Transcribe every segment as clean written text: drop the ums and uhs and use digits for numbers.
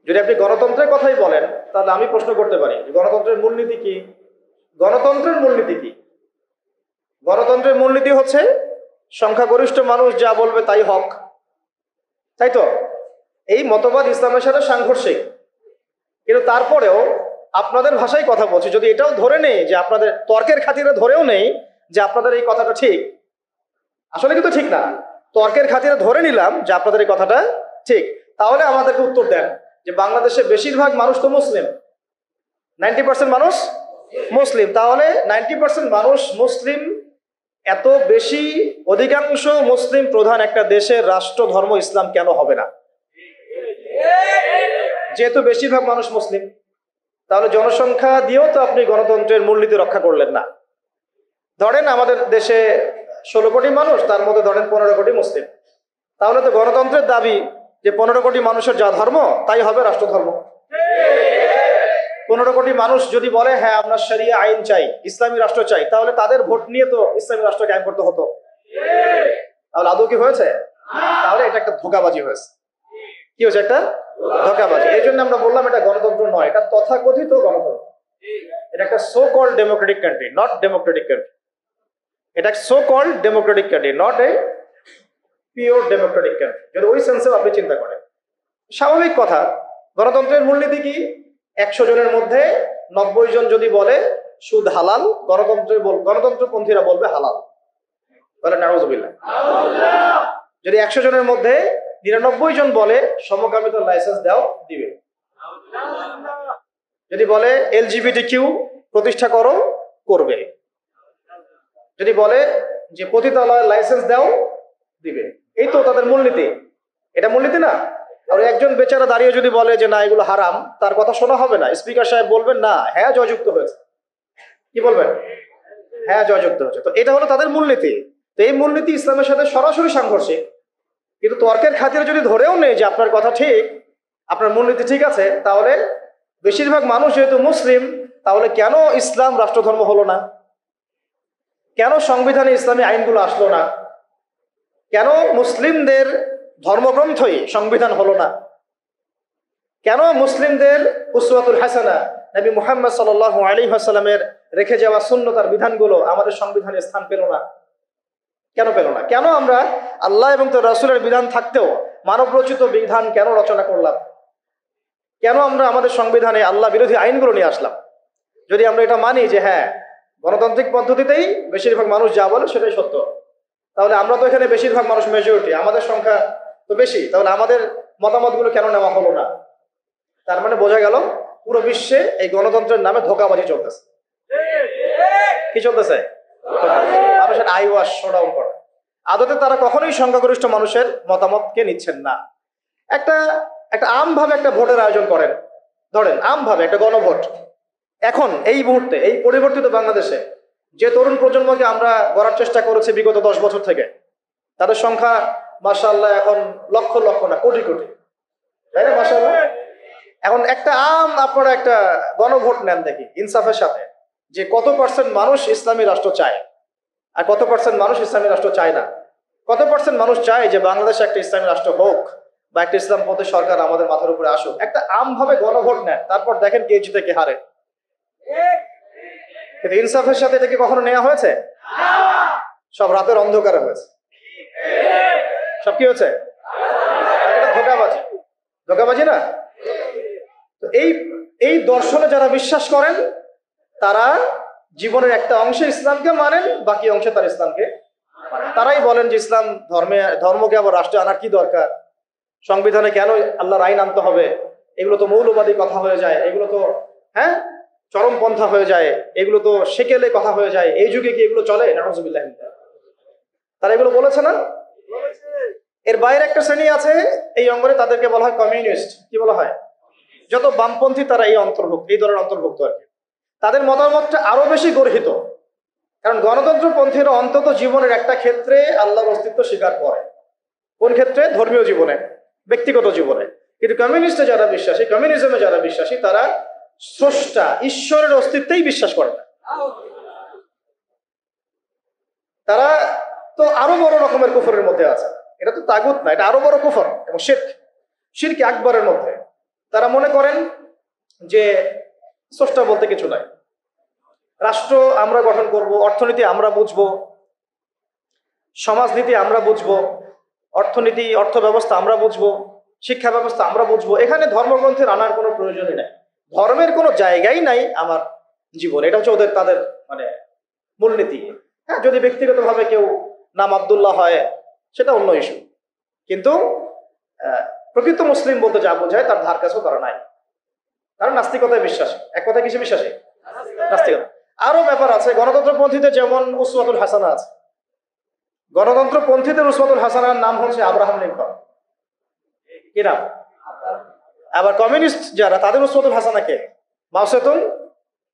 যদি আপনি গণতন্ত্রের কথাই বলেন, তাহলে আমি প্রশ্ন করতে পারি গণতন্ত্রের মূলনীতি কি? গণতন্ত্রের মূলনীতি কি? গণতন্ত্রের মূলনীতি হচ্ছে সংখ্যাগরিষ্ঠ মানুষ যা বলবে তাই হক, তাই তো? এই মতবাদ ইসলামের সাথে সাংঘর্ষিক, কিন্তু তারপরেও আপনাদের ভাষায় কথা বলছি, যদি এটাও ধরে নেই যে আপনাদের তর্কের খাতিরে ধরেও নেই যে আপনাদের এই কথাটা ঠিক, আসলে কিন্তু ঠিক না, তর্কের খাতিরে ধরে নিলাম যে আপনাদের এই কথাটা ঠিক, তাহলে আমাদেরকে উত্তর দেন যে বাংলাদেশে বেশিরভাগ মানুষ তো মুসলিম, 90% মানুষ মুসলিম, তাহলে 90% মানুষ মুসলিম, এত বেশি অধিকাংশ মুসলিম প্রধান একটা দেশের রাষ্ট্র ধর্ম ইসলাম কেন হবে না? যেহেতু বেশিরভাগ মানুষ মুসলিম, তাহলে জনসংখ্যা দিয়েও তো আপনি গণতন্ত্রের মূলনীতি রক্ষা করলেন না। ধরেন আমাদের দেশে 16 কোটি মানুষ, তার মধ্যে ধরেন 15 কোটি মুসলিম, তাহলে তো গণতন্ত্রের দাবি যে 15 কোটি মানুষের যা ধর্ম তাই হবে রাষ্ট্র ধর্ম। 15 কোটি মানুষ যদি বলে হ্যাঁ আমরা শরিয়া আইন চাই, ইসলামী রাষ্ট্র চাই, তাহলে তাদের ভোট নিয়ে তো ইসলামী রাষ্ট্র কায়েম করতে হতো। তাহলে আদৌ কি হয়েছে? তাহলে এটা একটা ধোঁকাবাজি হয়েছে। কি হয়েছে? একটা ধোঁকাবাজি। এই জন্য আমরা বললাম এটা গণতন্ত্র নয়, এটা তথাকথিত গণতন্ত্র। এটা একটা so called democratic country, not democratic country. এটা so called democratic country, not a pure democratic country, যদি ওই সেন্সে আপনি চিন্তা করেন। স্বাভাবিক কথা, গণতন্ত্রের মূলনীতি কি? 100 জনের মধ্যে 90 জন যদি বলে সুদ হালাল, গণতন্ত্রপন্থীরা বলবে হালাল, বলে নাউজুবিল্লাহ। যদি 100 জনের মধ্যে 99 জন বলে সমকামিতার লাইসেন্স দাও, দিবে। যদি বলে LGBTQ প্রতিষ্ঠা করো, করবে। যদি বলে যে পতিতালয়ের লাইসেন্স দাও, দিবে। এই তো তাদের মূলনীতি। এটা মূলনীতি না? আর একজন বেচারা দাঁড়িয়ে যদি বলে যে না এগুলো হারাম, তার কথা শোনা হবে না। স্পিকার সাহেব বলবেন না, হ্যাঁ জয়যুক্ত হয়েছে। কি বলবেন? হ্যাঁ জয়যুক্ত হয়েছে। তো এটা হলো তাদের মূলনীতি। তো এই মূলনীতি ইসলামের সাথে সরাসরি সাংঘর্ষিক, কিন্তু তর্কের খাতিরে যদি ধরেও নেই যে আপনার কথা ঠিক, আপনার মূলনীতি ঠিক আছে, তাহলে বেশিরভাগ মানুষ যেহেতু মুসলিম, তাহলে কেন ইসলাম রাষ্ট্রধর্ম হলো না? কেন সংবিধানে ইসলামী আইনগুলো আসলো না? কেন মুসলিমদের ধর্মগ্রন্থই সংবিধান হলো না? কেন মুসলিমদের উসওয়াতুল হাসানা নবী মুহাম্মদ সাল্লাল্লাহু আলাইহি ওয়াসাল্লামের রেখে যাওয়া সুন্নতার বিধানগুলো আমাদের সংবিধানে স্থান পেল না? কেন পেল না? কেন আমরা আল্লাহ এবং তার রাসূলের বিধান থাকতেও মানব রচিত বিধান কেন রচনা করলাম? কেন আমরা আমাদের সংবিধানে আল্লাহ বিরোধী আইনগুলো নিয়ে আসলাম? যদি আমরা এটা মানি যে হ্যাঁ গণতান্ত্রিক পদ্ধতিতেই বেশিরভাগ মানুষ যা বলে সেটাই সত্য, তাহলে আমরা তো এখানে বেশিরভাগ মানুষ মেজরিটি, আমাদের সংখ্যা তো বেশি, তাহলে আমাদের মতামতগুলো কেন নেওয়া হলো না? তার মানে বোঝা গেল পুরো বিশ্বে এই গণতন্ত্রের নামে ধোঁকাবাজি চলতেছে। কি চলতেছে? মানুষের আই ওয়াশ শোডাউন করা। আদতে তারা কখনোই সংখ্যাগরিষ্ঠ মানুষের মতামতকে নিচ্ছেন না। একটা আমভাবে একটা ভোটের আয়োজন করেন, ধরেন আমভাবে একটা গণভোট। এখন এই মুহূর্তে এই পরিবর্তিত বাংলাদেশে যে তরুণ প্রজন্মকে আমরা গড়ার চেষ্টা করেছি বিগত 10 বছর থেকে, তাদের সংখ্যা মাশাআল্লাহ এখন লক্ষ লক্ষ না কোটি কোটি, তাই না? মাশাআল্লাহ। এখন একটা আপনারা একটা গণভোট নেন, দেখি ইনসাফের সাথে যে কত পার্সেন্ট মানুষ ইসলামী রাষ্ট্র চায় আর কত পার্সেন্ট মানুষ ইসলামী রাষ্ট্র চায় না। কত পার্সেন্ট মানুষ চায় যে বাংলাদেশে একটা ইসলামী রাষ্ট্র হোক বা একটা ইসলাম পথের সরকার আমাদের মাথার উপরে আসুক। একটা আমভাবে গণভোট নেন, তারপর দেখেন কে জিতে কে হারে। কিন্তু ইনসাফের সাথে এটা কি কখনো নেওয়া হয়েছে? সব রাতের অন্ধকারে হয়েছে। সব কি হয়েছে? এটা ধোঁকাবাজি। ধোঁকাবাজি না? তো এই দর্শনে যারা বিশ্বাস করেন, তারা জীবনের একটা অংশে ইসলামকে মানেন, বাকি অংশে তার ইসলামকে মানেন। তারাই বলেন যে ইসলাম ধর্মকে আবার রাষ্ট্রে আনার কি দরকার, সংবিধানে কেন আল্লাহর আইন আনতে হবে, এগুলো তো মৌলবাদী কথা হয়ে যায়, এগুলো তো হ্যাঁ চরমপন্থা হয়ে যায়, এগুলো তো সেকেলে কথা হয়ে যায়, এই যুগে কি এগুলো চলে? নাউজুবিল্লাহ। তারা এগুলো বলেছে না? এর বাইরে একটা শ্রেণী আছে এই অঙ্গনে, তাদেরকে বলা হয় কমিউনিস্ট। কি বলা হয়? যত বামপন্থী তারা এই দলের অন্তর্ভুক্ত আর কি। তাদের মতামতটা আরো বেশি গর্হিত, কারণ গণতন্ত্রপন্থীরা অন্তত জীবনের একটা ক্ষেত্রে আল্লাহর অস্তিত্ব স্বীকার করে। কোন ক্ষেত্রে? ধর্মীয় জীবনে, ব্যক্তিগত জীবনে। কিন্তু কমিউনিস্টে যারা বিশ্বাসী, কমিউনিজমে যারা বিশ্বাসী, তারা স্রষ্টা ঈশ্বরের অস্তিত্বেই বিশ্বাস করে না। তারা তো আরো বড় রকমের কুফরের মধ্যে আছে। এটা তো তাগুত না, এটা আরো বড় কুফর এবং শিরক আকবরের মধ্যে। তারা মনে করেন যে স্রষ্টা বলতে কিছু নাই, রাষ্ট্র আমরা গঠন করব, অর্থনীতি আমরা বুঝবো, সমাজনীতি আমরা বুঝবো, অর্থনীতি অর্থ ব্যবস্থা আমরা বুঝবো, শিক্ষা ব্যবস্থা আমরা বুঝবো, এখানে ধর্মগ্রন্থের আনার কোনো প্রয়োজনই নাই, ধর্মের কোনো জায়গাই নাই আমার জীবনে। এটা হচ্ছে ওদের তাদের মানে মূলনীতি। হ্যাঁ, যদি ব্যক্তিগতভাবে কেউ নাম আব্দুল্লাহ হয় সেটা অন্য ইস্যু, কিন্তু প্রকৃত মুসলিম বলতে যা বোঝায় তার ধার কাছেও তারা নাই। তারা নাস্তিকতায় বিশ্বাসী। এক কথা কিসে বিশ্বাসী? নাস্তিকতা। আরো ব্যাপার আছে, গণতন্ত্রপন্থীদের যেমন উসওয়াতুল হাসানা আছে, গণতন্ত্রপন্থীদের উসওয়াতুল হাসানার নাম হচ্ছে আব্রাহাম লিঙ্কন। কি নাম? আবার কমিউনিস্ট যারা, তাদের উসওয়াতুল হাসানা কে? মাও সেতুং,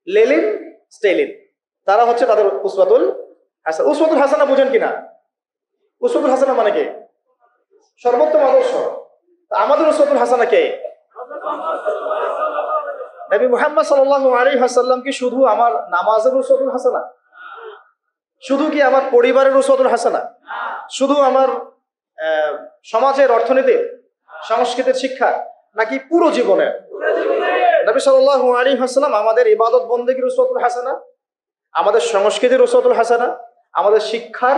লেনিন, স্টেলিন, তারা হচ্ছে তাদের উসওয়াতুল হাসানা। উসওয়াতুল হাসানা বুঝেন কিনা? উসওয়াতুল হাসানা মানে কি? সর্বোত্তম আদর্শ। আমাদের উসওয়াতুল হাসানা কে? নবী মুহাম্মদ সাল্লাল্লাহু আলাইহি ওয়াসাল্লাম কি শুধু আমার নামাজের উসওয়াতুল হাসানা? শুধু কি আমার পরিবারের উসওয়াতুল হাসানা? শুধু আমার সমাজের, অর্থনীতির, সংস্কৃতির শিক্ষা, নাকি পুরো জীবনের? নবী সাল্লাল্লাহু আলাইহি ওয়াসাল্লাম আমাদের ইবাদত বন্দেগীর উসওয়াতুল হাসানা, আমাদের সংস্কৃতির উসওয়াতুল হাসানা, আমাদের শিক্ষার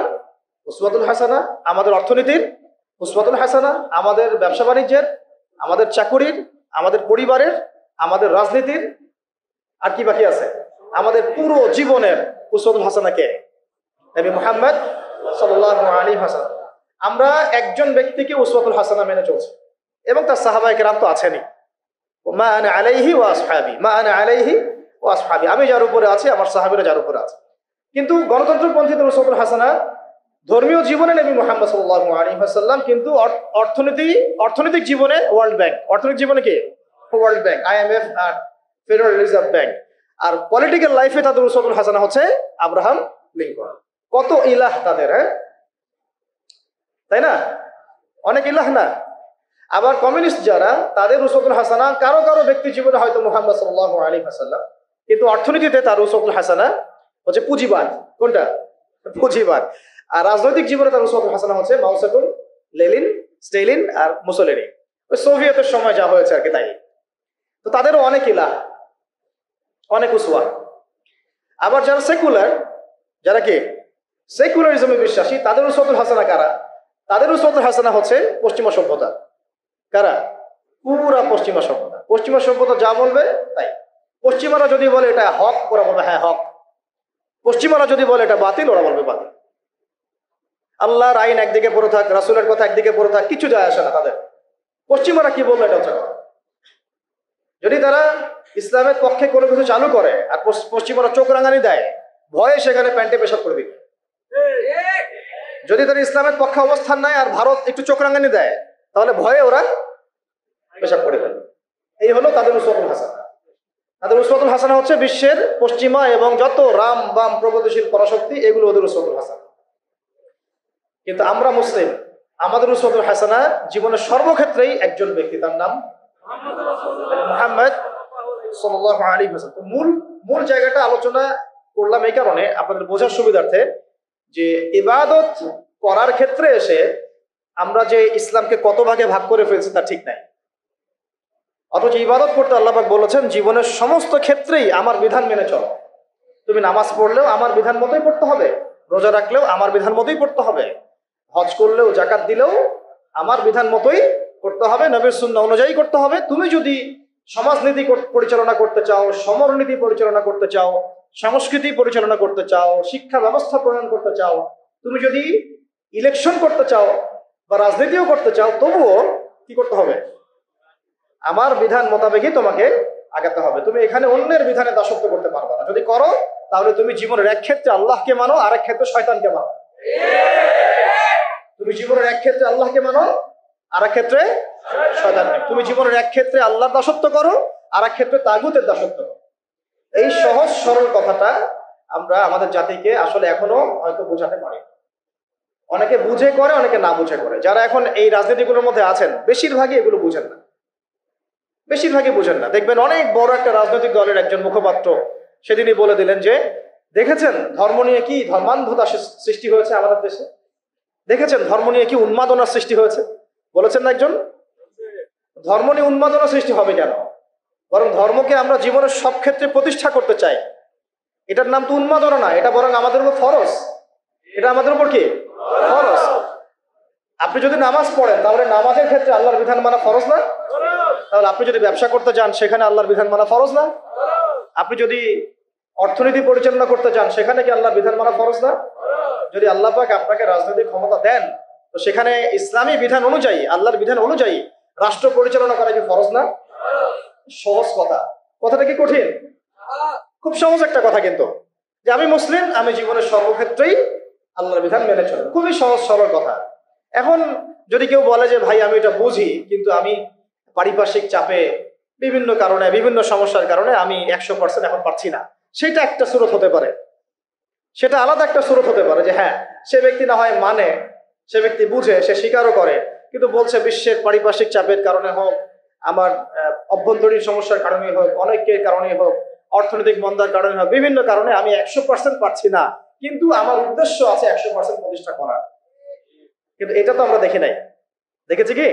উসওয়াতুল হাসানা, আমাদের অর্থনীতির উসওয়াতুল হাসানা, আমাদের ব্যবসা বাণিজ্যের, আমাদের চাকুরির, আমাদের পরিবারের, আমাদের রাজনীতির, আর কি বাকি আছে? আমাদের পুরো জীবনের উসওয়াতুল হাসানা কে? নবী মুহাম্মদ সাল্লাল্লাহু আলাইহি ওয়াসাল্লাম। আমরা একজন ব্যক্তিকে উসওয়াতুল হাসানা মেনে চলছি, এবং তার সাহাবায়ে কেরাম তো আছেনই। মা আনা আলাইহি ওয়া আসহাবি, মা আনা আলাইহি ওয়া আসহাবি, আমি যার উপরে আছি, আমার সাহাবীরা যার উপরে আছে। কিন্তু গণতন্ত্রপন্থীদের উসওয়াতুল হাসানা ধর্মীয় জীবনে নবী মুহাম্মদ সাল্লাল্লাহু আলাইহি ওয়াসাল্লাম, কিন্তু অর্থনৈতিক জীবনে ওয়ার্ল্ড ব্যাংক, অর্থনৈতিক জীবনে কি? ওয়ার্ল্ড ব্যাংক, IMF আর ফেডারেল রিজার্ভ ব্যাংক। আর পলিটিক্যাল লাইফে তাদের উসওয়াতুল হাসানা হচ্ছে আব্রাহাম লিঙ্কন। কত ইলাহ তাদের, হ্যাঁ তাই না? অনেক ইলাহ না? আবার কমিউনিস্ট যারা, তাদের উসওয়াতুল হাসানা কারো কারো ব্যক্তি জীবনে হয়তো মুহাম্মদ সাল্লাল্লাহু আলাইহি ওয়াসাল্লাম, কিন্তু অর্থনীতিতে তার উসওয়াতুল হাসানা হচ্ছে পুঁজিবাদ। কোনটা? পুঁজিবাদ। আর রাজনৈতিক জীবনে তার উসওয়াতুল হাসানা হচ্ছে মাও সেতুং, লেনিন, স্টেলিন আর মুসোলিনি। ওই সোভিয়েতের সময় যা হয়েছে আর কি, তাই। তো তাদেরও অনেক ইলাহ, অনেক উসওয়া। আবার যারা সেকুলার, যারা কি সেকুলারিজমে বিশ্বাসী, তাদের উসওয়াতুল হাসানা কারা? তাদের উসওয়াতুল হাসানা হচ্ছে পশ্চিমা সভ্যতা। কারা? পুরা পশ্চিমা সভ্যতা। পশ্চিমা সভ্যতা যা বলবে তাই। পশ্চিমারা যদি বলে এটা হক, ওরা বলবে হ্যাঁ হক। পশ্চিমারা যদি বলে এটা বাতিল, ওরা বলবে বাতিল। আল্লাহর আইন একদিকে পড়ে থাক, রাসূলের কথা একদিকে পড়ে থাক, কিছু যায় আসে না তাদের। পশ্চিমারা কি বলবে এটা হচ্ছে কথা। যদি তারা ইসলামের পক্ষে কোনো কিছু চালু করে আর পশ্চিমারা চোখ রাঙানি দেয়, ভয়ে সেখানে প্যান্টে পেশাব করে দিবে। যদি তারা ইসলামের পক্ষে অবস্থান নেয় আর ভারত একটু চোখ রাঙানি দেয়, তাহলে ভয়ে ওরা পেশাব করে ফেলবে। এই হলো তাদের উসওয়াতুল হাসানা। তাদের উসওয়াতুল হাসানা হচ্ছে বিশ্বের পশ্চিমা এবং যত রাম বাম প্রগতিশীল পরাশক্তি, এগুলো ওদের উসওয়াতুল হাসানা। কিন্তু আমরা মুসলিম, আমাদের উসওয়াতুল হাসানা জীবনের সর্বক্ষেত্রেই একজন ব্যক্তি, তার নাম মুহাম্মদ সাল্লাল্লাহু আলাইহি ওয়াসাল্লাম। মূল জায়গাটা আলোচনা করলাম এই কারণে, আপনাদের বোঝার সুবিধার্থে, যে ইবাদত করার ক্ষেত্রে এসে আমরা যে ইসলামকে কত ভাগে ভাগ করে ফেলছি তা ঠিক নাই। অথচ ইবাদত করতে আল্লাহ পাক বলেছেন জীবনের সমস্ত ক্ষেত্রেই আমার বিধান মেনে চলো। তুমি নামাজ পড়লেও আমার বিধান মতোই পড়তে হবে, রোজা রাখলেও আমার বিধান মতোই পড়তে হবে, হজ করলেও জাকাত দিলেও আমার বিধান মতোই করতে হবে, নবীর সুন্নাহ অনুযায়ী করতে হবে। তুমি যদি সমাজনীতি পরিচালনা করতে চাও, সমরনীতি পরিচালনা করতে চাও, সংস্কৃতি পরিচালনা করতে চাও, শিক্ষা ব্যবস্থা প্রণয়ন করতে চাও, তুমি যদি ইলেকশন করতে চাও বা রাজনীতিও করতে চাও, তবুও কি করতে হবে? আমার বিধান মোতাবেকই তোমাকে আগাতে হবে। তুমি এখানে অন্যের বিধানে দাসত্ব করতে পারবে না। যদি করো তাহলে তুমি জীবনের এক ক্ষেত্রে আল্লাহকে মানো, আর এক ক্ষেত্রে শয়তানকে মানো। তুমি জীবনের এক ক্ষেত্রে আল্লাহকে মানো, আর এক ক্ষেত্রে শয়তানকে। তুমি জীবনের এক ক্ষেত্রে আল্লাহর দাসত্ব করো, আর এক ক্ষেত্রে তাগুতের দাসত্ব করো। এই সহজ সরল কথাটা আমরা আমাদের জাতিকে আসলে এখনো হয়তো বোঝাতে পারি। অনেকে বুঝে করে, অনেকে না বুঝে করে। যারা এখন এই রাজনীতিগুলোর মধ্যে আছেন বেশিরভাগই এগুলো বুঝেন না, বেশিরভাগই বুঝেন না। দেখবেন অনেক বড় একটা রাজনৈতিক দলের একজন মুখপাত্র সেদিনই বলে দিলেন যে, দেখেছেন ধর্ম নিয়ে কি ধর্মান্ধতা সৃষ্টি হয়েছে আমাদের দেশে, দেখেছেন ধর্ম নিয়ে কি উন্মাদনার সৃষ্টি হয়েছে। বলেছেন না একজন? ধর্ম নিয়ে উন্মাদনা সৃষ্টি হবে কেন? বরং ধর্মকে আমরা জীবনের সব ক্ষেত্রে প্রতিষ্ঠা করতে চাই। এটার নাম তো উন্মাদনা না, এটা বরং আমাদের উপর ফরজ। এটা আমাদের উপর কি ফরজ? আপনি যদি নামাজ পড়েন তাহলে নামাজের ক্ষেত্রে আল্লাহর বিধান মানা ফরজ না? তাহলে আপনি যদি ব্যবসা করতে যান সেখানে আল্লাহর বিধান মানা ফরজ না? আপনি যদি অর্থনীতি পরিচালনা করতে যান সেখানে কি আল্লাহর বিধান মানা ফরজ না? যদি আল্লাহ পাক আপনাকে রাজনৈতিক ক্ষমতা দেন তো সেখানে ইসলামী বিধান অনুযায়ী, আল্লাহর বিধান অনুযায়ী রাষ্ট্র পরিচালনা করা কি ফরজ না? সহজ কথা। কথাটা কি কঠিন? খুব সহজ একটা কথা, কিন্তু যে আমি মুসলিম, আমি জীবনের সর্বক্ষেত্রেই আল্লাহর বিধান মেনে চলি, খুবই সহজ সরল কথা। এখন যদি কেউ বলে যে ভাই আমি এটা বুঝি, কিন্তু আমি পারিপার্শ্বিক চাপে বিভিন্ন কারণে, বিভিন্ন সমস্যার কারণে আমি 100% এখন পারছি না, সেটা একটা সুরত হতে পারে, সেটা আলাদা একটা সুরত হতে পারে যে হ্যাঁ সে ব্যক্তি না হয় মানে, সে ব্যক্তি বুঝে, সে স্বীকারও করে, কিন্তু বলছে বিশ্বের পারিপার্শ্বিক চাপের কারণে হোক, আমার অভ্যন্তরীণ সমস্যার কারণে হোক, অনেকের কারণে হোক, অর্থনৈতিক মন্দার কারণে হোক, বিভিন্ন কারণে আমি 100% পারছি না, কিন্তু আমার উদ্দেশ্য আছে 100% প্রতিষ্ঠা করার। কিন্তু এটা তো আমরা দেখি নাই। দেখেছি কি?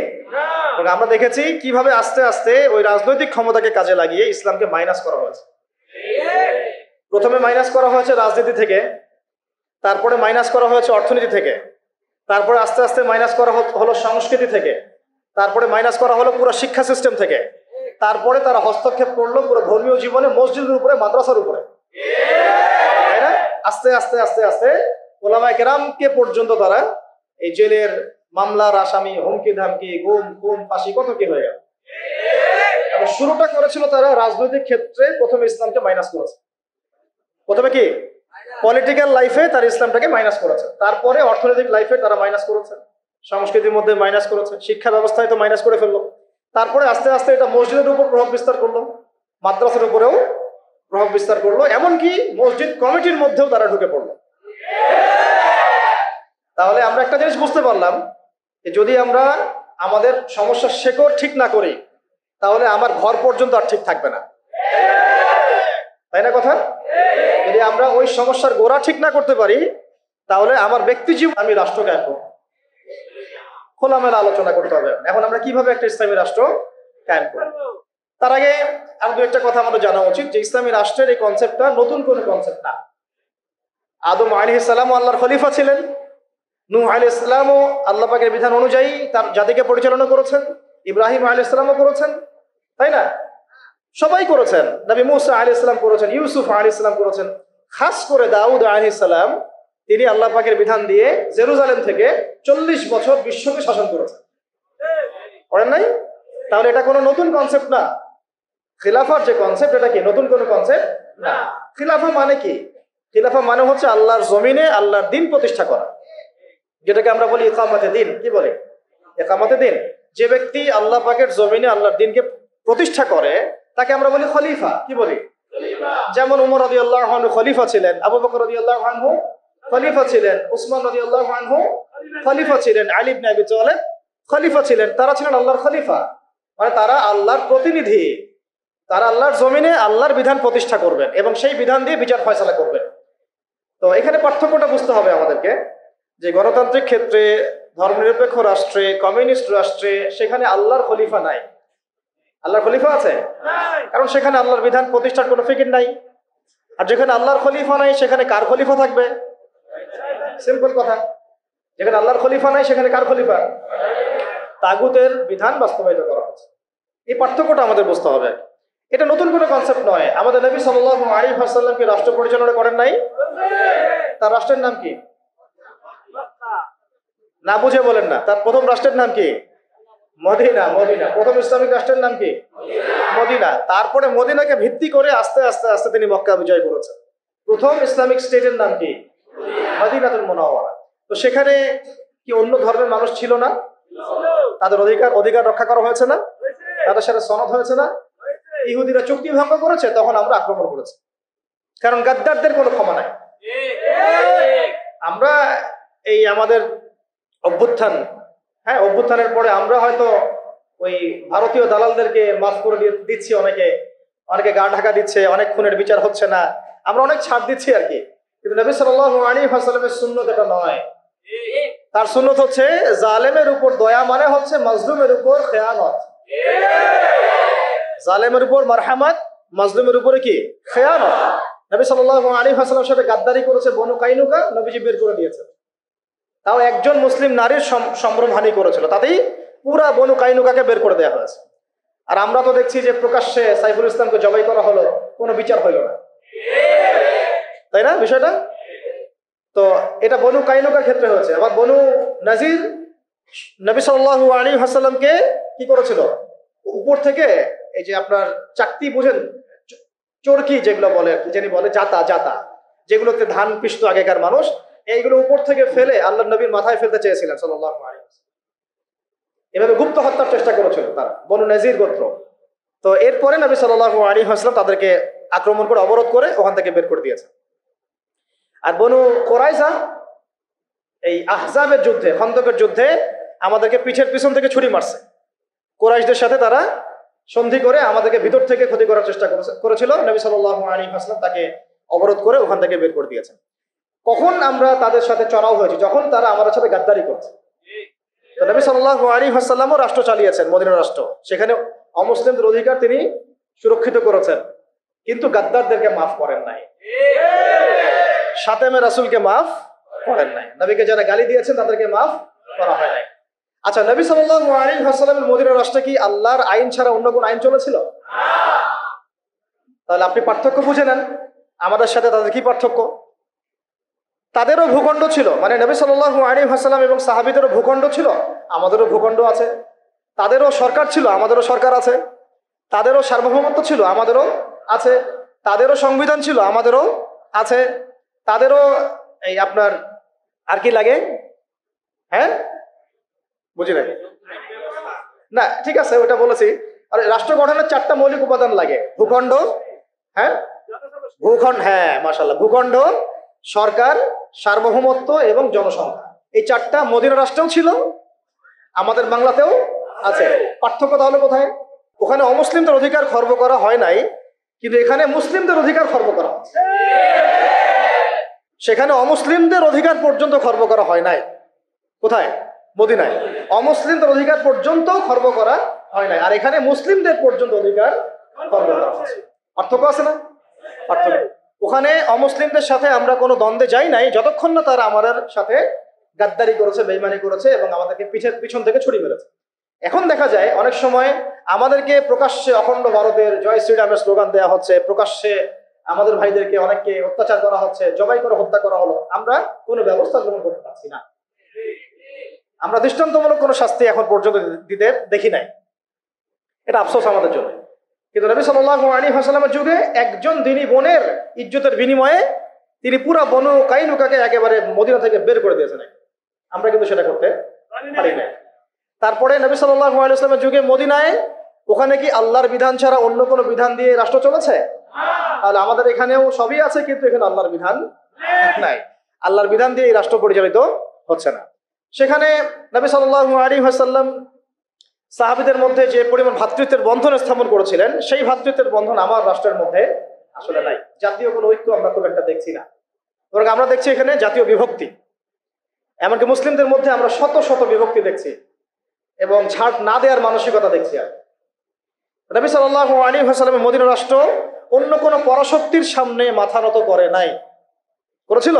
আমরা দেখেছি কিভাবে আস্তে আস্তে ওই রাজনৈতিক ক্ষমতাকে কাজে লাগিয়ে ইসলামকে মাইনাস করা হয়েছে। প্রথমে মাইনাস করা হয়েছে রাজনীতি থেকে, তারপরে মাইনাস করা হয়েছে অর্থনীতি থেকে, তারপরে আস্তে আস্তে মাইনাস করা হলো সংস্কৃতি থেকে, তারপরে মাইনাস করা হলো পুরো শিক্ষা সিস্টেম থেকে, তারপরে তারা হস্তক্ষেপ করলো পুরো ধর্মীয় জীবনে, মসজিদের উপরে, মাদ্রাসার উপরে, তাই না? আস্তে আস্তে আস্তে আস্তে ওলামায়ে কেরামকে পর্যন্ত তারা এই জেলের মামলার আসামি, হুমকি ধামকি, গুম খুন ফাঁসি, কত কি হয়ে গেল। শুরুটা করেছিল তারা রাজনৈতিক ক্ষেত্রে, প্রথমে ইসলামকে মাইনাস করেছে। প্রথমে কি পলিটিক্যাল লাইফে তারা ইসলামটাকে মাইনাস করেছে, তারপরে অর্থনৈতিক লাইফে তারা মাইনাস করেছে, সংস্কৃতির মধ্যে মাইনাস করেছে, শিক্ষা ব্যবস্থায় তো মাইনাস করে ফেললো, তারপরে আস্তে আস্তে এটা মসজিদের উপর প্রভাব বিস্তার করলো, মাদ্রাসার উপরেও প্রভাব বিস্তার করলো, এমনকি মসজিদ কমিটির মধ্যেও তারা ঢুকে পড়লো। তাহলে আমরা একটা জিনিস বুঝতে পারলাম যে যদি আমরা আমাদের সমস্যার শেকড় ঠিক না করি তাহলে আমার ঘর পর্যন্ত আর ঠিক থাকবে না, তাই না কথা? যদি আমরা ওই সমস্যার গোড়া ঠিক না করতে পারি তাহলে আমার ব্যক্তি জীবন, আমি রাষ্ট্র কায়েম করব, খোলামেলা আলোচনা করতে হবে এখন আমরা কিভাবে একটা ইসলামী রাষ্ট্র কায়েম করব। তার আগে আর দু একটা কথা আমাদের জানা উচিত যে ইসলামী রাষ্ট্রের এই কনসেপ্টটা নতুন কোনো কনসেপ্ট না। আদম আলাইহিস সালাম আল্লাহর খলিফা ছিলেন, নূহ আলাইহিস সালামও আল্লাহ পাকের বিধান অনুযায়ী তার জাতিকে পরিচালনা করেছেন, ইব্রাহিম আলাইহিস সালামও করেছেন, তাই না? সবাই করেছেন, নবী মুসা আলাইহিস সালাম করেছেন, ইউসুফ আলাইহিস সালাম করেছেন, খাস করে দাউদ আলাইহিস সালাম তিনি আল্লাহ পাকের বিধান দিয়ে জেরুজালেম থেকে 40 বছর বিশ্বকে শাসন করেছেন, করেন নাই? তাহলে এটা কোনো নতুন কনসেপ্ট না। খিলাফার যে কনসেপ্ট এটা কি নতুন কোনো কনসেপ্ট না। খিলাফা মানে কি? খিলাফা মানে হচ্ছে আল্লাহর জমিনে আল্লাহর দিন প্রতিষ্ঠা করা, যেটাকে আমরা বলি ইকামতে দিন। কি বলে? ইকামতে দিন। যে ব্যক্তি আল্লাহ পাকের জমিনে আল্লাহর দিনকে প্রতিষ্ঠা করে তাকে আমরা বলি খলিফা। কি বলি? যেমন উমর রাদিয়াল্লাহু আনহু খলিফা ছিলেন, আবু বকর রাদিয়াল্লাহু আনহু খলিফা ছিলেন, উসমান রাদিয়াল্লাহু আনহু খলিফা ছিলেন, আলী ইবনে আবি তালেব খলিফা ছিলেন। তারা ছিলেন আল্লাহর খলিফা, মানে তারা আল্লাহর প্রতিনিধি, তারা আল্লাহর জমিনে আল্লাহর বিধান প্রতিষ্ঠা করবেন এবং সেই বিধান দিয়ে বিচার ফয়সালা করবেন। তো এখানে পার্থক্যটা বুঝতে হবে আমাদেরকে যে গণতান্ত্রিক ক্ষেত্রে, ধর্মনিরপেক্ষ রাষ্ট্রে, কমিউনিস্ট রাষ্ট্রে সেখানে আল্লাহর খলিফা নাই। আল্লাহর খলিফা আছে? কারণ সেখানে আল্লাহর বিধান প্রতিষ্ঠার কোনো ফিকির নাই। আর যেখানে আল্লাহর খলিফা নাই সেখানে কার খলিফা থাকবে? সিম্পল কথা, যেখানে আল্লাহর খলিফা নাই সেখানে কার খলিফা? তাগুতের বিধান বাস্তবায়িত করা হচ্ছে। এই পার্থক্যটা আমাদের বুঝতে হবে। এটা নতুন কোনো কনসেপ্ট নয়। আমাদের নবী সাল্লাল্লাহু আলাইহি ওয়াসাল্লাম কি রাষ্ট্র পরিচালনা করেন নাই? তার রাষ্ট্রের নাম কি? না বুঝে বলেন না। তার প্রথম রাষ্ট্রের নাম কি? মদিনা। মদিনা প্রথম ইসলামিক রাষ্ট্রের নাম কি? মদিনা। তারপরে মদিনাকে ভিত্তি করে আস্তে আস্তে আস্তে তিনি মক্কা বিজয় করেছেন। প্রথম ইসলামিক স্টেটের নাম কি? মদিনাতুল মুনাওয়ারা। তো সেখানে কি অন্য ধর্মের মানুষ ছিল না? তাদের অধিকার রক্ষা করা হয়েছে না? তাদের সাথে সনদ হয়েছে না? ইহুদিরা চুক্তি ভঙ্গ করেছে, তখন আমরা আক্রমণ করেছি, কারণ গাদ্দারদের কোনো ক্ষমা নাই। আমরা এই আমাদের অভ্যুত্থান, হ্যাঁ অভ্যুত্থানের পরে আমরা হয়তো ওই ভারতীয় দালালদেরকে মাফ করে দিচ্ছি, অনেকে গা ঢাকা দিচ্ছে, অনেক খুনের বিচার হচ্ছে না, আমরা অনেক ছাড় দিচ্ছি আর কি। কিন্তু নবী সাল্লাল্লাহু আলাইহি ওয়াসাল্লামের সুন্নাত এটা নয়। তার সুন্নাত হচ্ছে জালেমের উপর দয়া, মানে হচ্ছে মাজলুমের উপর খেয়ানত। জালেমের উপর মারহামাত, মাজলুমের উপরে কি খেয়ানত। নবী সাল্লাল্লাহু আলাইহি ওয়াসাল্লামের সাথে গাদ্দারি করেছে বনু কাইনুকা, নবীজি বের করে দিয়েছেন। তাও একজন মুসলিম নারীর সম্ভ্রমহানি করেছিল, তাতেই পুরা বনু কাইনুকাকে বের করে দেওয়া হয়েছে। আর আমরা তো দেখছি যে প্রকাশ্যে সাইফুল ইসলামকে জবাই করা হলো, কোনো বিচার হইল না, তাই না বিষয়টা? তো এটা বনু কাইনুকার ক্ষেত্রে হয়েছে। আবার বনু নাজির নবী সাল্লাল্লাহু আলাইহি ওয়াসাল্লামকে কি করেছিল, উপর থেকে এই যে আপনার চাকতি বুঝেন, চরকি যেগুলো বলে, কি জানি বলে, জাতা, জাতা যেগুলোতে ধান পিষতো আগেকার মানুষ, এইগুলো উপর থেকে ফেলে আল্লাহ নবীর মাথায় ফেলতে চেয়েছিলেন সাল্লাল্লাহু আলাইহি ওয়াসাল্লাম। এভাবে গুপ্ত হত্যার চেষ্টা করেছিল তারা, বনু নাজির গোত্র। তো এরপরে নবী সাল্লাল্লাহু আলাইহি ওয়াসাল্লাম তাদেরকে আক্রমণ করে অবরোধ করে ওখান থেকে বের করে দিয়েছে। আর বনু কোরাইজা এই আহজাবের যুদ্ধে, খন্দকের যুদ্ধে আমাদেরকে পিঠের পিছন থেকে ছুরি মারছে। কোরাইশদের সাথে তারা সন্ধি করে আমাদেরকে ভিতর থেকে ক্ষতি করার চেষ্টা করেছিল। নবী সাল্লাল্লাহু আলাইহি ওয়াসাল্লাম তাকে অবরোধ করে ওখান থেকে বের করে দিয়েছেন। কখন আমরা তাদের সাথে চড়াও হয়েছি, যখন তারা আমাদের সাথে গাদ্দারি করছে। তো নবী সাল্লাল্লাহু আলাইহি ওয়াসাল্লামও রাষ্ট্র চালিয়েছেন, মদিনা রাষ্ট্র, সেখানে অমুসলিমদের অধিকার তিনি সুরক্ষিত করেছেন, কিন্তু গাদ্দারদেরকে মাফ করেন নাই, শাতেমে রাসূলকে মাফ করেন নাই, নবীকে যারা গালি দিয়েছেন তাদেরকে মাফ করা হয় নাই। আচ্ছা, নবী সাল্লাল্লাহু আলাইহি ওয়াসাল্লামের মদিনা রাষ্ট্রে কি আল্লাহর আইন ছাড়া অন্য কোন আইন চলেছিল? তাহলে আপনি পার্থক্য বুঝে নেন, আমাদের সাথে তাদের কি পার্থক্য। তাদেরও ভূখণ্ড ছিল, মানে নবী সাল্লাল্লাহু আলাইহি ওয়াসাল্লাম এবং সাহাবীদেরও ভূখণ্ড ছিল, আমাদেরও ভূখণ্ড আছে। তাদেরও সরকার ছিল, আমাদেরও সরকার আছে। তাদেরও সার্বভৌমত্ব ছিল, আমাদেরও আছে। তাদেরও সংবিধান ছিল, আমাদেরও আছে। তাদেরও এই আপনার আর কি লাগে, হ্যাঁ বুঝি নাই না, ঠিক আছে ওটা বলেছি। আর রাষ্ট্র গঠনের 4টা মৌলিক উপাদান লাগে, ভূখণ্ড, হ্যাঁ ভূখণ্ড, হ্যাঁ মাশাআল্লাহ, ভূখণ্ড, সরকার, সার্বভৌমত্ব এবং জনসংখ্যা। এই 4টা মদিনা রাষ্ট্রেও ছিল, আমাদের বাংলাতেও আছে। পার্থক্য তাহলে কোথায়? ওখানে অমুসলিমদের অধিকার খর্ব করা হয় নাই, কিন্তু এখানে মুসলিমদের অধিকার খর্ব করা হচ্ছে। সেখানে অমুসলিমদের অধিকার পর্যন্ত খর্ব করা হয় নাই। কোথায়? মদিনায়। অমুসলিমদের অধিকার পর্যন্ত খর্ব করা হয় নাই, আর এখানে মুসলিমদের পর্যন্ত অধিকার খর্ব করা হচ্ছে। পার্থক্য আছে না? পার্থক্য। ওখানে অমুসলিমদের সাথে আমরা কোনো দ্বন্দ্বে যাই নাই যতক্ষণ না তারা আমাদের সাথে গাদ্দারি করেছে, বেঈমানি করেছে এবং আমাদেরকে পিছন থেকে ছুরি মেরেছে। এখন দেখা যায় অনেক সময় আমাদেরকে প্রকাশ্যে অখণ্ড ভারতের জয় শ্রীরামের স্লোগান দেওয়া হচ্ছে, প্রকাশ্যে আমাদের ভাইদেরকে অনেককে অত্যাচার করা হচ্ছে, জবাই করে হত্যা করা হলো, আমরা কোনো ব্যবস্থা গ্রহণ করতে পারছি না। আমরা দৃষ্টান্তমূলক কোনো শাস্তি এখন পর্যন্ত দিতে দেখি নাই, এটা আফসোস আমাদের জন্য। কিন্তু নবী সাল্লাল্লাহু আলাইহি ওয়াসাল্লামের যুগে একজন দিনী বোনের ইজ্জতের বিনিময়ে তিনি পুরা বনু কাইনুকাকে একেবারে মদিনা থেকে বের করে দিয়েছেন। আমরা কিন্তু সেটা করতে পারি না। তারপরে নবী সাল্লাল্লাহু আলাইহি ওয়াসাল্লামের যুগে মদিনায়, ওখানে কি আল্লাহর বিধান ছাড়া অন্য কোনো বিধান দিয়ে রাষ্ট্র চলেছে? তাহলে আমাদের এখানেও সবই আছে, কিন্তু এখানে আল্লাহর বিধান নাই। আল্লাহর বিধান দিয়ে এই রাষ্ট্র পরিচালিত হচ্ছে না। সেখানে নবী সাল্লাল্লাহু আলাইহি ওয়াসাল্লাম সাহাবীদের মধ্যে যে পরিমাণ ভ্রাতৃত্বের বন্ধন স্থাপন করেছিলেন, সেই ভ্রাতৃত্বের বন্ধন আমার রাষ্ট্রের মধ্যে আসলে নাই। জাতীয় কোনো ঐক্য আমরা খুব একটা দেখছি না, বরং আমরা দেখছি এখানে জাতীয় বিভক্তি। এমনকি মুসলিমদের মধ্যে আমরা শত শত বিভক্তি দেখছি এবং ছাড় না দেওয়ার মানসিকতা দেখছি। আর নবী সাল্লাল্লাহু আলাইহি ওয়াসাল্লামের মদিনা রাষ্ট্র অন্য কোনো পরাশক্তির সামনে মাথা নত করে নাই, করেছিল?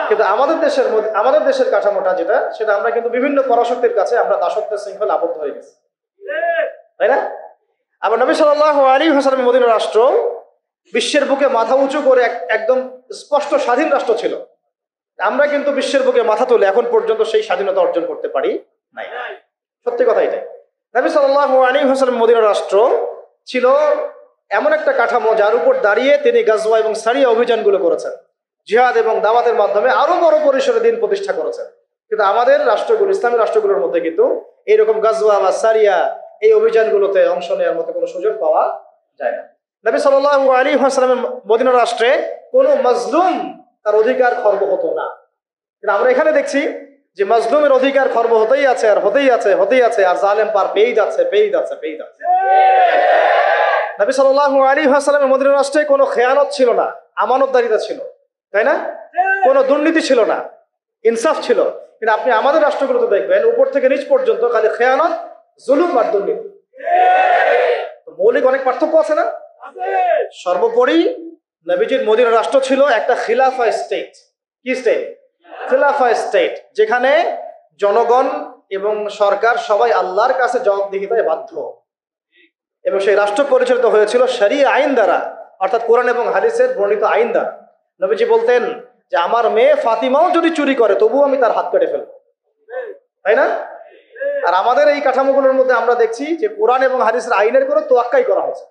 কিন্তু আমাদের দেশের কাঠামোটা যেটা, সেটা আমরা কিন্তু বিভিন্ন পরাশক্তির কাছে আমরা দাসত্বের শৃঙ্খলে আবদ্ধ হয়ে গেছি, তাই না? আবার নবী সাল্লাল্লাহু আলাইহি ওয়াসাল্লামের মদিনা রাষ্ট্র বিশ্বের বুকে মাথা উঁচু করে একদম স্পষ্ট স্বাধীন রাষ্ট্র ছিল। আমরা কিন্তু বিশ্বের বুকে মাথা তুলে এখন পর্যন্ত সেই স্বাধীনতা অর্জন করতে পারি নাই। সত্যি কথা এটাই। নবী সাল্লাল্লাহু আলাইহি ওয়াসাল্লাম মদিনা রাষ্ট্র ছিল এমন একটা কাঠামো যার উপর দাঁড়িয়ে তিনি গাজওয়া এবং সারিয়া অভিযানগুলো করেছেন, জিহাদ এবং দাওয়াতের মাধ্যমে আরো বড় পরিসরে দিন প্রতিষ্ঠা করেছেন। কিন্তু আমাদের রাষ্ট্রগুলো, ইসলামী রাষ্ট্রগুলোর মধ্যে কিন্তু এইরকম গাজওয়া বা সারিয়া এই অভিযানগুলোতে অংশ নেওয়ার মতো কোনো সুযোগ পাওয়া যায় না। নবী সাল্লাল্লাহু আলাইহি ওয়াসাল্লামের মদিনা রাষ্ট্রে কোনো মাজলুম তার অধিকার খর্ব হতো না। কিন্তু আমরা এখানে দেখছি যে মাজলুমের অধিকার খর্ব হতেই আছে আর হতেই আছে, আর জালেম পার পেয়েই যাচ্ছে। নবী সাল্লাল্লাহু আলাইহি ওয়াসাল্লামের মদিনা রাষ্ট্রে কোনো খেয়ানত ছিল না, আমানতদারিতা ছিল, তাই না? কোনো দুর্নীতি ছিল না, ইনসাফ ছিল। কিন্তু আপনি আমাদের রাষ্ট্রগুলোতে দেখবেন উপর থেকে নিচ পর্যন্ত খালি খেয়ানত, জুলুম আর দুর্নীতি। মৌলিক অনেক পার্থক্য আছে না? সর্বোপরি নবীজির মদিনা রাষ্ট্র ছিল একটা খিলাফা স্টেট। কি স্টেট? খিলাফা স্টেট, যেখানে জনগণ এবং সরকার সবাই আল্লাহর কাছে জবাবদিহিতায় বাধ্য, এবং সেই রাষ্ট্র পরিচালিত হয়েছিল শরিয়া আইন দ্বারা, অর্থাৎ কোরআন এবং হাদিসের বর্ণিত আইন দ্বারা। নবীজি বলতেন যে আমার মেয়ে ফাতিমাও যদি চুরি করে তবুও আমি তার হাত কেটে ফেলবো, তাই না? আর আমাদের এই কাঠামোগুলোর মধ্যে আমরা দেখছি যে কোরআন এবং হাদিসের আইনের কোনো তোয়াক্কাই করা হয়েছে,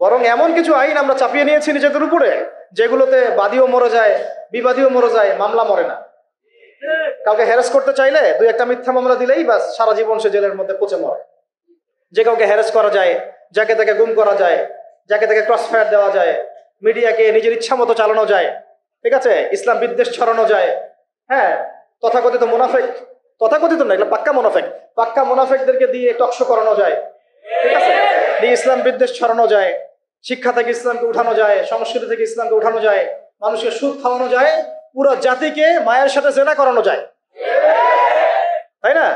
বরং এমন কিছু আইন আমরা চাপিয়ে নিয়েছি নিজেদের উপরে যেগুলোতে বাদীও মরে যায়, বিবাদীও মরে যায়, মামলা মরে না। কাউকে হ্যারাস করতে চাইলে দুই একটা মিথ্যা মামলা দিলেই বাস সারা জীবন সে জেলের মধ্যে পচে মরে। যে কাউকে হ্যারাস করা যায়, যাকে তাকে গুম করা যায়, যাকে তাকে ক্রস ফায়ার দেওয়া যায়, মিডিয়াকে নিজের ইচ্ছা মতো চালানো যায়, ঠিক আছে, ইসলাম বিদ্বেষ ছড়ানো যায়। হ্যাঁ, তথাকথিত মুনাফেক, তথাকথিত না, এগুলো পাক্কা মুনাফেক, পাক্কা মুনাফেকদেরকে দিয়ে টকশো করানো যায়, ঠিক আছে, দিয়ে ইসলাম বিদ্বেষ ছড়ানো যায়, শিক্ষা থেকে ইসলামকে উঠানো যায়, সংস্কৃতি থেকে ইসলামকে উঠানো যায়, মানুষকে সুদ খাওয়ানো যায়, পুরো জাতিকে মায়ের সাথে জেনা করানো যায়, তাই না?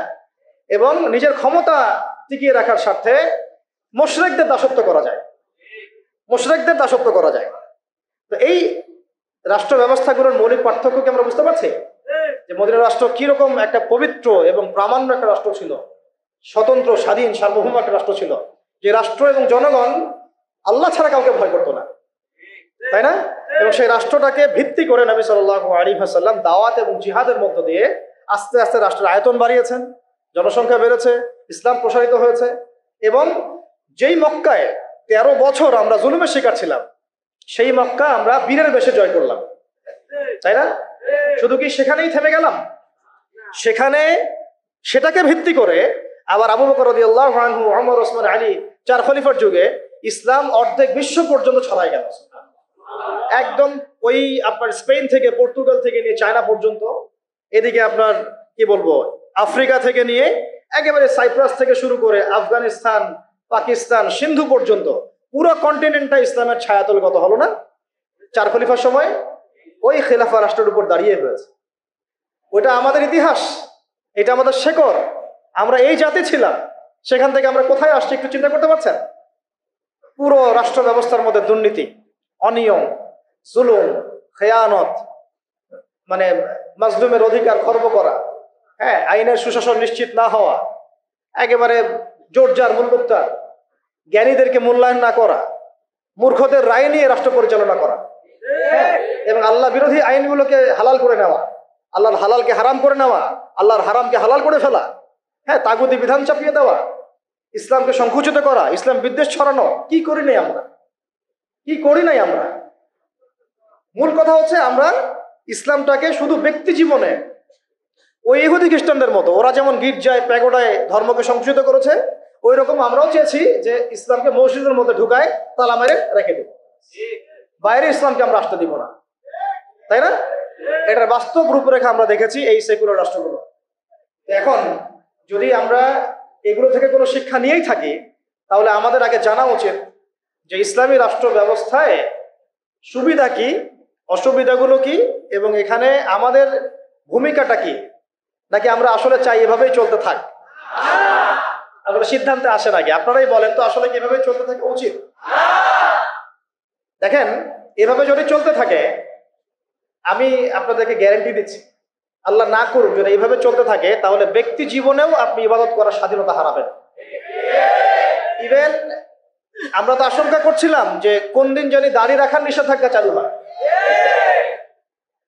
এবং নিজের ক্ষমতা টিকিয়ে রাখার স্বার্থে মুশরিকদের দাসত্ব করা যায়, মুশরিকদের দাসত্ব করা যায়। তো এই রাষ্ট্র ব্যবস্থাগুলোর মৌলিক পার্থক্য কি আমরা বুঝতে পারছি? যে মদিনা রাষ্ট্র কিরকম একটা পবিত্র এবং প্রামাণ্য একটা রাষ্ট্র ছিল, স্বতন্ত্র, স্বাধীন, সার্বভৌম একটা রাষ্ট্র ছিল, যে রাষ্ট্র এবং জনগণ আল্লাহ ছাড়া কাউকে ভয় করতো না, তাই না? এবং সেই রাষ্ট্রটাকে ভিত্তি করে নবী সাল্লাল্লাহু আলাইহি ওয়াসাল্লাম দাওয়াত এবং জিহাদের মধ্য দিয়ে আস্তে আস্তে রাষ্ট্রের আয়তন বাড়িয়েছেন, জনসংখ্যা বেড়েছে, ইসলাম প্রসারিত হয়েছে। এবং যেই মক্কায় 13 বছর আমরা জুলুমের শিকার ছিলাম, সেই মক্কা আমরা বীরের বেশে জয় করলাম, তাই না? শুধু কি সেখানেই থেমে গেলাম? সেখানে সেটাকে ভিত্তি করে আবার আবু বকর রাদিয়াল্লাহু আনহু, ওমর, ওসমান, আলী, 4 খলিফার যুগে ইসলাম অর্ধেক বিশ্ব পর্যন্ত ছড়ায় গেল। একদম ওই আপনার স্পেন থেকে, পর্তুগাল থেকে নিয়ে চায়না পর্যন্ত, এদিকে আপনার কি বলবো আফ্রিকা থেকে নিয়ে একেবারে সাইপ্রাস থেকে শুরু করে আফগানিস্তান, পাকিস্তান, সিন্ধু পর্যন্ত পুরো কন্টিনেন্টটা ইসলামের ছায়াতলগত হলো না 4 খলিফার সময়? ওই খেলাফা রাষ্ট্রের উপর দাঁড়িয়ে হয়েছে। ওইটা আমাদের ইতিহাস, এটা আমাদের শেকড়। আমরা এই জাতি ছিলাম, সেখান থেকে আমরা কোথায় আসছি একটু চিন্তা করতে পারছেন? পুরো রাষ্ট্র ব্যবস্থার মধ্যে দুর্নীতি, অনিয়ম, জুলুম, খেয়ানত, মানে মাজলুমের অধিকার খর্ব করা, হ্যাঁ, আইনের সুশাসন নিশ্চিত না হওয়া, একেবারে জোরজার মূল্যোক্তার, জ্ঞানীদেরকে মূল্যায়ন না করা, মূর্খদের রায় নিয়ে রাষ্ট্র পরিচালনা করা, হ্যাঁ, এবং আল্লাহ বিরোধী আইনগুলোকে হালাল করে নেওয়া, আল্লাহর হালালকে হারাম করে নেওয়া, আল্লাহর হারামকে হালাল করে ফেলা, হ্যাঁ, তাগুতি বিধান চাপিয়ে দেওয়া, ইসলামকে সংকুচিত করা, ইসলাম বিদ্বেষ ছড়ানো। কি করি নাই আমরা? কি করি নাই আমরা? মূল কথা হচ্ছে আমরা ইসলামটাকে শুধু ব্যক্তি জীবনে ওই ইহুদি খ্রিস্টানদের মতো, ওরা যেমন গির্জায়, প্যাগোডায় ধর্মকে সংকুচিত করেছে, ওই রকম আমরাও চেয়েছি যে ইসলামকে মসজিদের মধ্যে ঢুকায় তালা মেরে রেখে দেব, বাইরে ইসলামকে আমরা আসতে দিব না, তাই না? এটার বাস্তব রূপরেখা আমরা দেখেছি এই সেকুলার রাষ্ট্রগুলো। এখন যদি আমরা এগুলো থেকে কোনো শিক্ষা নিয়েই থাকি, তাহলে আমাদের আগে জানা উচিত যে ইসলামী রাষ্ট্র ব্যবস্থায় সুবিধা কি, অসুবিধাগুলো কি, এবং এখানে আমাদের ভূমিকাটা কি, নাকি আমরা আসলে চাই এভাবেই চলতে থাক? আসলে সিদ্ধান্তে আসে নাকি? আপনারাই বলেন তো, আসলে কি এভাবেই চলতে থাকা উচিত? দেখেন, এভাবে যদি চলতে থাকে, আমি আপনাদেরকে গ্যারান্টি দিচ্ছি, আল্লাহ না করুক যদি এইভাবে চলতে থাকে, তাহলে ব্যক্তি জীবনেও আপনি ইবাদত করার স্বাধীনতা হারাবেন। ইভেন আমরা তো আশঙ্কা করছিলাম যে কোন দিন জানি দাড়ি রাখার নিষেধাজ্ঞা চালু হয়।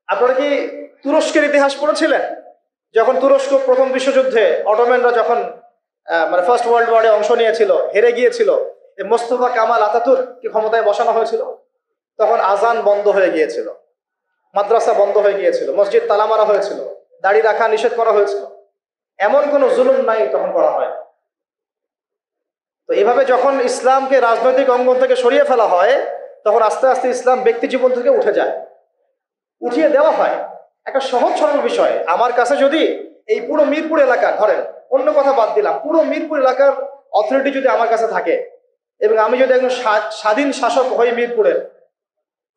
আপনারা কি তুরস্কের ইতিহাস পড়েছিলেন? যখন তুরস্ক প্রথম বিশ্বযুদ্ধে অটোম্যানরা যখন মানে ফার্স্ট ওয়ার্ল্ড ওয়ারে অংশ নিয়েছিল, হেরে গিয়েছিল, মোস্তফা কামাল আতাতুর্ককে ক্ষমতায় বসানো হয়েছিল, তখন আজান বন্ধ হয়ে গিয়েছিল, মাদ্রাসা বন্ধ হয়ে গিয়েছিল, মসজিদ তালা মারা হয়েছিল, দাড়ি রাখা নিষেধ করা হয়েছিল। এমন কোনো জুলুম নাই তখন করা হয়। তো এভাবে যখন ইসলামকে রাজনৈতিক অঙ্গন থেকে সরিয়ে ফেলা হয়, তখন আস্তে আস্তে ইসলাম ব্যক্তি জীবন থেকে উঠে যায়, উঠিয়ে দেওয়া হয়। একটা সহজ সরল বিষয়, আমার কাছে যদি এই পুরো মিরপুর এলাকা, ধরেন অন্য কথা বাদ দিলাম, পুরো মিরপুর এলাকার অথরিটি যদি আমার কাছে থাকে, এবং আমি যদি একজন স্বাধীন শাসক হই মিরপুরের,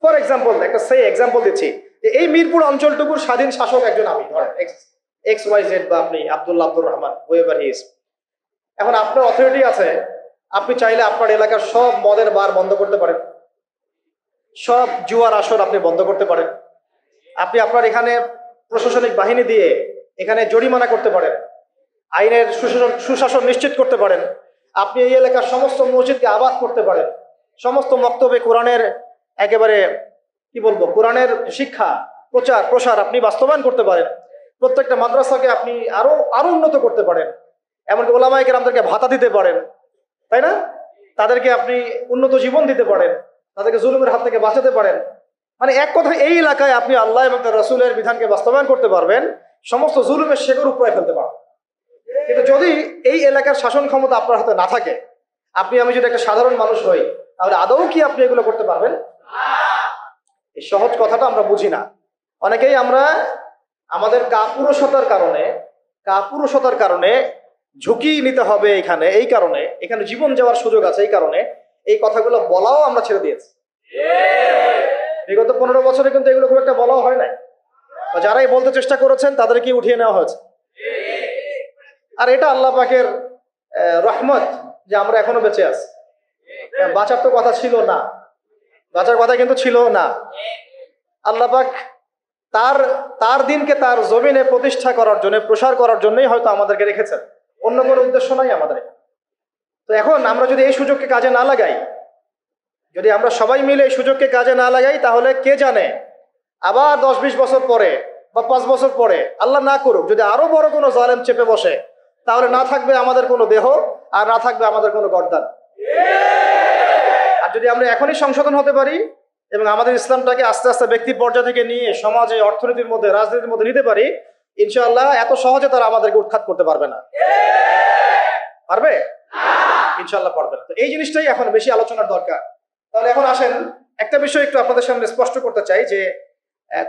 ফর এক্সাম্পল, একটা এক্সাম্পল দিচ্ছি, যে এই মিরপুর অঞ্চলটুকুর স্বাধীন শাসক একজন আমি, ধরেন XYZ, বা আপনি Abdur Rahman, whoever he is, এখন আপনার অথরিটি আছে, আপনি চাইলে আপনার এলাকার সব মদের বার বন্ধ করতে পারেন, সব জুয়ার আসর আপনি বন্ধ করতে পারেন, আপনি আপনার এখানে প্রশাসনিক বাহিনী দিয়ে এখানে জরিমানা করতে পারেন, আইনের সুশাসন নিশ্চিত করতে পারেন, আপনি এই এলাকার সমস্ত মসজিদকে আবাদ করতে পারেন, সমস্ত মক্তবে কোরআনের একেবারে কি বলবো কোরআনের শিক্ষা প্রচার প্রসার আপনি বাস্তবায়ন করতে পারেন, প্রত্যেকটা মাদ্রাসাকে আপনি আরো আরো উন্নত করতে পারেন, এমনকি ওলামায়ে কেরামদেরকে ভাতা দিতে পারেন, তাই না? তাদেরকে আপনি উন্নত জীবন দিতে পারেন, তাদেরকে জুলুমের হাত থেকে বাঁচাতে পারেন। মানে এক কথায় এই এলাকায় আপনি আল্লাহ এবং তার রাসূলের বিধানকে বাস্তবায়ন করতে পারবেন, সমস্ত জুলুমের শেকড় উপড়ে ফেলতে পারবেন। কিন্তু যদি এই এলাকার শাসন ক্ষমতা আপনার হাতে না থাকে, আপনি আমি যদি একটা সাধারণ মানুষ হই, তাহলে আদৌ কি আপনি এগুলো করতে পারবেন? এই সহজ কথাটা আমরা বুঝি না। অনেকেই আমরা আমাদের কাপুরুষতার কারণে ঝুঁকি নিতে হবে এখানে, এই কারণে এখানে জীবন যাওয়ার সুযোগ আছে, এই কারণে এই কথাগুলো বলাও আমরা ছেড়ে দিয়েছি। বিগত 15 বছরে কিন্তু এগুলো খুব একটা বলাও হয় নাই, যারাই বলতে চেষ্টা করেছেন তাদেরকে উঠিয়ে নেওয়া হয়েছে। আর এটা আল্লাহ পাকের রহমত যে আমরা এখনো বেঁচে আছি। বাঁচার তো কথা ছিল না, বাঁচার কথা কিন্তু ছিল না। আল্লাহ পাক তার দিনকে তার জমিনে প্রতিষ্ঠা করার জন্য, প্রসার করার জন্যই হয়তো আমাদেরকে রেখেছেন, অন্য কোনো উদ্দেশ্য নাই আমাদের। তো এখন আমরা যদি এই সুযোগকে কাজে না লাগাই, যদি আমরা সবাই মিলে এই সুযোগকে কাজে না লাগাই, তাহলে কে জানে আবার 10-20 বছর পরে বা 5 বছর পরে, আল্লাহ না করুক, যদি আরো বড় কোনো জালেম চেপে বসে, তাহলে না থাকবে আমাদের কোনো দেহ, আর না থাকবে আমাদের কোনো গর্দান। আর যদি আমরা এখনই সংশোধন হতে পারি এবং আমাদের ইসলামটাকে আস্তে আস্তে ব্যক্তি পর্যায় থেকে নিয়ে সমাজে, অর্থনীতির মধ্যে, রাজনীতির মধ্যে নিতে পারি, ইনশাআল্লাহ এত সহজে তারা আমাদেরকে উৎখাত করতে পারবে না। পারবে? ইনশাআল্লাহ পারবে না। তো এই জিনিসটাই এখন বেশি আলোচনার দরকার। তাহলে এখন আসেন, একটা বিষয় একটু আপনাদের সামনে স্পষ্ট করতে চাই, যে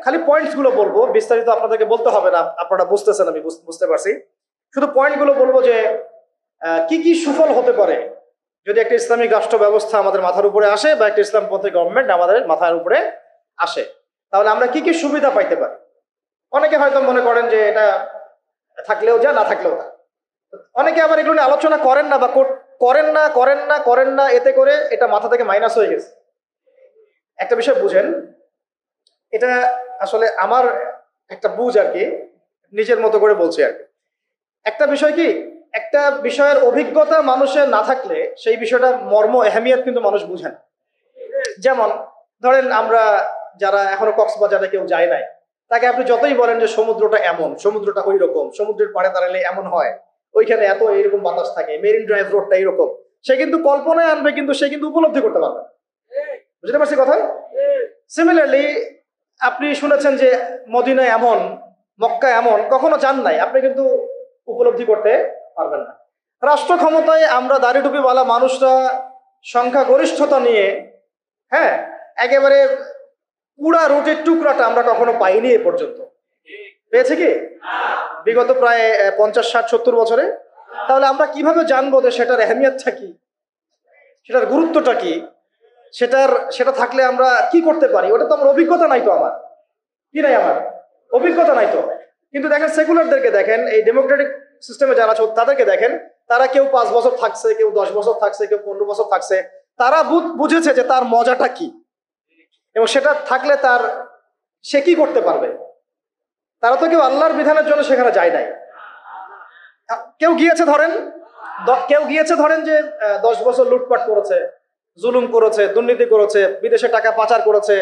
খালি পয়েন্টস গুলো বলবো, বিস্তারিত আপনাদেরকে বলতে হবে না, আপনারা বুঝতেছেন, আমি বুঝতে পারছি। শুধু পয়েন্ট গুলো বলবো যে কি কি সুফল হতে পারে যদি একটা ইসলামিক রাষ্ট্র ব্যবস্থা আমাদের মাথার উপরে আসে, বা একটা ইসলামপন্থী গভর্নমেন্ট আমাদের মাথার উপরে আসে, তাহলে আমরা কি কি সুবিধা পাইতে পারি। অনেকে হয়তো মনে করেন যে এটা থাকলেও যা, না থাকলেও তা। অনেকে আবার এগুলো নিয়ে আলোচনা করেন না, বা করেন না, এতে করে এটা মাথা থেকে মাইনাস হয়ে গেছে। একটা বিষয় বুঝেন, এটা আসলে আমার একটা বুঝ আর কি, নিজের মতো করে বলছি আর কি। একটা বিষয় কি, একটা বিষয়ের অভিজ্ঞতা মানুষের না থাকলে সেই বিষয়টার মর্ম এহমিয়ত কিন্তু মানুষ বুঝে না। যেমন ধরেন, আমরা যারা এখনো কক্সবাজারে কেউ যায় নাই, তাকে আপনি যতই বলেন যে সমুদ্রটা এমন, সমুদ্রটা ওই রকম, সমুদ্রের পাড়ে দাঁড়ালে এমন হয়, ওইখানে এত এইরকম বাতাস থাকে, মেরিন ড্রাইভ রোডটা এইরকম, সে কিন্তু কল্পনায় আনবে, কিন্তু সে কিন্তু উপলব্ধি করতে পারবে। বুঝতে পারছি কথা? সিমিলারলি আপনি শুনেছেন যে মদিনা এমন, মক্কা এমন, কখনো যান নাই, আপনি কিন্তু উপলব্ধি করতে পারবেন না। রাষ্ট্র ক্ষমতায় আমরা দাড়ি টুপিওয়ালা মানুষরা সংখ্যাগরিষ্ঠতা নিয়ে, হ্যাঁ, একেবারে পুরা রুটির টুকরাটা আমরা কখনো পাইনি এ পর্যন্ত। পেয়েছে কি বিগত প্রায় 50, 60, 70 বছরে? তাহলে আমরা কিভাবে জানবো যে সেটার এহমিয়তটা কি, সেটার গুরুত্বটা কি, সেটা থাকলে আমরা কি করতে পারি? ওটা তো আমার অভিজ্ঞতা নাই, তো আমার কি নাই, আমার অভিজ্ঞতা নাই তো। কিন্তু দেখেন, সেকুলারদেরকে দেখেন, এই ডেমোক্রেটিক সিস্টেমে যারা আছে তাদেরকে দেখেন, তারা কেউ 5 বছর থাকছে, কেউ 10 বছর থাকছে, কেউ 15 বছর থাকছে। তারা বুঝেছে যে তার মজাটা কি, এবং সেটা থাকলে সে কি করতে পারবে। তারা তো কেউ আল্লাহর বিধানের জন্য সেখানে যায় নাই। কেউ গিয়েছে ধরেন যে 10 বছর লুটপাট করেছে, জুলুম করেছে, দুর্নীতি করেছে, বিদেশে টাকা পাচার করেছে,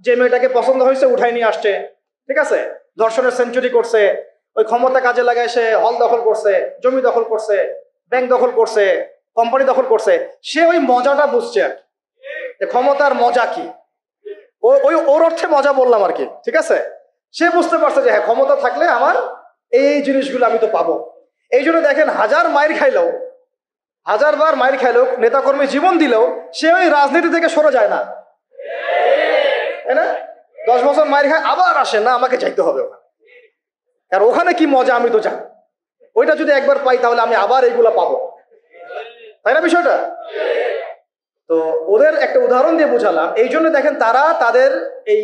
যে মেয়েটাকে পছন্দ হয়েছে উঠাই নিয়ে আসছে, ঠিক আছে, ধর্ষণের সেঞ্চুরি করছে, ওই ক্ষমতা কাজে লাগায় সে হল দখল করছে, জমি দখল করছে, ব্যাংক দখল করছে, কোম্পানি দখল করছে। সে ওই মজাটা বুঝছে আর কি, যে ক্ষমতার মজা কি। ওর অর্থে মজা বললাম আর কি, ঠিক আছে। সে বুঝতে পারছে যে হ্যাঁ, ক্ষমতা থাকলে আমার এই জিনিসগুলো আমি তো পাবো। এই জন্য দেখেন, 1000 বার মাইর খাইলেও, নেতাকর্মী জীবন দিলেও, সে ওই রাজনীতি থেকে সরে যায় না, তাই না? 10 বছর মাইর খায়, আবার আসে না, আমাকে যাইতে হবে ওখানে, কারণ ওখানে কি মজা আমি তো জানি। ওইটা যদি একবার পাই তাহলে আমি আবার এইগুলা পাবো, তাই না বিষয়টা? তো ওদের একটা উদাহরণ দিয়ে বোঝালাম। এই জন্য দেখেন, তারা তাদের এই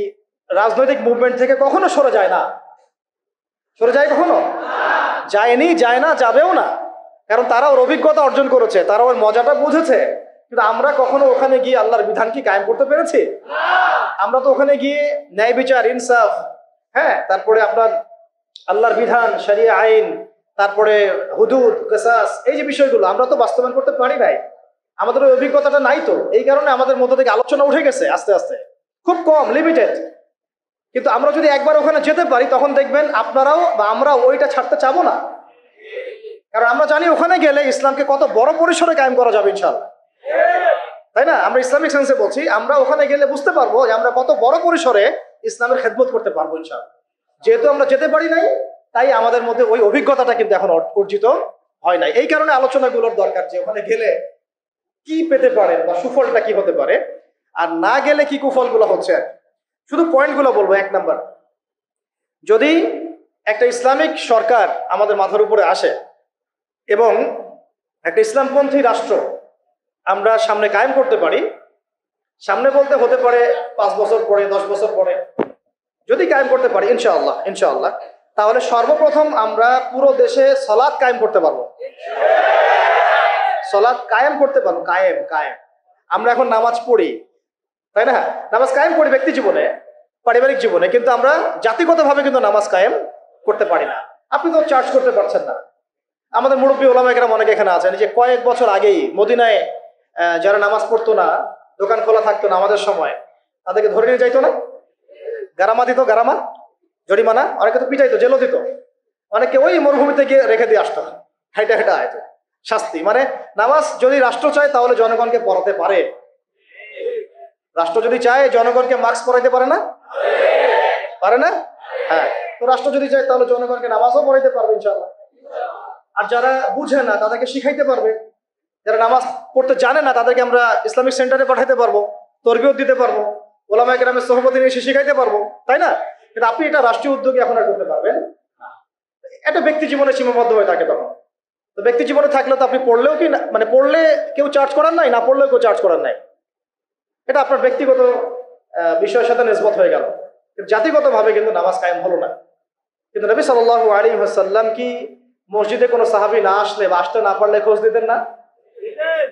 রাজনৈতিক মুভমেন্ট থেকে কখনো সরে যায় না। সরে যায় কখনো? যায় না, যাবেও না। কারণ তারা ওর অভিজ্ঞতা অর্জন করেছে, তারা ওর মজাটা বুঝেছে। কিন্তু আমরা কখনো ওখানে গিয়ে আল্লাহর বিধান কি কায়েম করতে পেরেছি? আমরা তো ওখানে গিয়ে ন্যায় বিচার, ইনসাফ, হ্যাঁ, তারপরে আপনার আল্লাহর বিধান, শরিয়া আইন, তারপরে হুদুদ, কিসাস, এই যে বিষয়গুলো আমরা তো বাস্তবায়ন করতে পারি নাই। আমাদের ওই অভিজ্ঞতাটা নাই, তো এই কারণে আমাদের মধ্যে থেকে আলোচনা উঠে গেছে আস্তে আস্তে, খুব কম, লিমিটেড। কিন্তু আমরা যদি একবার ওখানে যেতে পারি তখন দেখবেন আপনারাও বা আমরা ওইটা ছাড়তে চাবো না। কারণ আমরা জানি ওখানে গেলে ইসলামকে কত বড় পরিসরে কায়েম করা যাবে ইনশাআল্লাহ, তাই না? আমরা ইসলামিক সেন্সে বলছি, আমরা ওখানে গেলে বুঝতে পারবো যে আমরা কত বড় পরিসরে ইসলামের খেদমত করতে পারবো ইনশাআল্লাহ। যেহেতু আমরা যেতে পারি নাই, তাই আমাদের মধ্যে ওই অভিজ্ঞতাটা কিন্তু এখন অর্জিত হয় নাই। এই কারণে আলোচনাগুলোর দরকার যে ওখানে গেলে কি পেতে পারে বা সুফলটা কি হতে পারে, আর না গেলে কি কুফলগুলো হচ্ছে। শুধু পয়েন্টগুলো বলবো। 1 নাম্বার, যদি একটা ইসলামিক সরকার আমাদের মাথার উপরে আসে এবং একটা ইসলামপন্থী রাষ্ট্র আমরা সামনে কায়েম করতে পারি, সামনে বলতে হতে পারে 5 বছর পরে, 10 বছর পরে, যদি কায়েম করতে পারি ইনশাআল্লাহ, ইনশাআল্লাহ, তাহলে সর্বপ্রথম আমরা পুরো দেশে সালাত কায়েম করতে পারবো। সালাত কায়েম করতে পারবো, কায়েম কায়েম। আমরা এখন নামাজ পড়ি, তাই না? নামাজ কায়েম করি ব্যক্তি জীবনে, পারিবারিক জীবনে, কিন্তু আমরা জাতিগতভাবে কিন্তু নামাজ কায়েম করতে পারি না। আপনি তো চার্জ করতে পারছেন না। আমাদের মুরব্বী ওলামা একরাম অনেকে এখানে আছেন, যে কয়েক বছর আগেই মদিনায় যারা নামাজ পড়তো না, দোকান খোলা থাকতো না আমাদের সময়, তাদেরকে ধরে নিয়ে যাইতো না, গারামা দিত, গারামা, জরিমানা, অনেকে তো পিটাইতো, জেলও দিত, অনেকে ওই মরুভূমিতে গিয়ে রেখে দিয়ে আসতো, হেঁটে হেঁটে আয়তো শাস্তি। মানে নামাজ যদি রাষ্ট্র চায় তাহলে জনগণকে পড়াতে পারে। রাষ্ট্র যদি চায় জনগণকে মাস্ক পরাইতে পারে না? পারে না? হ্যাঁ, তো রাষ্ট্র যদি চায় তাহলে জনগণকে নামাজও পড়াইতে পারবে ইনশাআল্লাহ। আর যারা বুঝে না তাদেরকে শিখাইতে পারবে। যারা নামাজ পড়তে জানে না তাদেরকে আমরা ইসলামিক সেন্টারে পাঠাইতে পারবো, তরবিয়ত দিতে পারবো, ওলামা একরামের সোহবতে নিয়ে এসে শিখাইতে পারবো, তাই না? কিন্তু আপনি এটা রাষ্ট্রীয় উদ্যোগে এখন আর করতে পারবেন না। এটা ব্যক্তি জীবনে সীমাবদ্ধ হয়ে থাকে তখন। তো ব্যক্তি জীবনে থাকলে তো আপনি পড়লেও কি না, মানে পড়লে কেউ চার্জ করার নাই, না পড়লেও কেউ চার্জ করার নাই। এটা আপনার ব্যক্তিগত বিষয়ের সাথে নিসবত হয়ে গেল। জাতিগতভাবে কিন্তু নামাজ কায়েম হলো না। কিন্তু নবী সাল্লাল্লাহু আলাইহি ওয়াসাল্লাম কি মসজিদে কোনো সাহাবী না আসলে বা আসতে না পারলে খোঁজ দিতেন না?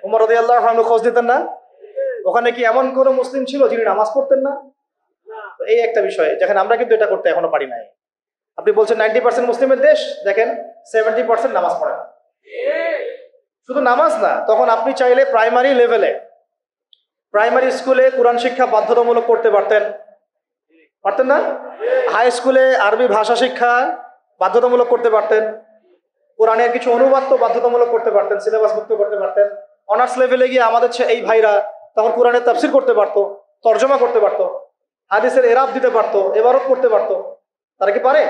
ওমর রাদিয়াল্লাহু আনহু খোঁজ দিতেন না? ওখানে কি এমন কোনো মুসলিম ছিল যিনি নামাজ পড়তেন না? তো এই একটা বিষয়, যেখানে আমরা কিন্তু এটা করতে এখনো পারি নাই। আপনি বলছেন 90% মুসলিমের দেশ, দেখেন 70% নামাজ পড়ে না। শুধু নামাজ না, তখন আপনি চাইলে প্রাইমারি লেভেলে, প্রাইমারি স্কুলে কোরআন শিক্ষা বাধ্যতামূলক করতে পারতেন, পারতেন না? হাই স্কুলে আরবি ভাষা শিক্ষা বাধ্যতামূলক করতে পারতেন, কোরআনের কিছু অনুবাদ তো বাধ্যতামূলক করতে পারতেন, সিলেবাস মুক্ত করতে পারতেন। অনার্স লেভেলে গিয়ে আমাদের এই ভাইরা তখন কোরআনের তাফসির করতে পারতো, তর্জমা করতে পারতো, হাদিসের এরাব দিতে পারতো, ইবারত করতে পারতো। তারা কি পারে?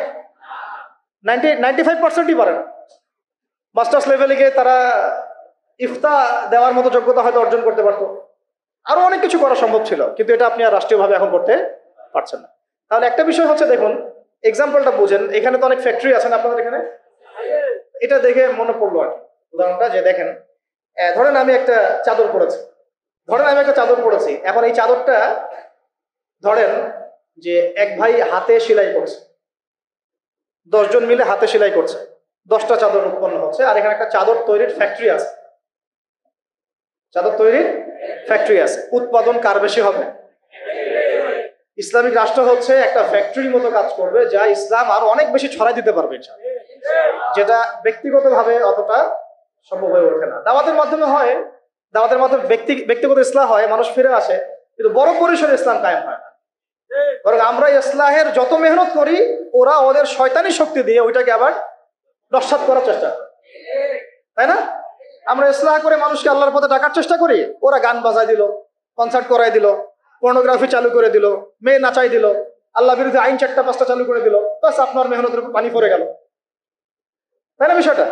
95%ই পারে না। মাস্টার্স লেভেলে গিয়ে তারা ইফতা দেওয়ার মতো যোগ্যতা হয়তো অর্জন করতে পারতো। আরো অনেক কিছু করা সম্ভব ছিল, কিন্তু এটা আপনি আর রাষ্ট্রীয়ভাবে এখন করতে পারছেন না। তাহলে একটা বিষয় হচ্ছে, দেখুন এক্সাম্পলটা বুঝেন। এখানে তো অনেক ফ্যাক্টরি আছেন আপনাদের এখানে, এটা দেখে মনে পড়লো আর কি উদাহরণটা, যে দেখেন ধরেন আমি একটা চাদর পরেছি, এখন এই চাদরটা ধরেন যে এক ভাই হাতে সেলাই করছে, 10 জন মিলে হাতে সেলাই করছে, 10টা চাদর উৎপন্ন হচ্ছে, আর এখানে একটা চাদর তৈরির ফ্যাক্টরি আছে, উৎপাদন কার বেশি হবে? ইসলামিক রাষ্ট্র হচ্ছে একটা ফ্যাক্টরির মতো কাজ করবে, যা ইসলাম আরো অনেক বেশি ছড়াই দিতে পারবে, যেটা ব্যক্তিগতভাবে অতটা সম্ভব হয়ে ওঠে না। দাওয়াতের মাধ্যমে হয়, দাওয়াতের মাধ্যমে ব্যক্তিগত ইসলাহ হয়, মানুষ ফিরে আসে, কিন্তু বড় পরিসরে ইসলাম কায়েম হয় না। বরং আমরা ইসলাহের যত মেহনত করি, ওরা ওদের শয়তানি শক্তি দিয়ে ওইটাকে আবার নস্যাৎ করার চেষ্টা করে, তাই না? আমরা ইসলাহ করে মানুষকে আল্লাহর পথে ডাকার চেষ্টা করি, ওরা গান বাজায় দিল, কনসার্ট করাই দিল, পর্নোগ্রাফি চালু করে দিল, মেয়ে নাচাই দিল, আল্লাহ বিরোধী আইন 4টা 5টা চালু করে দিল, বাস আপনার মেহনতের উপর পানি পড়ে গেল, তাই না বিষয়টা?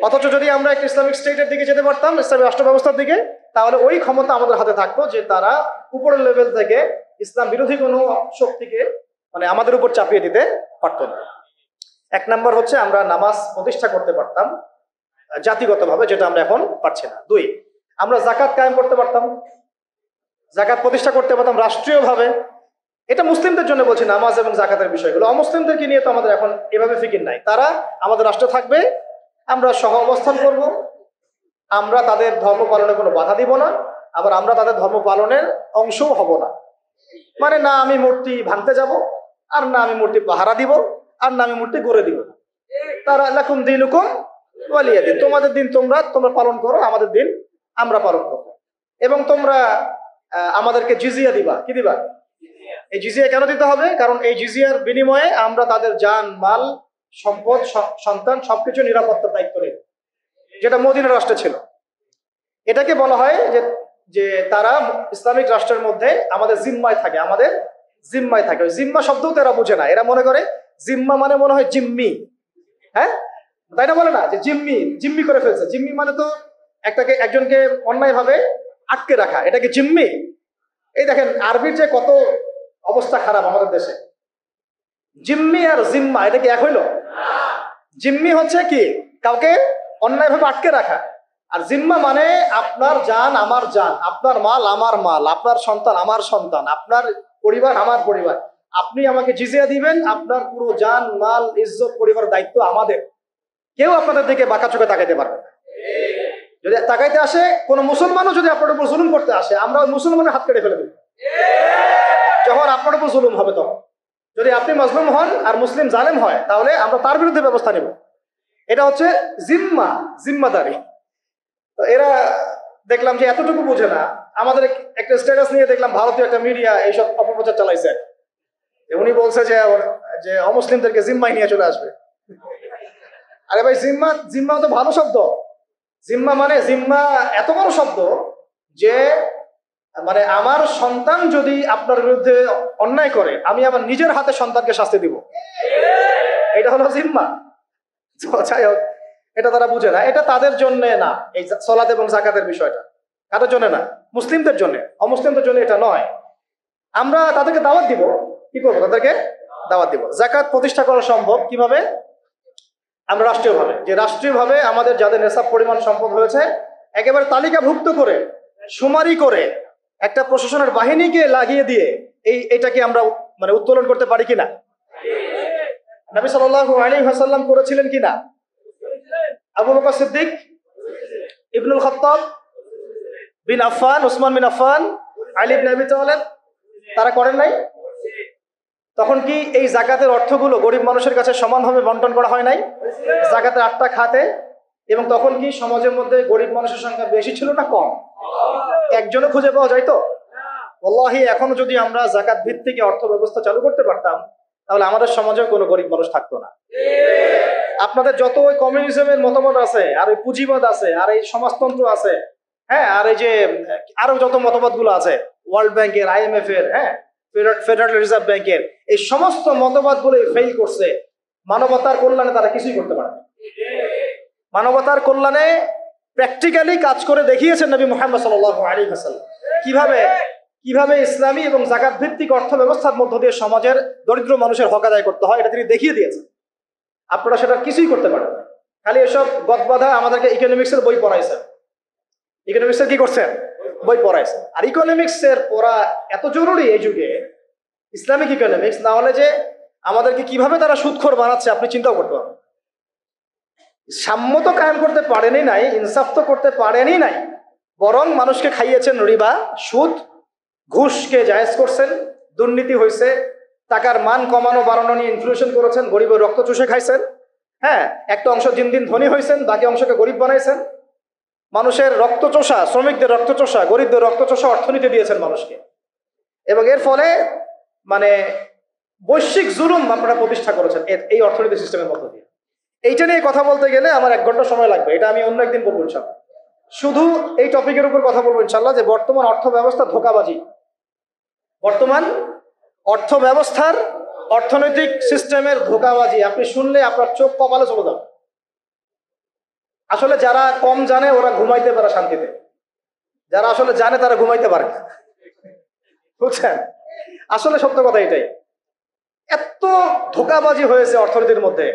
অথচ যদি আমরা একটা ইসলামিক স্টেটের দিকে যেতে পারতাম, ইসলামিক রাষ্ট্র ব্যবস্থার দিকে, তাহলে ওই ক্ষমতা আমাদের হাতে থাকতো যে তারা উপরের লেভেল থেকে ইসলাম বিরোধী কোনো শক্তিকে মানে আমাদের উপর চাপিয়ে দিতে পারতো না। 1 নাম্বার হচ্ছে আমরা নামাজ প্রতিষ্ঠা করতে পারতাম জাতিগতভাবে, যেটা আমরা এখন পারছি না। 2, আমরা যাকাত কায়েম করতে পারতাম, যাকাত প্রতিষ্ঠা করতে পারতাম রাষ্ট্রীয়ভাবে। এটা মুসলিমদের জন্য বলছি, নামাজ এবং যাকাতের বিষয়গুলো। অমুসলিমদেরকে নিয়ে তো আমাদের এখন এভাবে ফিকির নাই। তারা আমাদের রাষ্ট্র থাকবে, আমরা সহ অবস্থান করব, আমরা তাদের ধর্ম পালনে কোনো বাধা দিব না, আবার আমরা তাদের ধর্ম পালনের অংশও হব না। মানে না আমি মূর্তি ভাঙতে যাব, আর না আমি মূর্তি পাহারা দিব, আর না আমি মূর্তি গড়ে দিব। তারা লাকুম দিনুকুম ওয়ালিয়া দিন, তোমাদের দিন তোমরা পালন করো, আমাদের দিন আমরা পালন করবো। এবং তোমরা আমাদেরকে জিজিয়া দিবা। কি দিবা? এই জিজিয়া কেন দিতে হবে? কারণ এই জিজিয়ার বিনিময়ে আমরা তাদের জান মাল সম্পদ সন্তান সবকিছু নিরাপত্তার দায়িত্ব নেব, যেটা মদিনা রাষ্ট্রে ছিল। এটাকে বলা হয় যে তারা ইসলামিক রাষ্ট্রের মধ্যে আমাদের জিম্মায় থাকে, আমাদের জিম্মায় থাকে। ওই জিম্মা শব্দও তারা বুঝে না, এরা মনে করে জিম্মা মানে মনে হয় জিম্মি। হ্যাঁ, তাই না? বলে না যে জিম্মি করে ফেলছে। জিম্মি মানে তো একজনকে অন্যায় ভাবে আটকে রাখা, এটাকে জিম্মি। এই দেখেন আরবির যে কত অবস্থা খারাপ আমাদের দেশে। জিম্মি আর জিম্মা এটা কি এক হইল? জিম্মি হচ্ছে কি কাউকে অন্যায় ভাবে আটকে রাখা, আর জিম্মা মানে আপনার জান আমার জান, আপনার মাল আমার মাল, আপনার সন্তান আমার সন্তান, আপনার পরিবার আমার পরিবার। আপনি আমাকে জিজিয়া দিবেন, আপনার পুরো জান মাল ইজ্জত পরিবার দায়িত্ব আমাদের। কেউ আপনাদের দিকে বাঁকা চোখে তাকাইতে পারবে না। যদি তাকাইতে আসে কোনো মুসলমানও যদি আপনার উপর জুলুম করতে আসে, আমরা ওই মুসলমানের হাত কেটে ফেলে দেব যখন আপনার উপর জুলুম হবে। তখন যদি আপনি মজলুম হন আর মুসলিম জালেম হয়, তাহলে আমরা তার বিরুদ্ধে ব্যবস্থা নেব। এটা হচ্ছে জিম্মাদারি। তো এরা দেখলাম যে এতটুকু বুঝে না। আমাদের একটা স্ট্যাটাস নিয়ে দেখলাম ভারতীয় একটা মিডিয়া এইসব অপপ্রচার চালাইছে। উনি বলছে যে অমুসলিমদেরকে জিম্মায় নিয়ে চলে আসবে। আরে ভাই, জিম্মা তো ভালো শব্দ। জিম্মা এত বড় শব্দ যে মানে আমার সন্তান যদি আপনার বিরুদ্ধে অন্যায় করে, আমি আমার নিজের হাতে সন্তানকে শাস্তি দিব। এটা হলো জিম্মা। যাই হোক, এটা তারা বুঝে না। এটা তাদের জন্য না, এই সালাত এবং যাকাতের বিষয়টা কাদের জন্য না? মুসলিমদের জন্য। অমুসলিমদের জন্য এটা নয়। আমরা তাদেরকে দাওয়াত দিব। কি করবো? তাদেরকে দাওয়াত দিব। যাকাত প্রতিষ্ঠা করা সম্ভব কিভাবে? আমরা রাষ্ট্রীয়ভাবে আমাদের যাদের নেশাব পরিমাণ সম্পদ হয়েছে একেবারে তালিকাভুক্ত করে শুমারি করে একটা প্রশাসনের বাহিনীকে লাগিয়ে দিয়ে এইটাকে আমরা মানে উত্তোলন করতে পারি কিনা? নবী সাল্লাল্লাহু আলাইহি ওয়াসাল্লাম করেছিলেন কিনা? আবু বকর সিদ্দিক, ইবনুল খাত্তাব বিন আফফান, উসমান বিন আফফান, আলী ইবনে আবি তালেব, তারা করেন নাই? তখন কি এই যাকাতের অর্থগুলো গরিব মানুষের কাছে সমানভাবে বন্টন করা হয় নাই? যাকাতের 8টা খাতে। এবং তখন কি সমাজের মধ্যে গরিব মানুষের সংখ্যা বেশি ছিল না কম? একজনও খুঁজে পাওয়া যায় তো? ওয়াল্লাহি এখনো যদি আমরা যাকাত ভিত্তিক অর্থ ব্যবস্থা চালু করতে পারতাম, তাহলে আমাদের সমাজেও কোনো গরিব মানুষ থাকতো না। আপনাদের যত ওই কমিউনিজমের মতবাদ আছে, আর ওই পুঁজিবাদ আছে, আর এই সমাজতন্ত্র আছে, হ্যাঁ, আর এই যে আরো যত মতবাদ গুলো আছে, ওয়ার্ল্ড ব্যাংকের, IMF এর, হ্যাঁ, ফেডারেল রিজার্ভ ব্যাংকের, এই সমস্ত মতবাদ গুলো ফেল করছে। মানবতার কল্যাণে তারা কিছুই করতে পারে না। মানবতার কল্যাণে প্র্যাকটিক্যালি কাজ করে দেখিয়েছেন নবী মুহাম্মদ সাল্লাল্লাহু আলাইহি ওয়াসাল্লাম কিভাবে ইসলামী এবং যাকাত ভিত্তিক অর্থ ব্যবস্থার মধ্য দিয়ে সমাজের দরিদ্র মানুষের হক আদায় করতে হয়, এটা তিনি দেখিয়ে দিয়েছেন। আপনারা সেটা কিছুই করতে পারেন না। খালি এসব গদবাধা আমাদেরকে ইকোনমিক্সের বই পড়াইছেন। ইকোনমিক্সের কি করছেন? বই পড়াইছেন। আর ইকোনমিক্সের পড়া এত জরুরি এই যুগে, ইসলামিক ইকোনমিক্স, না হলে যে আমাদেরকে কিভাবে তারা সুদখোর বানাচ্ছে আপনি চিন্তাও করতে পারেন। সাম্য তো কায়েম করতে পারেনি নাই, ইনসাফ তো করতে পারেনি নাই, বরং মানুষকে খাইয়েছেন রিবা, সুদ, ঘুষকে জায়েজ করছেন, দুর্নীতি হয়েছে, টাকার মান কমানো বাড়ানো নিয়ে ইনফ্লেশন করেছেন, গরিবের রক্ত চুষে খাইছেন। হ্যাঁ, একটা অংশ দিন দিন ধনী হয়েছেন, বাকি অংশকে গরিব বানাইছেন। মানুষের রক্তচোষা, শ্রমিকদের রক্তচোষা, গরিবদের রক্তচোষা অর্থনীতি দিয়েছেন মানুষকে। এবং এর ফলে মানে বৈশ্বিক জুলুম আপনারা প্রতিষ্ঠা করেছেন এই অর্থনীতি সিস্টেমের মধ্য দিয়ে। এইটা নিয়ে কথা বলতে গেলে আমার 1 ঘন্টা সময় লাগবে, এটা আমি অন্য একদিন বলবো ইনশাল্লাহ। শুধু এই টপিকের উপর কথা বলবো ইনশাল্লাহ, যে বর্তমান অর্থ ব্যবস্থা ধোঁকাবাজি। বর্তমান অর্থ ব্যবস্থার, অর্থনৈতিক সিস্টেমের ধোঁকাবাজি আপনি শুনলে আপনার চোখ কপালে চলে যাবে। আসলে যারা কম জানে ওরা ঘুমাইতে পারে শান্তিতে, যারা আসলে জানে তারা ঘুমাইতে পারে না, বুঝছেন? আসলে সত্য কথা এটাই। এত ধোঁকাবাজি হয়েছে অর্থনীতির মধ্যে,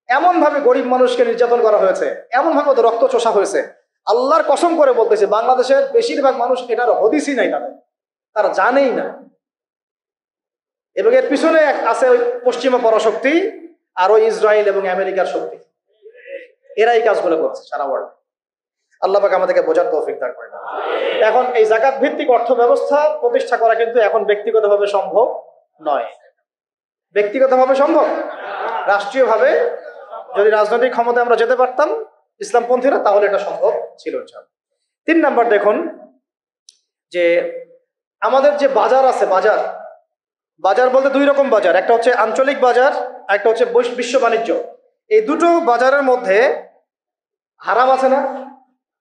এমন ভাবে গরিব মানুষকে নির্যাতন করা হয়েছে, এমন ভাবে রক্ত চোষা হয়েছে। আল্লাহর কসম করে বলতেছে, বাংলাদেশের বেশিরভাগ মানুষ এটার হদিসই নাই, তারা জানেই না। এবং এর পিছনে আছে ওই পশ্চিমা পরাশক্তি আর ওই ইসরায়েল এবং আমেরিকার শক্তি। এরাই কাজগুলো করছে সারা ওয়ার্ল্ড। আল্লাহ পাক আমাদেরকে বোঝার তৌফিক দান করেন। এখন এই যাকাত ভিত্তিক অর্থ ব্যবস্থা প্রতিষ্ঠা করা কিন্তু এখন ব্যক্তিগতভাবে সম্ভব নয়। ব্যক্তিগতভাবে সম্ভব, রাষ্ট্রীয়ভাবে যদি রাজনৈতিক ক্ষমতায় আমরা যেতে পারতাম ইসলামপন্থীরা, তাহলে এটা সম্ভব ছিল। 3 নাম্বার দেখুন যে আমাদের যে বাজার আছে, বাজার বলতে 2 রকম বাজার, একটা হচ্ছে আঞ্চলিক বাজার, একটা হচ্ছে বিশ্ব বাণিজ্য। এই দুটো বাজারের মধ্যে হারাম আছে না,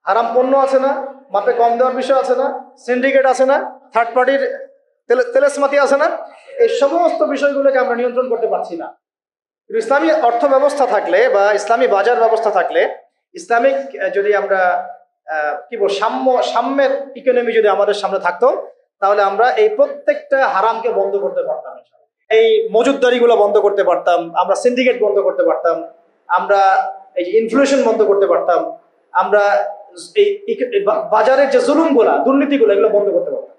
হারাম পণ্য আছে না, মাপে কম দেওয়ার বিষয় আছে না, সিন্ডিকেট আছে না, থার্ড পার্টির তেলেসমাতি আছে না, এই সমস্ত বিষয়গুলোকে আমরা নিয়ন্ত্রণ করতে পারছি না। ইসলামী অর্থ ব্যবস্থা থাকলে বা ইসলামী বাজার ব্যবস্থা থাকলে, ইসলামিক যদি আমরা কি বল সাম্যের ইকোনমি যদি আমাদের সামনে থাকতো, তাহলে আমরা এই প্রত্যেকটা হারামকে বন্ধ করতে পারতাম, এই মজুদদারিগুলো বন্ধ করতে পারতাম, আমরা সিন্ডিকেট বন্ধ করতে পারতাম, আমরা এই যে ইনফ্লেশন বন্ধ করতে পারতাম, আমরা এই বাজারের যে জুলুমগুলা, দুর্নীতিগুলো, এগুলো বন্ধ করতে পারতাম।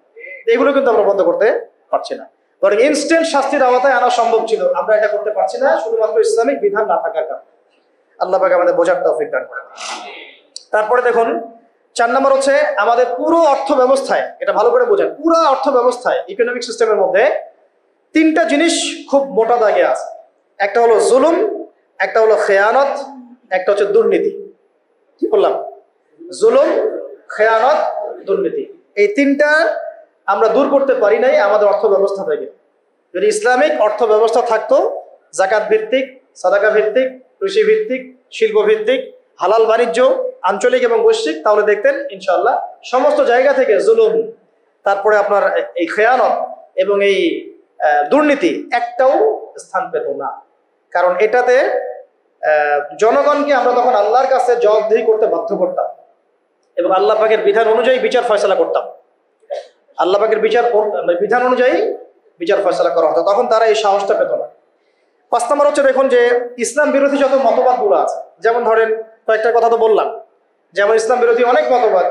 এগুলো কিন্তু আমরা বন্ধ করতে পারছি না, বরং ইনস্ট্যান্ট শাস্তির আওতায় আনা সম্ভব ছিল, আমরা এটা করতে পারছি না শুধুমাত্র ইসলামিক বিধান না থাকার কারণে। আল্লাহ পাক আমাদের বোঝার তৌফিক দান করেন। তারপরে দেখুন 4 নম্বর হচ্ছে আমাদের পুরো অর্থ ব্যবস্থায়, এটা ভালো করে বোঝেন, পুরো অর্থ ব্যবস্থায় ইকোনমিক সিস্টেমের মধ্যে 3টা জিনিস খুব মোটা দাগে আছে। একটা হলো জুলুম, একটা হলো খেয়ানত, একটা হচ্ছে দুর্নীতি। কি বললাম? জুলুম, খেয়ানত, দুর্নীতি। এই 3টা আমরা দূর করতে পারি নাই আমাদের অর্থ ব্যবস্থা থেকে। যদি ইসলামিক অর্থ ব্যবস্থা থাকতো, যাকাত ভিত্তিক, সাদাকা ভিত্তিক, কৃষি ভিত্তিক, শিল্প ভিত্তিক, হালাল বাণিজ্য, আঞ্চলিক এবং বৈশ্বিক, তাহলে দেখতেন ইনশাআল্লাহ সমস্ত জায়গা থেকে জুলুম, তারপরে আপনার এই খেয়ানত এবং এই দুর্নীতি একটাও স্থান পেত না। কারণ এটাতে জনগণকে আমরা তখন আল্লাহর কাছে জবাবদিহি করতে বাধ্য করতাম এবং আল্লাহ পাকের বিধান অনুযায়ী বিচার ফয়সালা করতাম। আল্লাহ পাকের বিধান অনুযায়ী বিচার ফয়সালা করা হতো, তখন তারা এই সাহসটা পেত না। 5 নম্বর হচ্ছে দেখুন যে ইসলাম বিরোধী যত মতবাদগুলো আছে, যেমন ধরেন কয়েকটা কথা তো বললাম, যেমন ইসলাম বিরোধী অনেক মতবাদ,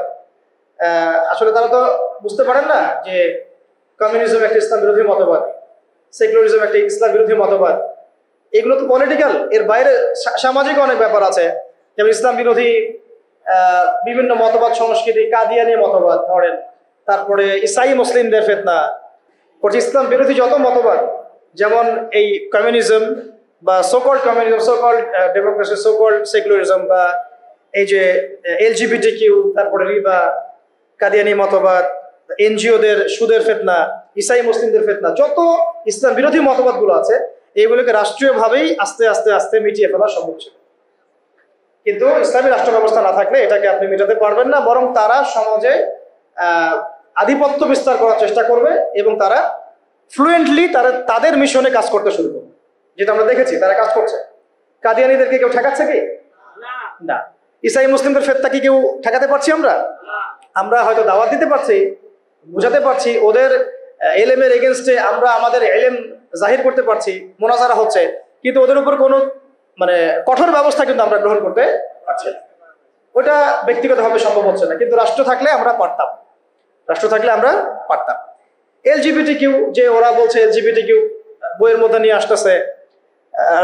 আসলে তারা তো বুঝতে পারেন না যে কমিউনিজম একটা ইসলাম বিরোধী মতবাদ, সেকুলারিজম একটা ইসলাম বিরোধী মতবাদ, এগুলো তো পলিটিক্যাল, এর বাইরে সামাজিক অনেক ব্যাপার আছে। যেমন ইসলাম বিরোধী বিভিন্ন মতবাদ সংস্কৃতি, কাদিয়ানি মতবাদ ধরেন, তারপরে ইসাই মুসলিমদের ফিতনা, ইসলাম বিরোধী যত মতবাদ, যেমন এই কমিউনিজম বা so-called communism, so-called democracy, so-called secularism, বা এই যে LGBT, তারপরে রিবা, কাদিয়ানি মতবাদ, এনজিওদের সুদের ফিতনা, ইসাই মুসলিমদের ফিতনা, যত ইসলাম বিরোধী মতবাদগুলো আছে, এইগুলোকে রাষ্ট্রীয়ভাবেই আস্তে আস্তে আস্তে মিটিয়ে ফেলা সম্ভব ছিল। কিন্তু ইসলামী রাষ্ট্র ব্যবস্থা না থাকলে এটাকে আপনি মেটাতে পারবেন না, বরং তারা সমাজে আধিপত্য বিস্তার করার চেষ্টা করবে এবং তারা ফ্লুয়েন্টলি তাদের মিশনে কাজ করতে শুরু করবে, যেটা আমরা দেখেছি তারা কাজ করছে। কাদিয়ানিদেরকে কেউ ঠেকাচ্ছে কি? না। ইসাই মুসলিমদের ফিতনা কি কেউ ঠেকাতে পারছি? আমরা হয়তো দাওয়াত দিতে পারছি, বুঝাতে পারছি, ওদের এলেমের এগেনস্টে আমরা আমাদের এলেম জাহির করতে পারছি, মোনাজারা হচ্ছে, কিন্তু ওদের উপর কোনো মানে কঠোর ব্যবস্থা কিন্তু আমরা গ্রহণ করতে পারছি না। ওটা ব্যক্তিগতভাবে সম্ভব হচ্ছে না, কিন্তু রাষ্ট্র থাকলে আমরা পারতাম, LGBT যে ওরা বলছে LGBT বইয়ের মধ্যে নিয়ে আসতেছে,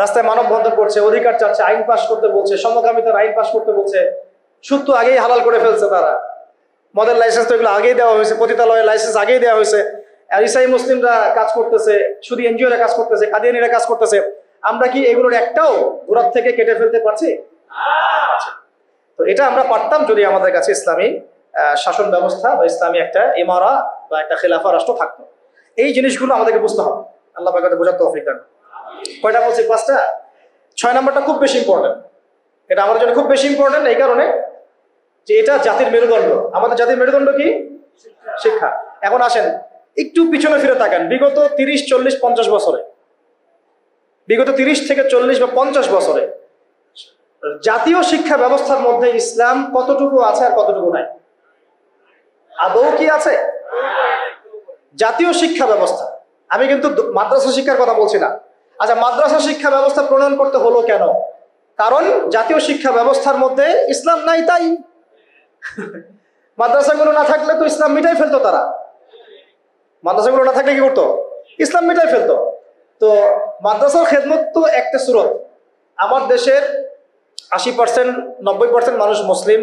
রাস্তায় মানববন্ধন করছে, অধিকার চাচ্ছে, আইন পাস করতে বলছে, সমকামিতার আইন পাস করতে বলছে, সুদ তো আগেই হালাল করে ফেলছে তারা, মদের লাইসেন্স তো এগুলো আগেই দেওয়া হয়েছে, পতিতালয়ের লাইসেন্স আগেই দেওয়া হয়েছে, আর ইসাই মুসলিমরা কাজ করতেছে, শুধু এনজিওরা কাজ করতেছে, কাদিয়ানিরা কাজ করতেছে। আমরা কি এগুলোর একটাও গোড়ার থেকে কেটে ফেলতে পারছি? তো এটা আমরা পারতাম যদি আমাদের কাছে ইসলামী শাসন ব্যবস্থা বা ইসলামী একটা ইমারা বা একটা খেলাফা রাষ্ট্র থাকতো। এই জিনিসগুলো আমাদেরকে বুঝতে হবে। আল্লাহ পাক বোঝার তৌফিক দান। কয়টা বলছি? 5টা। 6 নম্বরটা খুব বেশি ইম্পর্টেন্ট। এটা আমাদের জন্য খুব বেশি ইম্পর্টেন্ট এই কারণে যে এটা জাতির মেরুদণ্ড। আমাদের জাতির মেরুদণ্ড কি? শিক্ষা। এখন আসেন একটু পিছনে ফিরে তাকান, বিগত 30, 40, 50 বছরে, বিগত 30 থেকে 40 বা 50 বছরে জাতীয় শিক্ষা ব্যবস্থার মধ্যে ইসলাম কতটুকু আছে আর কতটুকু নাই? আদৌ কি আছে? জাতীয় শিক্ষা ব্যবস্থা, আমি কিন্তু মাদ্রাসা শিক্ষার কথা বলছি না। আচ্ছা, মাদ্রাসা শিক্ষা ব্যবস্থা প্রণয়ন করতে হলো কেন? কারণ জাতীয় শিক্ষা ব্যবস্থার মধ্যে ইসলাম নাই, তাই। মাদ্রাসাগুলো না থাকলে তো ইসলাম মিটাই ফেলতো তারা। মাদ্রাসাগুলো না থাকলে কি করতো? ইসলাম মিটাই ফেলতো। তো মাদ্রাসার খেদমত তো একটা সুরত। আমার দেশের 80%, 90% মানুষ মুসলিম,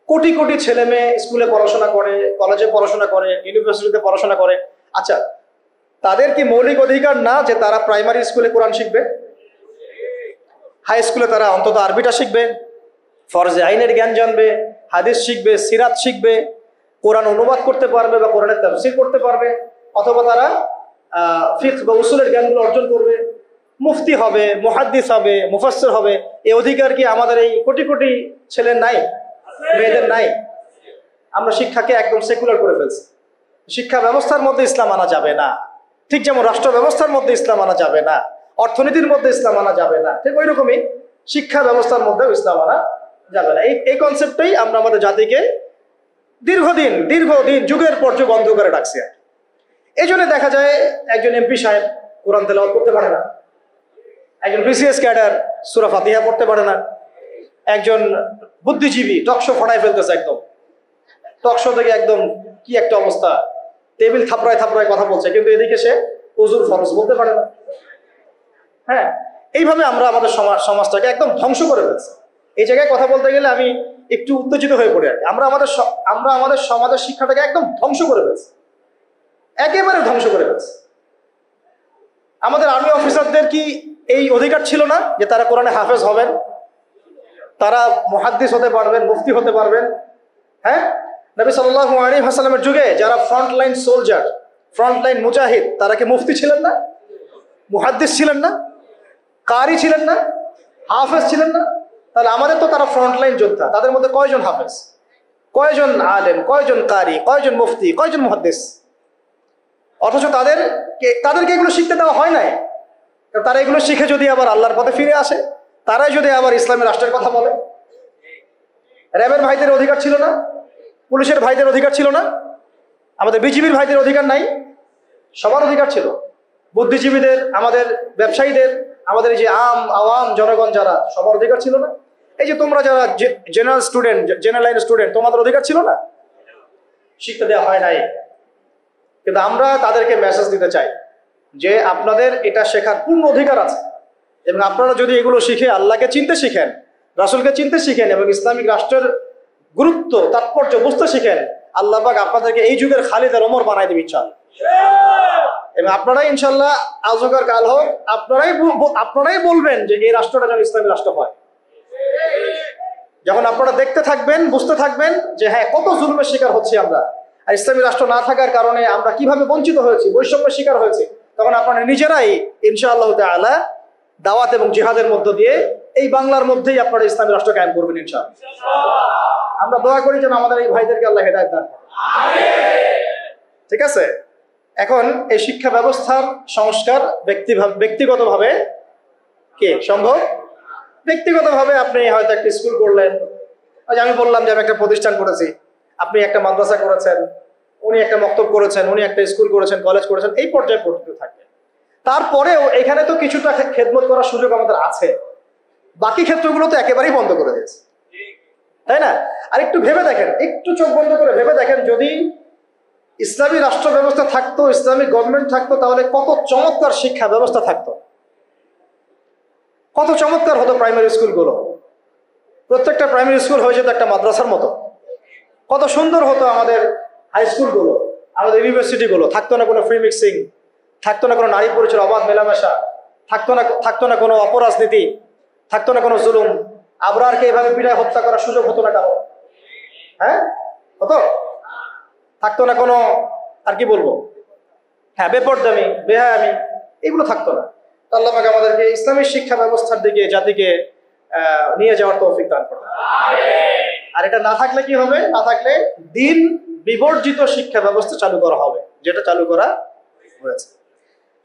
কোটি কোটি ছেলে মেয়ে স্কুলে পড়াশোনা করে, কলেজে পড়াশোনা করে, ইউনিভার্সিটিতে পড়াশোনা করে। আচ্ছা, তাদের কি মৌলিক অধিকার না যে তারা প্রাইমারি স্কুলে কোরআন শিখবে, হাই স্কুলে তারা অন্তত আরবিটা শিখবে, ফরজে আইনের জ্ঞান জানবে, হাদিস শিখবে, সিরাত শিখবে, কোরআন অনুবাদ করতে পারবে বা কোরআনের তাফসীর করতে পারবে, অথবা তারা ফিকহ বা উসুলের জ্ঞানগুলো অর্জন করবে, মুফতি হবে, মুহাদ্দিস হবে, মুফাসসির হবে। এই অধিকার কি আমাদের এই কোটি কোটি ছেলের নাই, মেয়েদের নাই? আমরা শিক্ষাকে একদম সেকুলার করে ফেলছি। শিক্ষা ব্যবস্থার মধ্যে ইসলাম আনা যাবে না, ঠিক যেমন রাষ্ট্র ব্যবস্থার মধ্যে ইসলাম আনা যাবে না, অর্থনীতির মধ্যে ইসলাম আনা যাবে না, ঠিক ওই রকমই শিক্ষা ব্যবস্থার মধ্যেও ইসলাম আনা যাবে না। এই কনসেপ্টটাই আমরা আমাদের জাতিকে দীর্ঘদিন যুগের পর যুগ অন্ধকারে রাখছি। এই জন্য দেখা যায় একজন এমপি সাহেব কোরআন তেলাওয়াত করতে পারে না, একজন বিসিএস ক্যাডার সূরা ফাতিহা পড়তে পারে না, একজন বুদ্ধিজীবী টকশো ফাটায় ফেলতেছে, একদম টকশো থেকে একদম কি একটা অবস্থা, টেবিল থাপড়ায় থাপড়ায় কথা বলছে, কিন্তু এদিকে সে ওযুর ফরজ বলতে পারে না। হ্যাঁ, এইভাবে আমরা আমাদের সমাজটাকে একদম ধ্বংস করে ফেলছি। এই জায়গায় কথা বলতে গেলে আমি একটু উত্তেজিত হয়ে পড়ি আর কি। আমরা আমাদের সমাজের শিক্ষাটাকে একদম ধ্বংস করে ফেলছি, একেবারে ধ্বংস করে ফেলছি। আমাদের আর্মি অফিসারদের কি এই অধিকার ছিল না যে তারা কোরআনে হাফেজ হবেন, তারা মুহাদ্দিস হতে পারবেন, মুফতি হতে পারবেন? হ্যাঁ, নবী সাল্লাল্লাহু আলাইহি ওয়াসাল্লামের যুগে যারা ফ্রন্টলাইন সোলজার, ফ্রন্টলাইন মুজাহিদ, তারা কি মুফতি ছিলেন না, মুহাদ্দিস ছিলেন না, কারি ছিলেন না, হাফেজ ছিলেন না? তাহলে আমাদের তো তারা ফ্রন্টলাইন যোদ্ধা, তাদের মধ্যে কয়জন হাফেজ, কয়জন আলেম, কয়জন কারি, কয়জন মুফতি, কয়জন মুহাদ্দিস? অথচ তাদেরকে এগুলো শিখতে দেওয়া হয় নাই। তারা এগুলো শিখে যদি আবার আল্লাহর পথে ফিরে আসে, তারাই যদি আবার ইসলামের রাষ্ট্রের কথা বলে। র্যাবের ভাইদের অধিকার ছিল না, পুলিশের ভাইদের অধিকার ছিল না, আমাদের বিজিবির ভাইদের অধিকার নাই? সবার অধিকার ছিল। বুদ্ধিজীবীদের, আমাদের ব্যবসায়ীদের, আমাদের এই যে আওয়াম জনগণ যারা, সবার অধিকার ছিল না? এই যে তোমরা যারা জেনারেল লাইন স্টুডেন্ট, তোমাদের অধিকার ছিল না? শিখতে দেওয়া হয় নাই। কিন্তু আমরা তাদেরকে মেসেজ দিতে চাই যে আপনাদের এটা শেখার পূর্ণ অধিকার আছে, এবং আপনারা যদি এগুলো শিখে আল্লাহকে চিনতে শিখেন, রাসূলকে চিনতে শিখেন, এবং ইসলামিক রাষ্ট্রের গুরুত্ব তাৎপর্য বুঝতে শিখেন, আল্লাহ পাক আপনাদেরকে এই যুগের খালিদ আর ওমর বানাই দেবে ইনশাআল্লাহ। এবং আপনারাই ইনশাআল্লাহ আজ হোক আর কাল হোক আপনারাই বলবেন যে এই রাষ্ট্রটা যেন ইসলামী রাষ্ট্র হয়। যখন আপনারা দেখতে থাকবেন, বুঝতে থাকবেন যে হ্যাঁ, কত জুলুমের শিকার হচ্ছি আমরা, আর ইসলামী রাষ্ট্র না থাকার কারণে আমরা কিভাবে বঞ্চিত হয়েছি, বৈষম্যের শিকার হয়েছি, তখন আপনারা নিজেরাই ইনশাআল্লাহ তাআলা দাওয়াত এবং জিহাদের মধ্য দিয়ে এই বাংলার মধ্যেই আপনারা ইসলামী রাষ্ট্র কায়েম করবেন ইনশাআল্লাহ। আমরা দোয়া করি যেন আমাদের এই ভাইদেরকে আল্লাহ হেদায়েত দান করেন। ঠিক আছে? এখন এই শিক্ষা ব্যবস্থার সংস্কার ব্যক্তিগতভাবে কি সম্ভব? ব্যক্তিগতভাবে আপনি হয়তো একটা স্কুল করলেন, আমি বললাম যে আমি একটা প্রতিষ্ঠান করেছি, আপনি একটা মাদ্রাসা করেছেন, উনি একটা মক্তব করেছেন, উনি একটা স্কুল করেছেন, কলেজ করেছেন, এই পর্যায়ে পড়তে থাকবে। তারপরেও এখানে তো কিছুটা খেদমত করার সুযোগ আমাদের আছে, বাকি ক্ষেত্রগুলো তো একেবারেই বন্ধ করে দিয়েছে, তাই না? আর একটু ভেবে দেখেন, একটু চোখ বন্ধ করে ভেবে দেখেন, যদি ইসলামী রাষ্ট্র ব্যবস্থা থাকতো, ইসলামিক গভর্নমেন্ট থাকতো, তাহলে কত চমৎকার শিক্ষা ব্যবস্থা থাকতো, কত চমৎকার হতো প্রাইমারি স্কুলগুলো। প্রত্যেকটা প্রাইমারি স্কুল হয়ে যেত একটা মাদ্রাসার মতো, কত সুন্দর হতো আমাদের হাই স্কুলগুলো, আমাদের ইউনিভার্সিটিগুলো। থাকতো না কোনো ফ্রি মিক্সিং, থাকতো না কোনো নারী পরিচয় অবাধ মেলামেশা, থাকতো না কোনো অপরাজনীতি, থাকতো না কোনো জুলুম, আবরারকে এভাবে পিটায় হত্যা করার সুযোগ হতো না কারো। হ্যাঁ, হতো? থাকতো না কোনো, আর কি বলবো, হ্যাঁ, বেপরদামি, বেহায়ামি, এগুলো থাকতো না। আল্লাহ পাক আমাদেরকে ইসলামী শিক্ষা ব্যবস্থার দিকে জাতিকে নিয়ে যাওয়ার তৌফিক দান করুন। আর এটা না থাকলে কি হবে? না থাকলে দিন বিবর্জিত শিক্ষা ব্যবস্থা চালু করা হবে, যেটা চালু করা হয়েছে।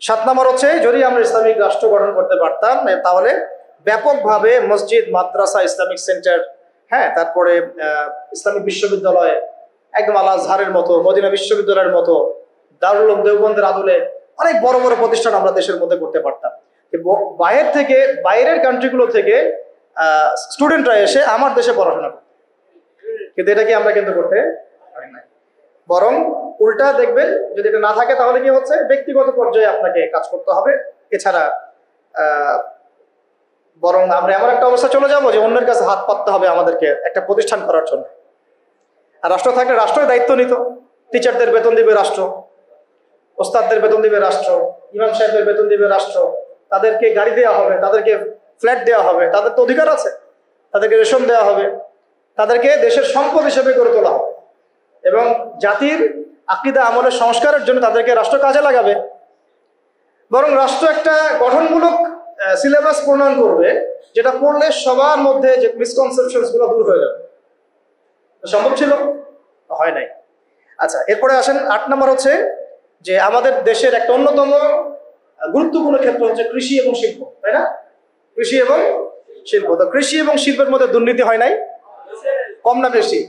7 নম্বর হচ্ছে, যদি আমরা ইসলামিক রাষ্ট্র গঠন করতে পারতাম, তাহলে ব্যাপকভাবে মসজিদ, মাদ্রাসা, ইসলামিক সেন্টার, হ্যাঁ, তারপরে ইসলামিক বিশ্ববিদ্যালয়, একদম আল আজহারের মতো, মদিনা বিশ্ববিদ্যালয়ের মতো, দারুল উলুম দেওবন্দের আদলে অনেক বড় বড় প্রতিষ্ঠান আমরা দেশের মধ্যে করতে পারতাম। বাইরের কান্ট্রিগুলো থেকে স্টুডেন্টরা এসে আমার দেশে পড়াশোনা করত, কিন্তু এটা কি আমরা কিন্তু করতে পারি না। বরং উল্টা দেখবেন, যদি এটা না থাকে তাহলে কি হচ্ছে, ব্যক্তিগত পর্যায়ে আপনাকে কাজ করতে হবে। এছাড়া বরং আমরা এমন একটা অবস্থা চলে যাবো যে অন্যের কাছে হাত পাততে হবে আমাদেরকে একটা প্রতিষ্ঠান করার জন্য। আর রাষ্ট্র থাকলে রাষ্ট্রই দায়িত্ব নিত। টিচারদের বেতন দিবে রাষ্ট্র, ওস্তাদদের বেতন দিবে রাষ্ট্র, ইমাম সাহেবদের বেতন দিবে রাষ্ট্র, তাদেরকে গাড়ি দেওয়া হবে, তাদেরকে ফ্ল্যাট দেওয়া হবে, তাদের তো অধিকার আছে, তাদেরকে রেশন দেওয়া হবে, তাদেরকে দেশের সম্পদ হিসেবে গড়ে তোলা হবে এবং জাতির আকীদা আমলের সংস্কারের জন্য তাদেরকে রাষ্ট্র কাজে লাগাবে। বরং রাষ্ট্র একটা গঠনমূলক সিলেবাস প্রণয়ন করবে, যেটা পড়লে সবার মধ্যে যে মিসকনসেপশনস গুলো দূর হয়ে যাবে। সম্ভব ছিল? হয় নাই। আচ্ছা, এরপরে আসেন 8 নম্বর হচ্ছে যে আমাদের দেশের একটা অন্যতম গুরুত্বপূর্ণ ক্ষেত্র হচ্ছে কৃষি এবং শিল্প, তাই না? কৃষি এবং শিল্প। তো কৃষি এবং শিল্পের মধ্যে দুর্নীতি হয় নাই? কম না বেশি?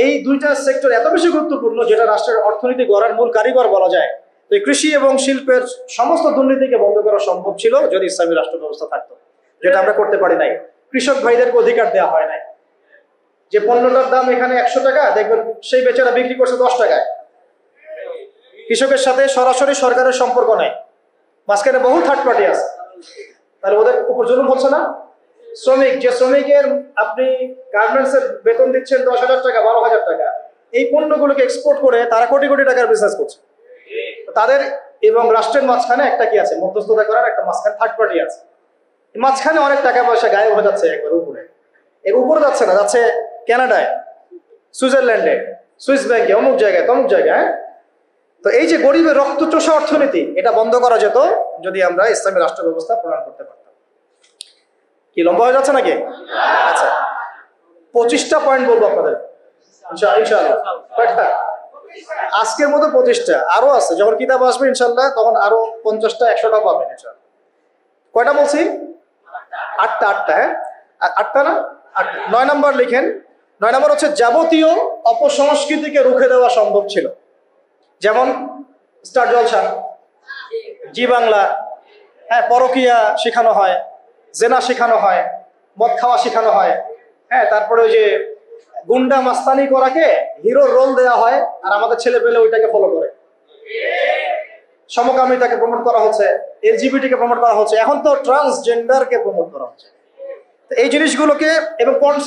এই দুইটা সেক্টর এত বেশি গুরুত্বপূর্ণ, যেটা রাষ্ট্রের অর্থনীতি গড়ার মূল কারিগর বলা যায়। তো এই কৃষি এবং শিল্পের সমস্ত দুর্নীতিকে বন্ধ করা সম্ভব ছিল যদি ইসলামী রাষ্ট্র ব্যবস্থা থাকতো, যেটা আমরা করতে পারি নাই। কৃষক ভাইদেরকে অধিকার দেওয়া হয় নাই। যে পণ্যটার দাম এখানে 100 টাকা, দেখবেন সেই বেচারা বিক্রি করছে 10 টাকায়। কৃষকের সাথে সরাসরি সরকারের সম্পর্ক নাই, মাঝখানে বহু থার্ড পার্টি আছে। তাহলে ওদের উপর জুলুম হচ্ছে না? শ্রমিক, যে শ্রমিকের আপনি গার্মেন্টস এর বেতন দিচ্ছেন 10,000 টাকা, 12,000 টাকা, এই পণ্যগুলোকে এক্সপোর্ট করে তারা কোটি কোটি টাকার বিজনেস করছে। তাদের এবং রাষ্ট্রের মাঝখানে একটা কি আছে? মধ্যস্থতা করার একটা মাঝখানে থার্ড পার্টি আছে। মাঝখানে অনেক টাকা পয়সা গায়েব হয়ে যাচ্ছে একবার উপরে। এর উপরে যাচ্ছে না, যাচ্ছে কানাডায়, সুইজারল্যান্ডে, সুইস ব্যাংকে, অমুক জায়গায়, তমুক জায়গায়। তো এই যে গরিবের রক্ত চোষা অর্থনীতি, এটা বন্ধ করা যেত যদি আমরা ইসলামী রাষ্ট্র ব্যবস্থা প্রণয়ন করতে পারতাম। কি লম্বা হয়ে যাচ্ছে নাকি? আচ্ছা, 25টা পয়েন্ট বলবো আপনাদের ইনশাআল্লাহ। কয়টা? আজকের মতো 25টা, আরো আছে। যখন কিতাব আসবে ইনশাআল্লাহ তখন আরো 50টা 100টা পাবেন ইনশাআল্লাহ। কয়টা বলছি? 8টা। হ্যাঁ, 8টা না? 8টা। 9 নম্বর লিখেন। 9 নম্বর হচ্ছে যাবতীয় অপসংস্কৃতিকে রুখে দেওয়া সম্ভব ছিল। যেমন স্টার জলসা, জি বাংলা, হ্যাঁ, পরকিয়া শেখানো হয়, জেনা শেখানো হয়, মদ খাওয়া শেখানো হয়, হ্যাঁ, তারপরে ওই যে গুন্ডা মাস্তানি করাকে হিরোর রোল দেওয়া হয়, আর আমাদের ছেলে পেলে ওইটাকে ফলো করে। সমকামিতাকে প্রমোট করা হচ্ছে, এলজিবিটিকে প্রমোট করা হচ্ছে, এখন তো ট্রান্সজেন্ডারকে প্রমোট করা হচ্ছে। এই জিনিসগুলোকে এবং পর্ন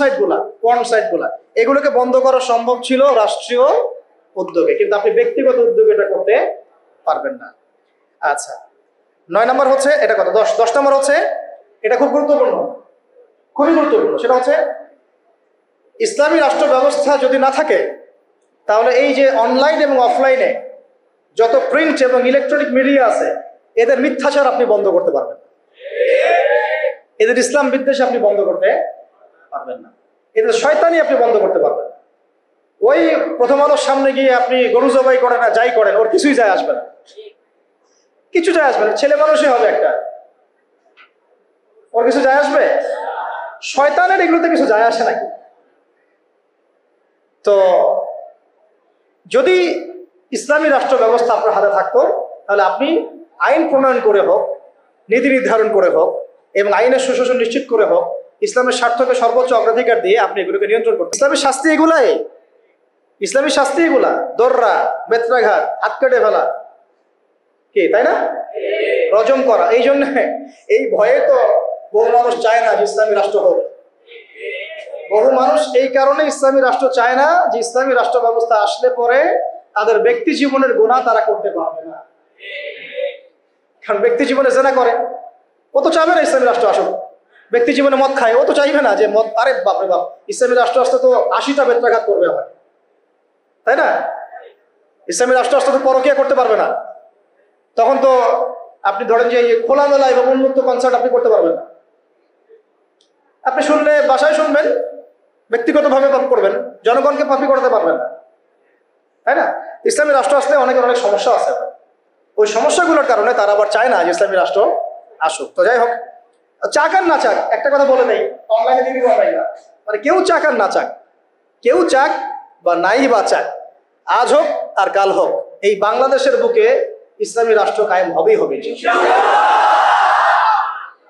সাইটগুলা এগুলোকে বন্ধ করা সম্ভব ছিল রাষ্ট্রীয় উদ্যোগে, কিন্তু আপনি ব্যক্তিগত উদ্যোগে এটা করতে পারবেন না। আচ্ছা, 9 নম্বর হচ্ছে এটা কত? 10 নম্বর হচ্ছে এটা খুব গুরুত্বপূর্ণ, খুবই গুরুত্বপূর্ণ। সেটা হচ্ছে ইসলামী রাষ্ট্র ব্যবস্থা যদি না থাকে, তাহলে এই যে অনলাইন এবং অফলাইনে যত প্রিন্ট এবং ইলেকট্রনিক মিডিয়া আছে, এদের মিথ্যাচার আপনি বন্ধ করতে পারবেন না, এদের ইসলাম বিদ্বেষ আপনি বন্ধ করতে পারবেন না, এদের শয়তানি আপনি বন্ধ করতে পারবেন না। ওই প্রথম আলোর সামনে গিয়ে আপনি গরু জবাই করেন না যাই করেন, ওর কিছুই যায় আসবে না, কিছু যায় আসবে না। ছেলে মানুষই হবে একটা, ওর কিছু যায় আসবে? শয়তানের এগুলোতে কিছু যায় আসে নাকি? তো যদি ইসলামী রাষ্ট্র ব্যবস্থা আপনার হাতে থাকতো, তাহলে আপনি আইন প্রণয়ন করে হোক, নীতি নির্ধারণ করে হোক এবং আইনের সুশাসন নিশ্চিত করে হোক, ইসলামের স্বার্থকে সর্বোচ্চ অগ্রাধিকার দিয়ে আপনি এগুলোকে নিয়ন্ত্রণ করতে। ইসলামী শাস্তি এগুলা দর্রা, বেত্রাঘাত, হাত কেটে ফেলা, কি তাই না? রজম করা। এই জন্য এই ভয়ে তো বহু মানুষ চায় না যে ইসলামী রাষ্ট্র হোক। বহু মানুষ এই কারণে ইসলামী রাষ্ট্র চায় না যে ইসলামী রাষ্ট্র ব্যবস্থা আসলে পরে তাদের ব্যক্তি জীবনের গুনাহ তারা করতে পারবে না। কারণ ব্যক্তি জীবনে জেনা করে, ও তো চাইবে না ইসলামী রাষ্ট্র আসুক। ব্যক্তি জীবনে মদ খায়, ও তো চাইবে না যে মদ, আরে বাপরে বাপ, ইসলামী রাষ্ট্র আসতে তো 80টা বেত্রাঘাত করবে আমার, তাই না? ইসলামী রাষ্ট্র আসতে তো পরকিয়া করতে পারবে না। তখন তো আপনি ধরেন যে খোলামেলা এবং উন্মুক্ত কনসার্ট আপনি করতে পারবেন না। আপনি শুনলে বাসায় শুনবেন, ব্যক্তিগতভাবে পাপ করবেন, জনগণকে পাপি করতে পারবেন না, তাই না? ইসলামী রাষ্ট্র আসলে অনেকের অনেক সমস্যা আছে। ওই সমস্যাগুলোর কারণে তারা আবার চায় না যে ইসলামী রাষ্ট্র আসুক। তো যাই হোক, চাক আর না চাক, একটা কথা বলে নেই, অনলাইনে দিদি বলাই না, মানে কেউ চাক আর না চাক, কেউ চাক বা নাই বা চাক, আজ হোক আর কাল হোক, এই বাংলাদেশের বুকে ইসলামী রাষ্ট্র কায়েম হবেই হবে।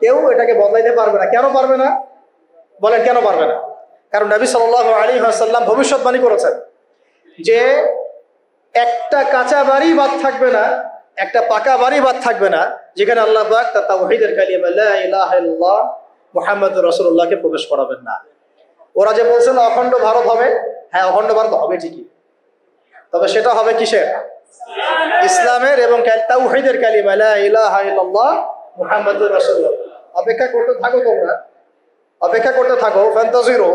কেউ এটাকে বদলাইতে পারবে না। কেন পারবে না বলেন? কেন পারবে না? কারণ নবী সাল্লাল্লাহু আলাইহি ওয়াসাল্লাম ভবিষ্যৎবাণী করেছেন যে একটা কাঁচা বাড়ি বাদ থাকবে না, একটা পাকা বাড়ি বাদ থাকবে না, যেখানে আল্লাহ পাক তার তাওহীদের কালিমা লা ইলাহা ইল্লাল্লাহ মুহাম্মাদুর রাসূলুল্লাহকে প্রবেশ করাবেন না। ওরা যে বলছেন অখণ্ড ভারত হবে, হ্যাঁ, অখণ্ড ভারত হবে ঠিকই, তবে সেটা হবে কিসের? ইসলামের এবং তাওহীদের কালিমা লা ইলাহা ইল্লাল্লাহ মুহাম্মাদুর রাসূলুল্লাহ। অপেক্ষা করতে থাকো তোমরা, অপেক্ষা করতে থাকো। ফান্তাজিরু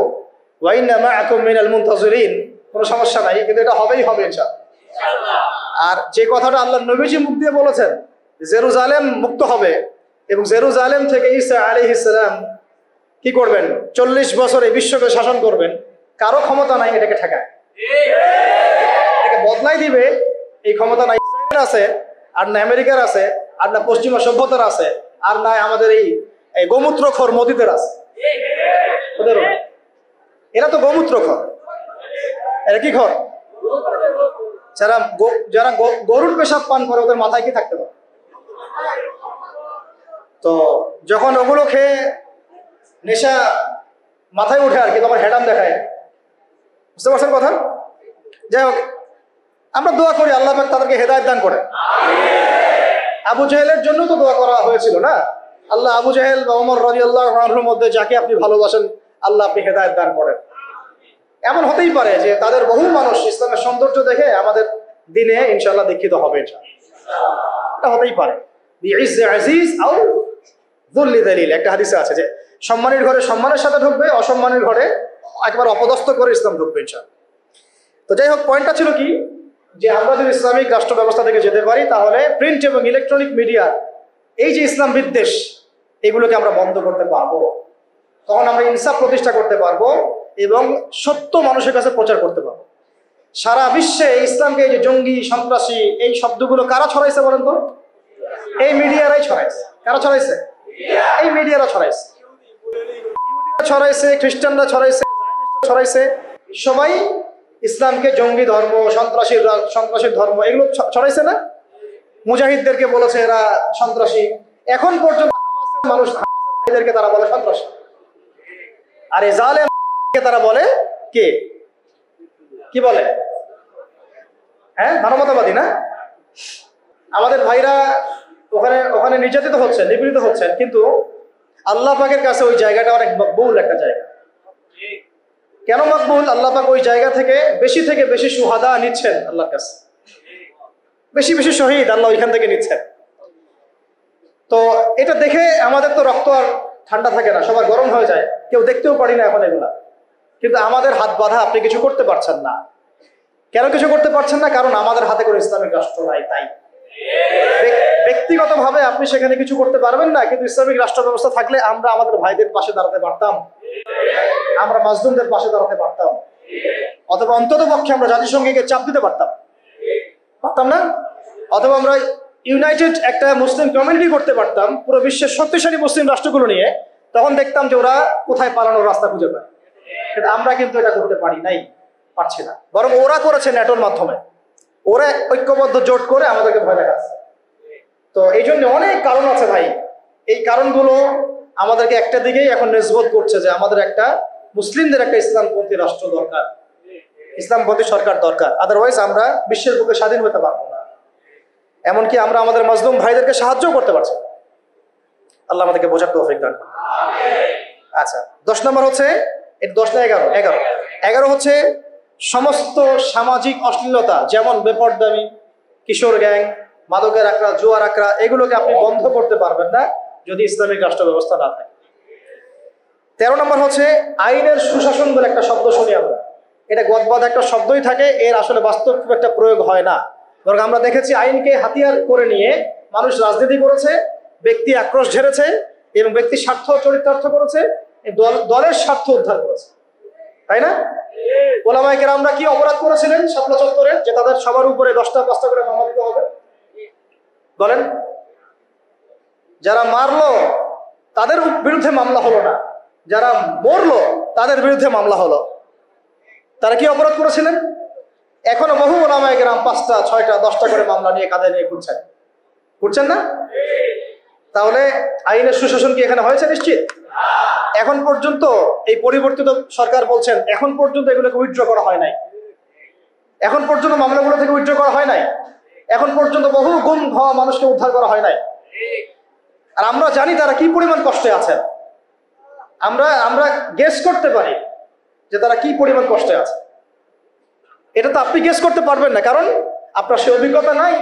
ওয়া ইন্না মাআকুম মিনাল মুনতাজিরিন। কোনো সমস্যা নাই, কিন্তু এটা হবেই হবে ইনশাআল্লাহ। আর যে কথাটা আল্লাহ নবীজি মুখ দিয়ে বলেছেন, জেরুজালেম মুক্ত হবে এবং জেরুজালেম থেকে ঈসা আলাইহিস সালাম কি করবেন? 40 বছর এই বিশ্বকে শাসন করবেন। কারো ক্ষমতা নাই এটাকে ঠেকায়, এটাকে বদলাই দিবে। এই ক্ষমতা না ইসরায়েলের আছে, আর না আমেরিকার আছে, আর না পশ্চিমা সভ্যতার আছে, আর না আমাদের এই গোমূত্রখোর মোদিদের আছে। ওদেরও না। এরা তো গোমূত্রখোর। এরা কি খোর? যারা যারা গরুর পেশাব পান করে ওদের মাথায় কি থাকতে পারে? তো যখন ওগুলো খেয়ে নেশা মাথায় উঠে আর কি, তখন হেডাম দেখায়। বুঝতে পারছেন কথা? যাই হোক, আমরা দোয়া করি আল্লাহ পাক তাদেরকে হেদায়েত দান করে। আবু জাহেলের জন্য তো দোয়া করা হয়েছিল না? আল্লাহ আবু জাহেল বা ওমর রাদিয়াল্লাহু আনহুর মধ্যে যাকে আপনি ভালোবাসেন আল্লাহ আপনি হেদায়েত দান করেন। এমন হতেই পারে যে তাদের বহু মানুষ ইসলামের সৌন্দর্য দেখে আমাদের দিনে ইনশাআল্লাহ দীক্ষিত হবে। এটা হতেই পারে। বিইজ্জি আজিজ আও যুল্লি যালিল, একটা হাদিসে আছে যে সম্মানের ঘরে সম্মানের সাথে ঢুকবে, অসম্মানের ঘরে একবার অপদস্থ করে ইসলাম ঢুকবে ইনশাআল্লাহ। তো যাই হোক, পয়েন্টটা ছিল কি, যে আমরা যদি ইসলামিক রাষ্ট্র ব্যবস্থা থেকে যেতে পারি তাহলে প্রিন্ট এবং ইলেকট্রনিক মিডিয়া এই যে ইসলাম বিদ্বেষ এগুলোকে আমরা বন্ধ করতে পারবো। তখন আমরা ইনসাফ প্রতিষ্ঠা করতে পারবো এবং সত্য মানুষের কাছে প্রচার করতে পারবো। সারা বিশ্বে ইসলামকে এই যে জঙ্গি, সন্ত্রাসী এই শব্দগুলো কারা ছড়াইছে বলেন তো? এই মিডিয়ারাই ছড়াইছে। কারা ছড়াইছে? এই মিডিয়ারা ছড়াইছে। ইহুদিরা ছড়াইছে, খ্রিস্টানরা ছড়াইছে, জায়নিস্টরা ছড়াইছে। সবাই ইসলামকে জঙ্গি ধর্ম, সন্ত্রাসীর ধর্ম এগুলো ছড়াইছে না? মুজাহিদদেরকে বলেছে এরা সন্ত্রাসী। এখন পর্যন্ত হামাসের মানুষ, হামাসের ভাইদেরকে তারা বলে সন্ত্রাসী। আর এই জালেমকে তারা বলে কি বলে? হ্যাঁ, মানবতাবাদী না? আমাদের ভাইরা ওখানে নির্যাতিত হচ্ছে, নিপীড়িত হচ্ছেন, কিন্তু আল্লাহ পাকের কাছে ওই জায়গাটা অনেক মকবুল একটা জায়গা। কেন মকবুল? আল্লাহ পাক ওই জায়গা থেকে বেশি শুহাদা নিচ্ছেন আল্লাহর কাছে, বেশি শহীদ আল্লাহ ওইখান থেকে নিচ্ছেন। তো এটা দেখে আমাদের তো রক্ত আর ঠান্ডা থাকে না, সবার গরম হয়ে যায়, কেউ দেখতেও পারি না এখন এগুলা। কিন্তু আমাদের হাত বাঁধা, আপনি কিছু করতে পারছেন না। কেন কিছু করতে পারছেন না? কারণ আমাদের হাতে করে ইসলামিক রাষ্ট্র নাই। তাই ব্যক্তিগতভাবে আপনি সেখানে কিছু করতে পারবেন না, কিন্তু ইসলামিক রাষ্ট্র ব্যবস্থা থাকলে আমরা আমাদের ভাইদের পাশে দাঁড়াতে পারতাম, আমরা মাজলুমদের পাশে দাঁড়াতে পারতাম, অথবা অন্তত পক্ষে আমরা জাতিসংঘকে চাপ দিতে পারতাম না? অথবা আমরা ইউনাইটেড একটা মুসলিম কমিউনিটি করতে পারতাম পুরো বিশ্বের শক্তিশালী মুসলিম রাষ্ট্রগুলো নিয়ে। তখন দেখতাম যে ওরা কোথায় পালানোর রাস্তা খুঁজে পায়। কিন্তু আমরা কিন্তু এটা করতে পারছি না। বরং ওরা করেছে ন্যাটোর মাধ্যমে, ওরা ঐক্যবদ্ধ জোট করে আমাদেরকে ভয় দেখাচ্ছে। তো এই জন্য অনেক কারণ আছে ভাই। এই কারণগুলো আমাদেরকে একটা দিকেই এখন নিসবত করছে যে আমাদের একটা মুসলিমদের একটা ইসলামপন্থী রাষ্ট্র দরকার, ইসলামপন্থী সরকার দরকার। আদারওয়াইজ আমরা বিশ্বের বুকে স্বাধীন হতে পারবো না। এমনকি আমরা আমাদের মাজলুম ভাইদেরকে সাহায্য করতে পারছি। আল্লাহ আমাদেরকে বোঝার তৌফিক দান করুন। আচ্ছা, 10 নম্বর হচ্ছে, এটা 10 না 11 হচ্ছে সমস্ত সামাজিক অশ্লীলতা, যেমন বেপরদামি, কিশোর গ্যাং, মাদকের আকড়া, জুয়ার আকড়া, এগুলোকে আপনি বন্ধ করতে পারবেন না যদি ইসলামিক রাষ্ট্র ব্যবস্থা না থাকে। 13 নম্বর হচ্ছে আইনের সুশাসন বলে একটা শব্দ শুনি আমরা। এটা গদবাদ একটা শব্দই থাকে, এর আসলে বাস্তব খুব একটা প্রয়োগ হয় না। বরং আমরা দেখেছি আইনকে হাতিয়ার করে নিয়ে মানুষ রাজনীতি করেছে, ব্যক্তি আক্রোশ ঝেড়েছে এবং ব্যক্তির স্বার্থ চরিতার্থ করেছে, দলের স্বার্থ উদ্ধার করেছে, তাই না? ওলামায়ে কেরামরা কি অপরাধ করেছিলেন শাপলা চত্বরে যে তাদের সবার উপরে 10টা 5টা করে মামলা দিতে হবে? বলেন। যারা মারলো তাদের বিরুদ্ধে মামলা হলো না, যারা মরলো তাদের বিরুদ্ধে মামলা হলো। তারা কি অপরাধ করেছিলেন? এখনো বহু ওলামায়ে কেরাম 5টা 6টা 10টা করে মামলা নিয়ে কাঁধে নিয়ে ঘুরছেন না? তাহলে আইনের সুশাসন কি এখানে হয়েছে? নিশ্চিত। এখন পর্যন্ত এই পরিবর্তিত সরকার বলছেন এখন পর্যন্ত এগুলোকে উইথড্র করা হয় নাই, এখন পর্যন্ত মামলাগুলো থেকে উইথড্র করা হয় নাই, এখন পর্যন্ত বহু গুম হওয়া মানুষকে উদ্ধার করা হয় নাই। আর আমরা জানি তারা কি পরিমাণ কষ্টে আছেন। আমরা গেস করতে পারি যে তারা কি পরিমাণ কষ্টে আছে। এটা তো আপনি গেস করতে পারবেন না, কারণ আপনার সে অভিজ্ঞতা নাই,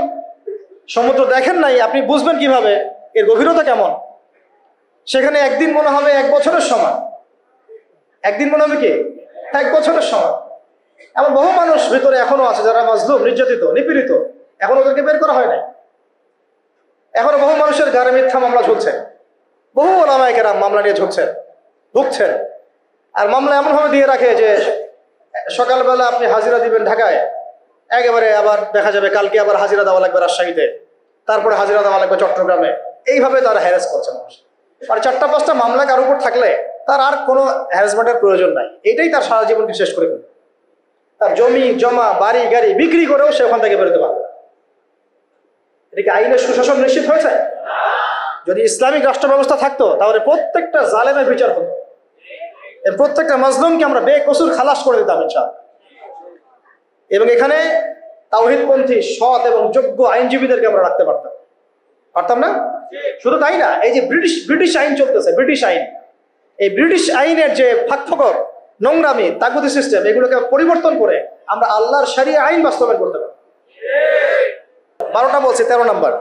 সমুদ্র দেখেন নাই, আপনি বুঝবেন কিভাবে এর গভীরতা কেমন। সেখানে একদিন মনে হবে 1 বছরের সমান, একদিন মনে হবে কি 1 বছরের সমান। এমন বহু মানুষ ভিতরে এখনো আছে যারা মাজলুম, নির্যাতিত, নিপীড়িত, এখন ওদেরকে বের করা হয় নাই। এখনো বহু মানুষের গায়ে মিথ্যা মামলা ঝুলছে, বহু ওলামায়ে কেরাম মামলা নিয়ে ঝুলছেন, ভুগছেন। আর মামলা এমনভাবে দিয়ে রাখে যে সকালবেলা আপনি হাজিরা দিবেন ঢাকায়, একেবারে আবার দেখা যাবে কালকে আবার হাজিরা দেওয়া লাগবে রাজশাহীতে, তারপরে হাজিরা দেওয়া লাগবে চট্টগ্রামে। এইভাবে তারা হ্যারাস করছে মানুষ। আর 4টা-5টা মামলা কার উপর থাকলে তার আর কোনো হ্যারাসমেন্টের প্রয়োজন নাই, এটাই তার সারা জীবনকে শেষ করে ফেলবে। তার জমি জমা বাড়ি গাড়ি বিক্রি করেও সে ওখান থেকে বেরোতে পারবে। এটা কি আইনের সুশাসন নিশ্চিত হয়েছে? যদি ইসলামিক রাষ্ট্র ব্যবস্থা থাকতো তাহলে প্রত্যেকটা জালেমের বিচার হতো, এর প্রত্যেকটা মাজলুমকে আমরা বেকসুর খালাস করে দিতাম ইনশাআল্লাহ। এবং এখানে তাওহীদপন্থী সৎ এবং যোগ্য আইনজীবীদেরকে আমরা রাখতে পারতাম না? শুধু তাই না, এই যে ব্রিটিশ আইন চলতেছে, ব্রিটিশ আইন, এই ব্রিটিশ আইনের যে ফাঁকফোকর, নোংরামি, তাগুতি সিস্টেম, এগুলোকে পরিবর্তন করে আমরা আল্লাহর শরিয়া আইন বাস্তবায়ন করতে পারি। 12টা বলছি, 13 নম্বর।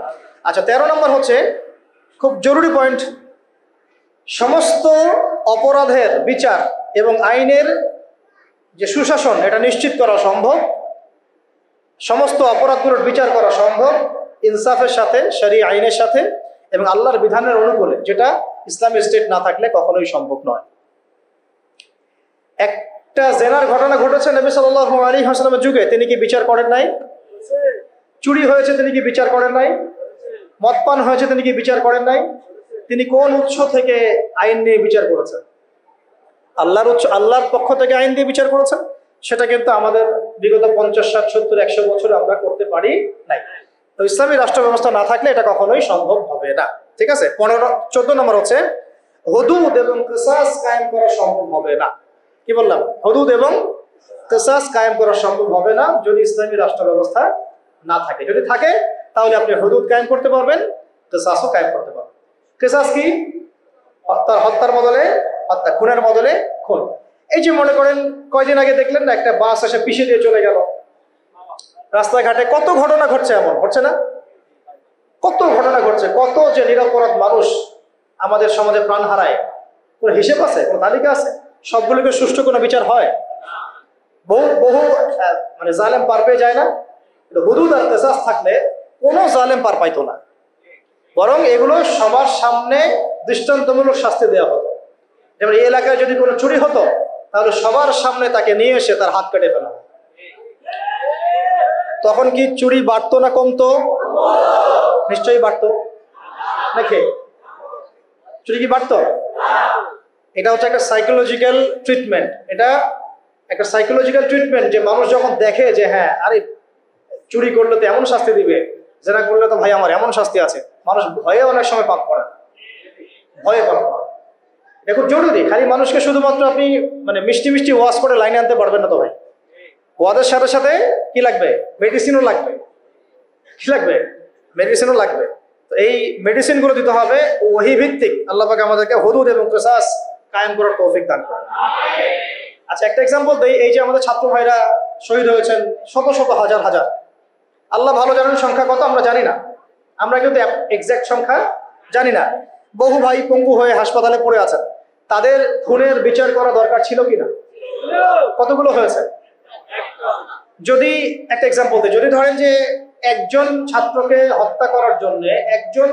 আচ্ছা, 13 নম্বর হচ্ছে খুব জরুরি পয়েন্ট। সমস্ত অপরাধের বিচার এবং আইনের যে সুশাসন এটা নিশ্চিত করা সম্ভব, সমস্ত অপরাধগুলোর বিচার করা সম্ভব ইনসাফের সাথে, শরিয়া আইনের সাথে এবং আল্লাহর বিধানের অনুকূলে, যেটা ইসলামী স্টেট না থাকলে কখনোই সম্ভব নয়। একটা জেনার ঘটনা ঘটেছে নবী সাল্লাল্লাহু আলাইহি ওয়াসাল্লামের যুগে, তিনি কি বিচার করেন নাই? চুরি হয়েছে, তিনি কি বিচার করেন নাই? মদপান হয়েছে, তিনি কি বিচার করেন নাই? তিনি কোন উৎস থেকে আইন নিয়ে বিচার করেছেন? আল্লাহর পক্ষ থেকে আইন দিয়ে বিচার করেছেন। সেটা কিন্তু আমাদের বিগত 50, 60, 70, 100 বছর আমরা করতে পারি নাই। তো ইসলামী রাষ্ট্র ব্যবস্থা না থাকলে এটা কখনোই সম্ভব হবে না। ঠিক আছে। 14 নম্বর হচ্ছে হুদুদ এবং কিসাস কায়েম করা সম্ভব হবে না। কি বললাম? হুদুদ এবং কিসাস কায়েম করা সম্ভব হবে না যদি ইসলামী রাষ্ট্র ব্যবস্থা না থাকে। যদি থাকে তাহলে আপনি হুদুদ কায়েম করতে পারবেন, কিসাসও কায়েম করতে পারবেন। কিসাস কি? হত্যার বদলে হত্যা, খুনের বদলে খুন। এই যে মনে করেন কয়দিন আগে দেখলেন না, একটা বাস এসে পিষে দিয়ে চলে গেল। রাস্তাঘাটে কত ঘটনা ঘটছে, এমন ঘটছে না? কত ঘটনা ঘটছে, কত যে নিরপরাধ মানুষ আমাদের সমাজে প্রাণ হারায়। কোন হিসেব আছে? কোন তালিকা আছে? সবগুলোকে সুষ্ঠু কোনো বিচার হয়? বহু মানে জালেম পার পেয়ে যায় না। হুদুদ আর কিসাস থাকলে কোনো জালেম পার পাইতো না, বরং এগুলো সবার সামনে দৃষ্টান্তমূলক শাস্তি দেওয়া হতো। যেমন এই এলাকায় যদি কোনো চুরি হতো তাহলে সবার সামনে তাকে নিয়ে এসে তার হাত কেটে ফেলা। তখন কি চুরি বাড়তো না কমতো? নিশ্চয়ই বাড়তো নাকি? চুরি কি বাড়তো? এটা হচ্ছে একটা সাইকোলজিক্যাল ট্রিটমেন্ট। এটা একটা সাইকোলজিক্যাল ট্রিটমেন্ট যে মানুষ যখন দেখে যে হ্যাঁ, আরে চুরি করলে তো এমন শাস্তি দিবে, জেনা করলে তো ভাই আমার এমন শাস্তি আছে, মানুষ ভয়ে অনেক সময় পাপ করে, ভয়ে পাপ করে। এটা খুব জরুরি। খালি মানুষকে শুধুমাত্র আপনি মানে মিষ্টি মিষ্টি ওয়াশ করে লাইনে আনতে পারবেন না তো ভাই। ওয়াদের সাথে সাথে কি লাগবে? মেডিসিনও লাগবে। কি লাগবে? মেডিসিনও লাগবে। তো এই মেডিসিন গুলো দিতে হবে ওহী ভিত্তিক। আল্লাহ পাক আমাদেরকে হুদুদ এবং কিসাস কায়েম করার তৌফিক দান করুন। আচ্ছা, একটা এক্সাম্পল দেই। এই যে আমাদের ছাত্র ভাইরা শহীদ হয়েছেন, শত শত হাজার হাজার, আল্লাহ ভালো জানেন সংখ্যা কত, আমরা জানি না। আমরা কিন্তু এক্সাক্ট সংখ্যা জানি না। বহু ভাই পঙ্গু হয়ে হাসপাতালে পড়ে আছেন, তাদের খুনের বিচার করা দরকার ছিল কিনা? কতগুলো হয়েছে? যদি একটা এক্সাম্পল দিই, যদি ধরেন যে একজন ছাত্রকে হত্যা করার জন্য একজন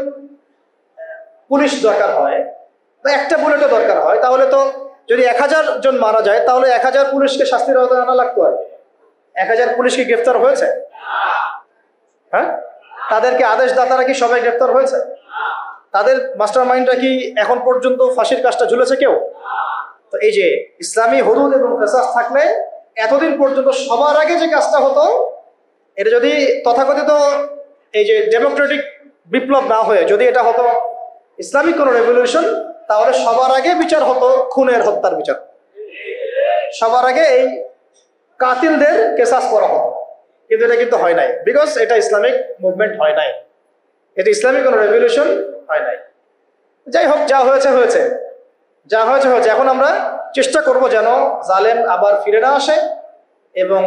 পুলিশ দরকার হয় বা একটা বুলেটও দরকার হয়, তাহলে তো যদি 1000 জন মারা যায় তাহলে 1000 পুলিশকে শাস্তির আওতায় আনা লাগতো। আর 1000 পুলিশ কি গ্রেফতার হয়েছে? হ্যাঁ, তাদেরকে আদেশদাতারা কি সবাই গ্রেফতার হয়েছে? তাদের মাস্টার মাইন্ডরা কি এখন পর্যন্ত ফাঁসির কাজটা ঝুলেছে কেউ? তো এই যে ইসলামী হুদুদ এবং কিসাস থাকলে এতদিন পর্যন্ত সবার আগে যে কাজটা হতো, এটা যদি তথাকথিত এই যে ডেমোক্রেটিক বিপ্লব না হয়ে যদি এটা হতো ইসলামিক কোন রেভলিউশন, তাহলে সবার আগে বিচার হতো খুনের, হত্যার বিচার। সবার আগে এই কাতিলদের কিসাস করা হতো। কিন্তু এটা কিন্তু হয় নাই, বিকজ এটা ইসলামিক মুভমেন্ট হয় নাই, এটা ইসলামিক কোন রেভলিউশন হয় নাই। যাই হোক, যা হয়েছে হয়েছে, যা হয়েছে হয়েছে। এখন আমরা চেষ্টা করব যেন জালেম আবার ফিরে না আসে এবং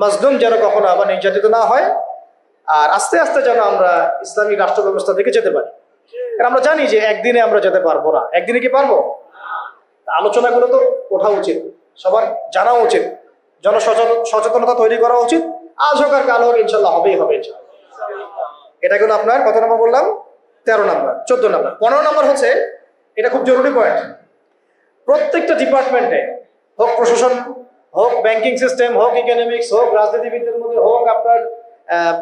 মাজলুম যেন কখনো আবার নির্যাতিত না হয়, আর আস্তে আস্তে যেন আমরা ইসলামিক রাষ্ট্র ব্যবস্থা দিকে যেতে পারি। কারণ আমরা জানি যে একদিনে আমরা যেতে পারবো না। একদিনে কি পারবো? আলোচনাগুলো তো ওঠা উচিত, সবার জানা উচিত, সচেতনতা তৈরি করা উচিত। আজ হোক আর কাল হোক ইনশাল্লাহ হবেই হবে ইনশাল্লাহ। এটা গেল আপনার কত নম্বর বললাম? 13 নম্বর। 14 নম্বর। 15 নম্বর হচ্ছে, এটা খুব জরুরি পয়েন্ট, প্রত্যেকটা ডিপার্টমেন্টে, হোক প্রশাসন, হোক ব্যাংকিং সিস্টেম, হোক ইকোনমিক্স, হোক রাজনীতিবিদদের মধ্যে, হোক আপনার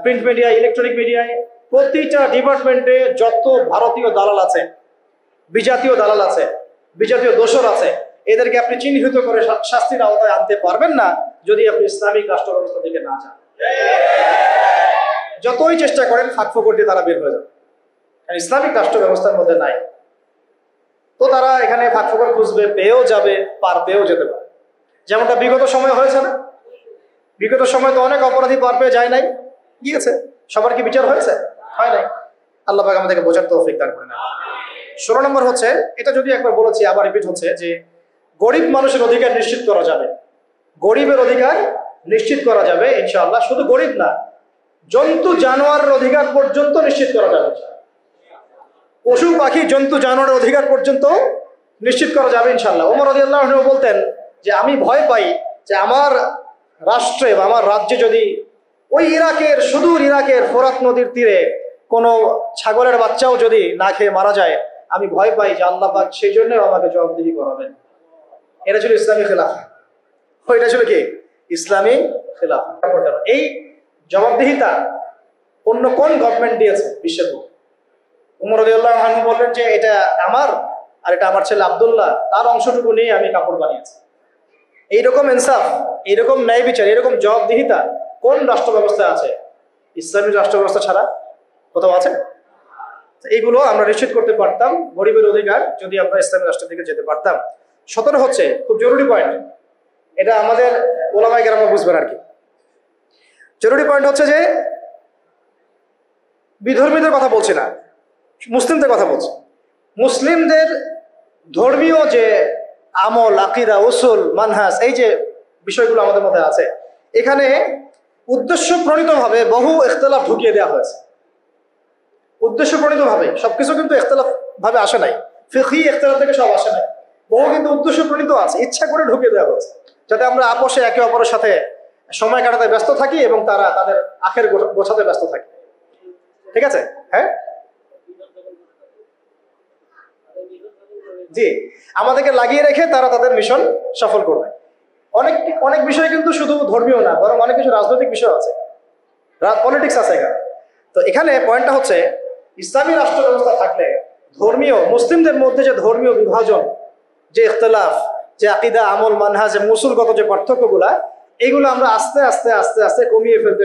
প্রিন্ট মিডিয়া, ইলেকট্রনিক মিডিয়ায়, প্রতিটা ডিপার্টমেন্টে যত ভারতীয় দালাল আছে, বিজাতীয় দালাল আছে, বিজাতীয় দোসর আছে, এদেরকে আপনি চিহ্নিত করে শাস্তির আওতায় আনতে পারবেন না যদি আপনি ইসলামিক রাষ্ট্র ব্যবস্থা দিকে না যান। যতই চেষ্টা করেন ফাঁক ফোকর দিয়ে তারা বের হয়ে যাবে, কারণ ইসলামিক রাষ্ট্র ব্যবস্থার মধ্যে নাই। তো তারা এখানে ফাঁক ফোকর খুঁজবে, পেয়েও যাবে, পার পেয়েও যেতে পারে। যেমনটা বিগত সময় হয়েছে না? বিগত সময় তো অনেক অপরাধী পার পেয়ে যায় নাই, গিয়েছে। সবার কি বিচার হয়েছে? হয় নাই। আল্লাহ পাক আমাদেরকে বোঝার তৌফিক দান করেন। 16 নম্বর হচ্ছে, এটা যদি একবার বলেছি আবার রিপিট হচ্ছে, যে গরিব মানুষের অধিকার নিশ্চিত করা যাবে। গরিবের অধিকার নিশ্চিত করা যাবে ইনশাআল্লাহ। শুধু গরিব না, জন্তু জানোয়ারের অধিকার পর্যন্ত নিশ্চিত করা যাবে। পশু পাখি জন্তু জানোয়ারের অধিকার পর্যন্ত নিশ্চিত করা যাবে ইনশাআল্লাহ। ওমর রাদিয়াল্লাহু আনহু বলতেন যে আমি ভয় পাই যে আমার রাষ্ট্রে বা আমার রাজ্যে যদি ওই ইরাকের, সুদূর ইরাকের ফোরাত নদীর তীরে কোনো ছাগলের বাচ্চাও যদি না খেয়ে মারা যায়, আমি ভয় পাই যে আল্লাহ পাক সেই জন্য আমাকে জবাবদিহি করাবেন। এটা ছিল ইসলামী খেলাফা। এটা ছিল কি? ইসলামী খেলাফা। এই জবাবদিহিতা অন্য কোন গভর্নমেন্ট দিয়েছে বিশ্বের বুকে? উমর রাদিয়াল্লাহু আনহু বললেন যে এটা আমার, আর এটা আমার ছেলে আব্দুল্লাহ, তার অংশটুকু নিয়ে আমি কাপড় বানিয়েছি। এইরকম ইনসাফ, এইরকম ন্যায় বিচার, এরকম জবাবদিহিতা কোন রাষ্ট্র ব্যবস্থায় আছে? ইসলামী রাষ্ট্র ব্যবস্থা ছাড়া কোথাও আছে? এইগুলো আমরা নিশ্চিত করতে পারতাম, গরিবের অধিকার, যদি আমরা ইসলামী রাষ্ট্রের দিকে যেতে পারতাম। 17 হচ্ছে খুব জরুরি পয়েন্ট, এটা আমাদের ওলামায়ে কেরাম বুঝবেন আর কি। জরুরি পয়েন্ট হচ্ছে যে বিধর্মীদের কথা বলছি না, মুসলিমদের কথা বলছি। মুসলিমদের ধর্মীয় যে আমল, আকিদা, উসুল, মানহাজ, এই যে বিষয়গুলো আমাদের মধ্যে আছে, এখানে উদ্দেশ্য প্রণীতভাবে বহু ইখতিলাফ ঢুকিয়ে দেওয়া হয়েছে। উদ্দেশ্য প্রণীতভাবে সবকিছু কিন্তু ইখতিলাফ ভাবে আসে নাই, ফিকহি ইখতিলাফ থেকে সব আসে নাই, বহু কিন্তু উদ্দেশ্য প্রণীত আছে, ইচ্ছা করে ঢুকিয়ে দেওয়া হয়েছে যাতে আমরা আপোষে একে অপরের সাথে সময় কাটাতে ব্যস্ত থাকি এবং তারা তাদের আখের গোছাতে ব্যস্ত থাকে। ঠিক আছে? হ্যাঁ, জি, আমাদেরকে লাগিয়ে রেখে তারা তাদের মিশন সফল করবে। অনেক অনেক বিষয় কিন্তু শুধু ধর্মীয় না, বরং অনেক কিছু রাজনৈতিক বিষয় আছে, পলিটিক্স আছে এখানে। তো এখানে পয়েন্টটা হচ্ছে, ইসলামী রাষ্ট্র ব্যবস্থা থাকলে ধর্মীয়, মুসলিমদের মধ্যে যে ধর্মীয় বিভাজন, যে ইখতিলাফ, যে আকিদা, আমল, মানহাজ, মুসুলগত যে পার্থক্যগুলা, এইগুলো আমরা আস্তে আস্তে আস্তে আস্তে কমিয়ে ফেলতে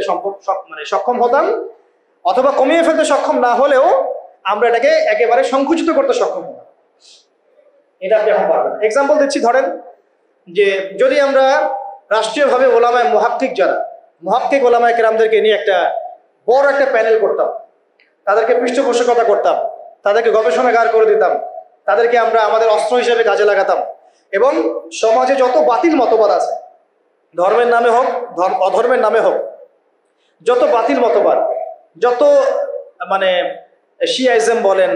সক্ষম হতাম, অথবা কমিয়ে ফেলতে সক্ষম না হলেও আমরা এটাকে একেবারে সংকুচিত করতে সক্ষম হতাম। এটা আপনি এখন পারবেন। এক্সাম্পল দিচ্ছি, ধরেন যে যদি আমরা রাষ্ট্রীয়ভাবে ওলামায়ে মুহাক্কিক, যারা মুহাক্কিক ওলামায়ে কেরামদেরকে নিয়ে একটা বড় একটা প্যানেল করতাম, তাদেরকে পৃষ্ঠপোষকতা করতাম, তাদেরকে গবেষণাগার করে দিতাম, তাদেরকে আমরা আমাদের অস্ত্র হিসেবে কাজে লাগাতাম, এবং সমাজে যত বাতিল মতবাদ আছে, ধর্মের নামে হোক, অধর্মের নামে হোক, যত বাতিল মতবাদ, যত মানে শিয়াইজম বলেন,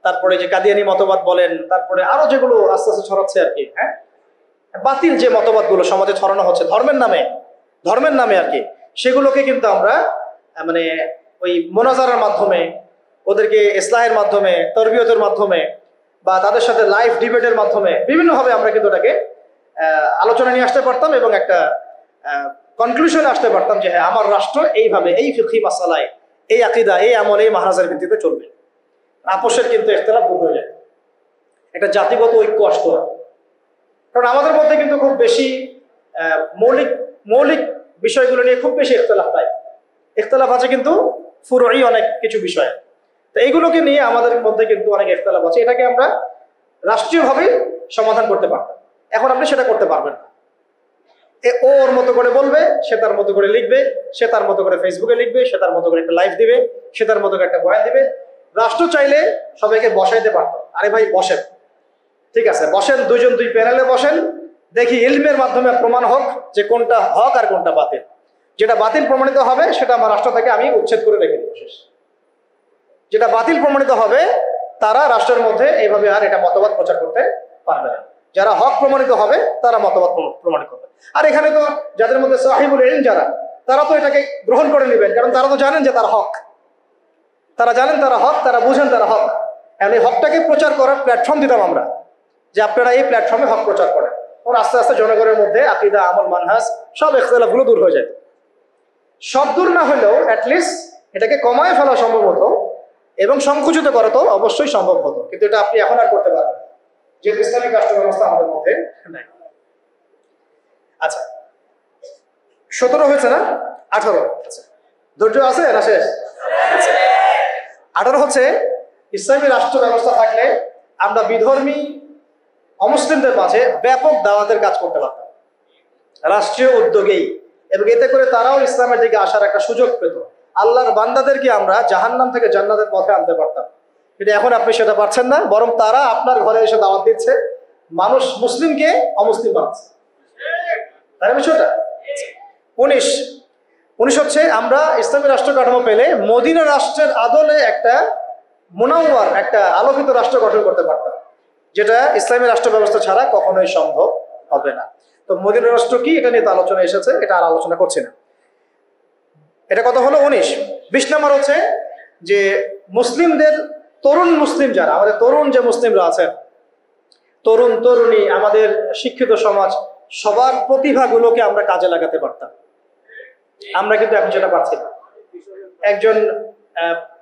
তারপরে যে কাদিয়ানি মতবাদ বলেন, তারপরে আরো যেগুলো আস্তে আস্তে ছড়াচ্ছে আর কি, হ্যাঁ, বাতিল যে মতবাদগুলো সমাজে ছড়ানো হচ্ছে ধর্মের নামে আর কি, সেগুলোকে কিন্তু আমরা মানে ওই মোনাজারার মাধ্যমে, ওদেরকে ইসলাহের মাধ্যমে, তরবিয়তের মাধ্যমে, বা তাদের সাথে লাইভ ডিবেটের মাধ্যমে বিভিন্নভাবে আমরা কিন্তু ওটাকে আলোচনা নিয়ে আসতে পারতাম এবং একটা কনক্লুশনে আসতে পারতাম যে হ্যাঁ, আমার রাষ্ট্র এইভাবে, এই ফিকহি মাসালায়, এই আকিদা, এই আমল, এই মাহরাজের ভিত্তিতে চলবে। আপোষের কিন্তু ইখতিলাফ দূর হয়ে যায়, একটা জাতিগত ঐক্য আসতো না। কারণ আমাদের মধ্যে কিন্তু খুব বেশি মৌলিক বিষয়গুলো নিয়ে খুব বেশি ইখতিলাফ আছে, কিন্তু ফুরুই অনেক কিছু বিষয়। তো এইগুলোকে নিয়ে আমাদের মধ্যে কিন্তু অনেক ইখতিলাফ আছে, এটাকে আমরা রাষ্ট্রীয়ভাবে সমাধান করতে পারতাম। এখন আপনি সেটা করতে পারবেন না। ও ওর মতো করে বলবে, সে তার মতো করে লিখবে, সে তার মতো করে ফেসবুকে লিখবে, সে তার মতো করে একটা লাইভ দিবে, সে তার মতো করে একটা বয়ান দিবে। রাষ্ট্র চাইলে সবাইকে বসাইতে পারতো, আরে ভাই বসেন, ঠিক আছে বসেন, দুইজন দুই প্যানেলে বসেন, দেখি ইলমের মাধ্যমে প্রমাণ হোক যে কোনটা হক আর কোনটা বাতিল। যেটা বাতিল প্রমাণিত হবে সেটা আমার রাষ্ট্র থেকে আমি উচ্ছেদ করে রেখে দেবো, শেষ। যেটা বাতিল প্রমাণিত হবে তারা রাষ্ট্রের মধ্যে এইভাবে আর এটা মতবাদ প্রচার করতে পারবে না। যারা হক প্রমাণিত হবে তারা মতবাদ প্রমাণিত করবে। আর এখানে তো যাদের মধ্যে সাহিবুল ইলম যারা, তারা তো এটাকে গ্রহণ করে নেবেন, কারণ তারা তো জানেন যে তার হক, তারা জানেন তারা হক, তারা বুঝেন তারা হক। এখন এই হকটাকে প্রচার করার প্ল্যাটফর্ম দিতাম আমরা, যে আপনারা এই প্ল্যাটফর্মে হক প্রচার করেন। ওর আস্তে আস্তে জনগণের মধ্যে আকীদা, আমল, মানহাজ সব ইখতিলাফগুলো দূর হয়ে যায়। সব দূর না হলেও অ্যাটলিস্ট এটাকে কমায় ফেলা সম্ভব হতো এবং সংকুচিত করা তো অবশ্যই সম্ভব হতো, কিন্তু এটা আপনি এখন আর করতে পারবেন যেহেতু ইসলামিক রাষ্ট্র ব্যবস্থা আমাদের মধ্যে নাই। আচ্র 17 হয়েছে না? 18। আচ্ছা, ধৈর্য আছে না? শেষ। 18 হচ্ছে ইসলামী রাষ্ট্র ব্যবস্থা থাকলে আমরা বিধর্মী অমুসলিমদের মাঝে ব্যাপক দাওয়াতের কাজ করতে পারতাম রাষ্ট্রীয় উদ্যোগেই, এবং এতে করে তারাও ইসলামের দিকে আসার একটা সুযোগ পেত। আল্লাহর বান্দাদেরকে আমরা জাহান্নাম থেকে জান্নাতের পথে আনতে পারতাম, কিন্তু এখন আপনি সেটা পারছেন না, বরং তারা আপনার ঘরে এসে দাওয়াত দিচ্ছে, মানুষ মুসলিমকে অমুসলিম বানাচ্ছে। তাই না বিষয়টা? 19 হচ্ছে আমরা ইসলামী রাষ্ট্র কাঠামো পেলে মদিনা রাষ্ট্রের আদলে একটা মুনাওয়ার, একটা আলোকিত রাষ্ট্র গঠন করতে পারতাম, যেটা ইসলামী রাষ্ট্র ব্যবস্থা ছাড়া কখনোই সম্ভব হবে না। তো মদিনা রাষ্ট্র কি, এটা নিয়ে তো আলোচনা এসেছে, এটা আর আলোচনা করছি না। এটা কত হলো? 19। 20 নম্বর হচ্ছে যে মুসলিমদের, তরুণ মুসলিম যারা, আমাদের তরুণ যে মুসলিমরা আছেন, তরুণ তরুণী, আমাদের শিক্ষিত সমাজ, সবার প্রতিভাগুলোকে আমরা কাজে লাগাতে পারতাম। আমরা কিন্তু এখন সেটা পারছি না। একজন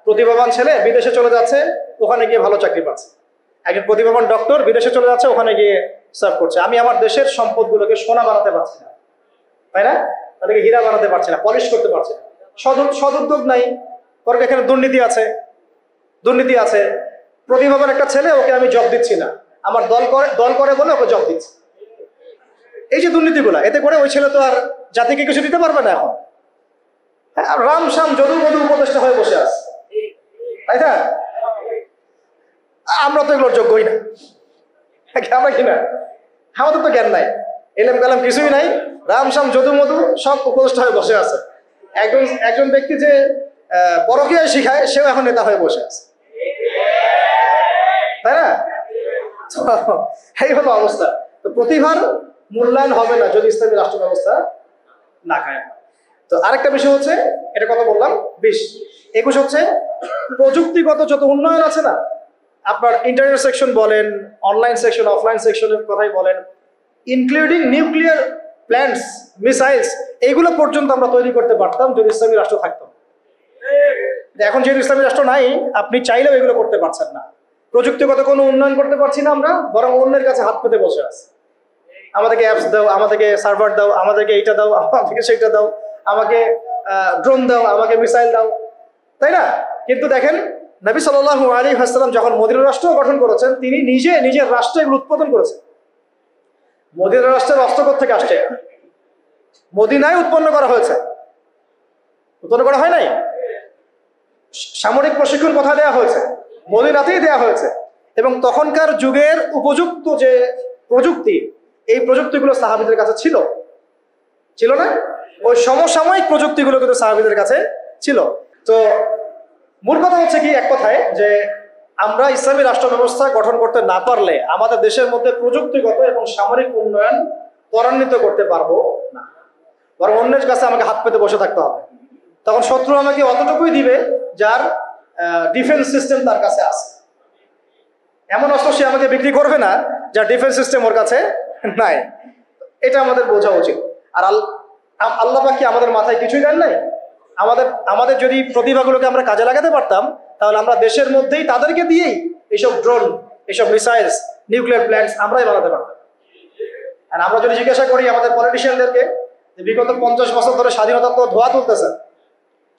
প্রতিভাবান ছেলে বিদেশে চলে যাচ্ছে, ওখানে গিয়ে ভালো চাকরি পাচ্ছে। একজন প্রতিভাবান ডক্টর বিদেশে চলে যাচ্ছে, ওখানে গিয়ে সার্ভ করছে। আমি আমার দেশের সম্পদগুলোকে সোনা বানাতে পারছি না, তাই না? তাদেরকে হীরা বানাতে পারছি না, পলিশ করতে পারছি না। সদুদ্যোগ নাই, কারণ এখানে দুর্নীতি আছে। প্রতিভাবান একটা ছেলে, ওকে আমি জব দিচ্ছি না, আমার দল করে বলে ওকে জব দিচ্ছি। এই যে দুর্নীতিগুলা, এতে করে ওই ছেলে তো আর জাতিকে কিছু দিতে পারবে না। এখন রাম শাম যদু মধু উপদেষ্টা হয়ে বসে আছে, তাই না? আমরা তো এগুলোর যোগ্যই না, আমরা কিনা, আমাদের তো জ্ঞান নাই, এলেম কালাম কিছুই নাই, রাম শাম যদু মধু সব উপদেষ্টা হয়ে বসে আছে। একজন ব্যক্তি যে পরকীয়া শিখায়, সেও এখন নেতা হয়ে বসে আছে, তাই না? এই হলো অবস্থা। তো প্রতিভার মূল্যায়ন হবে না যদি ইসলামী রাষ্ট্র ব্যবস্থা না কায়েম হয়। তো আরেকটা বিষয় হচ্ছে, এটা কথা বললাম 20। 21 হচ্ছে প্রযুক্তিগত যত উন্নয়ন আছে না, আপনার ইন্টারনেট সেকশন বলেন, অনলাইন সেকশন, অফলাইন সেকশনের কথাই বলেন, ইনক্লুডিং নিউক্লিয়ার প্ল্যান্টস, মিসাইলস, এইগুলো পর্যন্ত আমরা তৈরি করতে পারতাম যদি ইসলামী রাষ্ট্র থাকতো। এখন যেহেতু ইসলামী রাষ্ট্র নাই, আপনি চাইলেও এগুলো করতে পারছেন না। প্রযুক্তিগত কোনো উন্নয়ন করতে পারছি না আমরা, বরং অন্যের কাছে হাত পেতে বসে আছে। আমাদেরকে অ্যাপস দাও, আমাদেরকে সার্ভার দাও, আমাদেরকে এইটা দাও, আমাদেরকে সেইটা দাও, আমাকে ড্রোন দাও, আমাকে মিসাইল দাও, তাই না? কিন্তু দেখেন, নবী সাল্লাল্লাহু আলাইহি ওয়াসাল্লাম যখন মদিনা রাষ্ট্র গঠন করেছেন, তিনি নিজের রাষ্ট্রে এগুলো উৎপাদন করেছেন। মদিনা রাষ্ট্রের অস্ত্র থেকে আসছে, মদিনায় উৎপন্ন করা হয়েছে, উৎপন্ন করা হয় নাই। সামরিক প্রশিক্ষণ কোথায় দেওয়া হয়েছে? মদিনাতেই দেওয়া হয়েছে। এবং তখনকার যুগের উপযুক্ত যে প্রযুক্তি, এই প্রযুক্তিগুলো সাহাবীদের কাছে ছিল না? ওই সমসাময়িক প্রযুক্তিগুলো কিন্তু সাহাবীদের কাছে ছিল। তো মূল কথা হচ্ছে কি, এক কথায়, যে আমরা ইসলামী রাষ্ট্র ব্যবস্থা গঠন করতে না পারলে আমাদের দেশের মধ্যে প্রযুক্তিগত এবং সামরিক উন্নয়ন ত্বরান্বিত করতে পারবো না, বরং অন্যের কাছে আমাকে হাত পেতে বসে থাকতে হবে। তখন শত্রু আমাকে অতটুকুই দিবে যার ডিফেন্স সিস্টেম তার কাছে আছে। এমন অস্ত্র সে আমাকে বিক্রি করবে না যার ডিফেন্স সিস্টেম ওর কাছে নাই। এটা আমাদের বোঝা উচিত। আর আল্লাহ পাক কি আমাদের মাথায় কিছুই দেন নাই? আমাদের যদি প্রতিভাগুলোকে আমরা কাজে লাগাতে পারতাম, তাহলে আমরা দেশের মধ্যেই তাদেরকে দিয়েই এইসব ড্রোন, এইসব মিসাইলস, নিউক্লিয়ার প্ল্যান্টস আমরাই বানাতে পারতাম। আর আমরা যদি জিজ্ঞাসা করি আমাদের পলিটিশিয়ানদেরকে, বিগত 50 বছর ধরে স্বাধীনতা তো ধোয়া তুলতেছেন,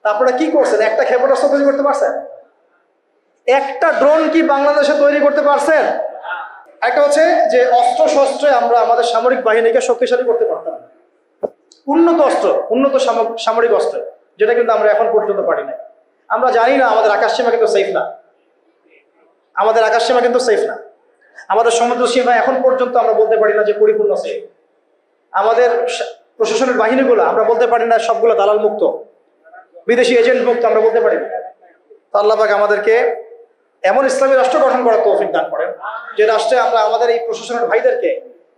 তা আপনারা কি করছেন? একটা ক্ষেপণাস্ত্র তৈরি করতে পারছেন? একটা ড্রোন কি বাংলাদেশে তৈরি করতে পারছেন? একটা হচ্ছে যে অস্ত্র শস্ত্রে আমরা আমাদের সামরিক বাহিনীকে শক্তিশালী করতে পারতাম, উন্নত অস্ত্র, উন্নত সামরিক অস্ত্র, যেটা কিন্তু আমরা এখন পর্যন্ত পারি না। আমরা জানি না আমাদের আকাশসীমা কিন্তু সেফ না, আমাদের আকাশসীমা কিন্তু সেফ না। আমাদের সমুদ্র সীমা এখন পর্যন্ত আমরা বলতে পারি না যে পরিপূর্ণ সেফ। আমাদের প্রশাসনের বাহিনীগুলো আমরা বলতে পারি না সবগুলো দালাল মুক্ত, বিদেশি এজেন্ট মুক্ত, আমরা বলতে পারি না। তো আল্লাহ পাক আমাদেরকে এমন ইসলামী রাষ্ট্র গঠন করার তৌফিক দান করেন যে রাষ্ট্রে আমরা আমাদের এই প্রশাসনের ভাইদেরকে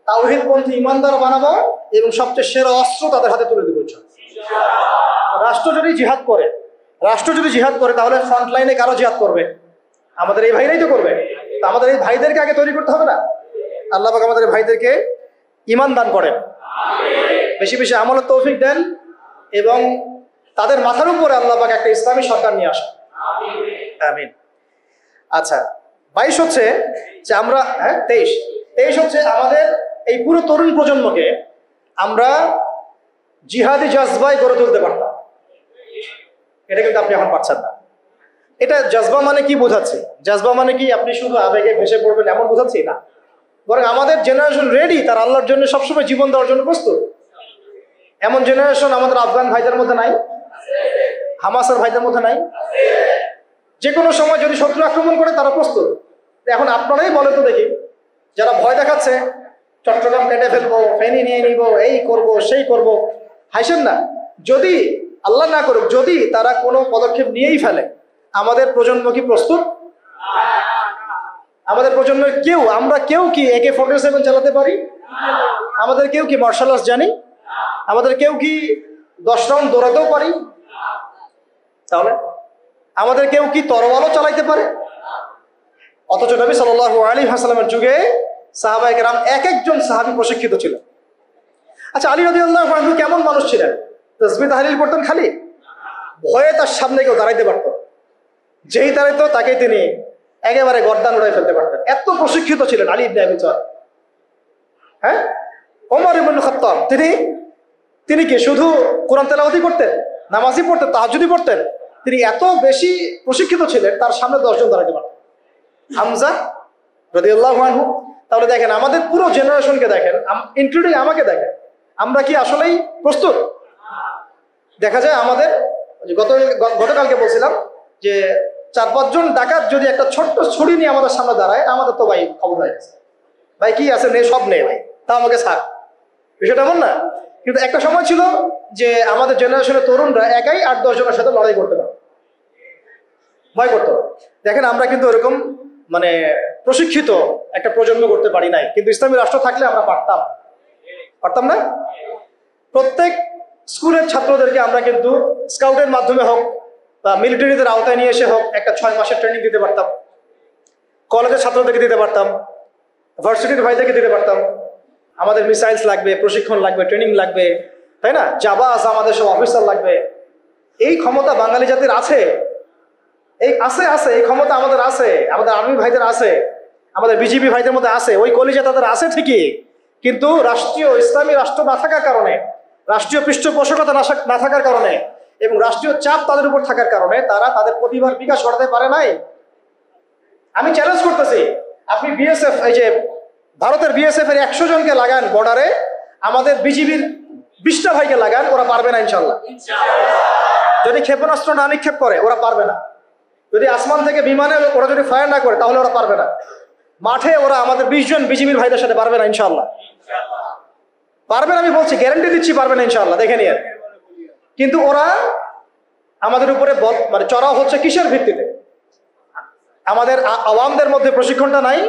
তাওহীদপন্থী ইমানদার বানাবো এবং সবচেয়ে সেরা অস্ত্র তাদের হাতে তুলে দেবো। রাষ্ট্র যদি জিহাদ করে তাহলে ফ্রন্ট লাইনে কারো জিহাদ করবে? আমাদের এই ভাইরাই তো করবে। তো আমাদের এই ভাইদেরকে আগে তৈরি করতে হবে না? আল্লাহ পাক আমাদের ভাইদেরকে ঈমান দান করেন, বেশি বেশি আমলের তৌফিক দেন এবং তাদের মাথার উপরে আল্লাহ পাক একটা ইসলামী সরকার নিয়ে আসেন। আমিন। আচ্ছা, 22 হচ্ছে যে আমরা 23 হচ্ছে আমাদের এই পুরো তরুণ প্রজন্মকে আমরা জিহাদি জজবায় গড়ে তুলতে পারতাম। এটা কিন্তু আপনি এখন পারছেন না। এটা জজবা মানে কি বোঝাচ্ছে? জজবা মানে কি আপনি শুধু আবেগে ভেসে পড়বেন এমন বোঝাচ্ছি না, বরং আমাদের জেনারেশন রেডি, তার আল্লাহর জন্য সবসময় জীবন দেওয়ার জন্য প্রস্তুত। এমন জেনারেশন আমাদের আফগান ভাইদের মধ্যে নাই, হামাসের ভাইদের মধ্যে নাই। যে কোনো সময় যদি শত্রু আক্রমণ করে তারা প্রস্তুত। এখন আপনারাই বলে তো দেখি, যারা ভয় দেখাচ্ছে চট্টগ্রাম কেটে ফেলবো, ফেনী নিয়ে নিব, এই করব সেই করব, হাসেন না। যদি আল্লাহ না করুক, যদি তারা কোনো পদক্ষেপ নিয়েই ফেলে, আমাদের প্রজন্ম কি প্রস্তুত? আমাদের প্রজন্মের আমরা কেউ কি AK-47 চালাতে পারি? আমাদের কেউ কি মার্শাল আর্টস জানি? আমাদের কেউ কি 10 রাউন্ড দৌড়াতেও পারি? তাহলে আমাদের কেউ কি তরোয়ালও চালাইতে পারে? অথচ নবী সাল্লাল্লাহু আলাইহি ওয়াসাল্লামের যুগে সাহাবায়ে কেরাম এক একজন সাহাবী প্রশিক্ষিত ছিলেন। আচ্ছা, আলী রাদিয়াল্লাহু আনহু কেমন মানুষ ছিলেন? তাসবিহ তাহলিল করতেন খালি, ভয়ে তার সামনে কেউ দাঁড়াইতে পারত, যেই দাঁড়াইতো তাকে তিনি একেবারে গর্দান উড়াই ফেলতে পারতেন। এত প্রশিক্ষিত ছিলেন আলী ইবনে আবি তালিব। হ্যাঁ, ওমর ইবনে খাত্তাব তিনি কি শুধু কোরআন তেলাওয়াতই করতেন, নামাজই পড়তেন, তাহাজ্জুদই পড়তেন? তিনি এত বেশি প্রশিক্ষিত ছিলেন, তার সামনে 10 জন দাঁড়াইতে পারতেন। হামজা রাদিয়াল্লাহু আনহু। তাহলে দেখেন, আমাদের পুরো জেনারেশনকে দেখেন, ইনক্লুডিং আমাকে দেখেন, আমরা কি আসলেই প্রস্তুত? দেখা যায় আমাদের গতকালকে বলছিলাম যে 4-5 জন ডাকাত যদি একটা ছোট্ট ছুরি নিয়ে আমাদের সামনে দাঁড়ায়, আমাদের তো ভাই খবর হয়ে গেছে, ভাই কি আছে নে, সব নেই ভাই, তা আমাকে ছাড়। বিষয়টা এমন না? কিন্তু একটা সময় ছিল যে আমাদের জেনারেশনের তরুণরা একাই 8-10 জনের সাথে লড়াই করতে পারে, ভয় করতো। দেখেন, আমরা কিন্তু এরকম মানে প্রশিক্ষিত একটা প্রজন্ম করতে পারি নাই, কিন্তু ইসলামী রাষ্ট্র থাকলে আমরা পারতাম না? প্রত্যেক স্কুলের ছাত্রদেরকে আমরা কিন্তু স্কাউটের মাধ্যমে হোক বা মিলিটারিদের আওতায় নিয়ে এসে হোক একটা 6 মাসের ট্রেনিং দিতে পারতাম, কলেজের ছাত্রদেরকে দিতে পারতাম, ভার্সিটির ভাইদেরকে দিতে পারতাম। আমাদের মিসাইলস লাগবে, প্রশিক্ষণ লাগবে, ট্রেনিং লাগবে, তাই না? জাবাস, আমাদের সব অফিসার লাগবে। এই ক্ষমতা বাঙালি জাতির আছে, এই ক্ষমতা আমাদের আছে, আমাদের আর্মি ভাইদের আছে, আমাদের বিজিবি ভাইদের মধ্যে আছে, ওই কলিজা তাদের আছে ঠিকই। কিন্তু রাষ্ট্রীয় ইসলামী রাষ্ট্র না থাকার কারণে, রাষ্ট্রীয় পৃষ্ঠপোষকতা না থাকার কারণে এবং রাষ্ট্রীয় চাপ তাদের উপর থাকার কারণে তারা তাদের প্রতিভার বিকাশ ঘটাতে পারে নাই। আমি চ্যালেঞ্জ করতেছি, আপনি বিএসএফ, এই যে ভারতের বিএসএফ এর 100 জনকে লাগান বর্ডারে, আমাদের বিজিবির 20টা ভাইকে লাগান, ওরা পারবে না ইনশাল্লাহ। যদি ক্ষেপণাস্ত্র না নিক্ষেপ করে ওরা পারবে না, যদি আসমান থেকে বিমানে ওরা যদি ফায়ার না করে তাহলে ওরা পারবে না। মাঠে ওরা আমাদের 20 জন বিজিবির ভাইদের সাথে পারবে না ইনশাল্লাহ। পারবে না, আমি বলছি, গ্যারান্টি দিচ্ছি পারবে না ইনশাল্লাহ, দেখে নিয়ে। কিন্তু ওরা আমাদের উপরে মানে চড়াও হচ্ছে কিসের ভিত্তিতে? আমাদের আওয়ামদের মধ্যে প্রশিক্ষণটা নাই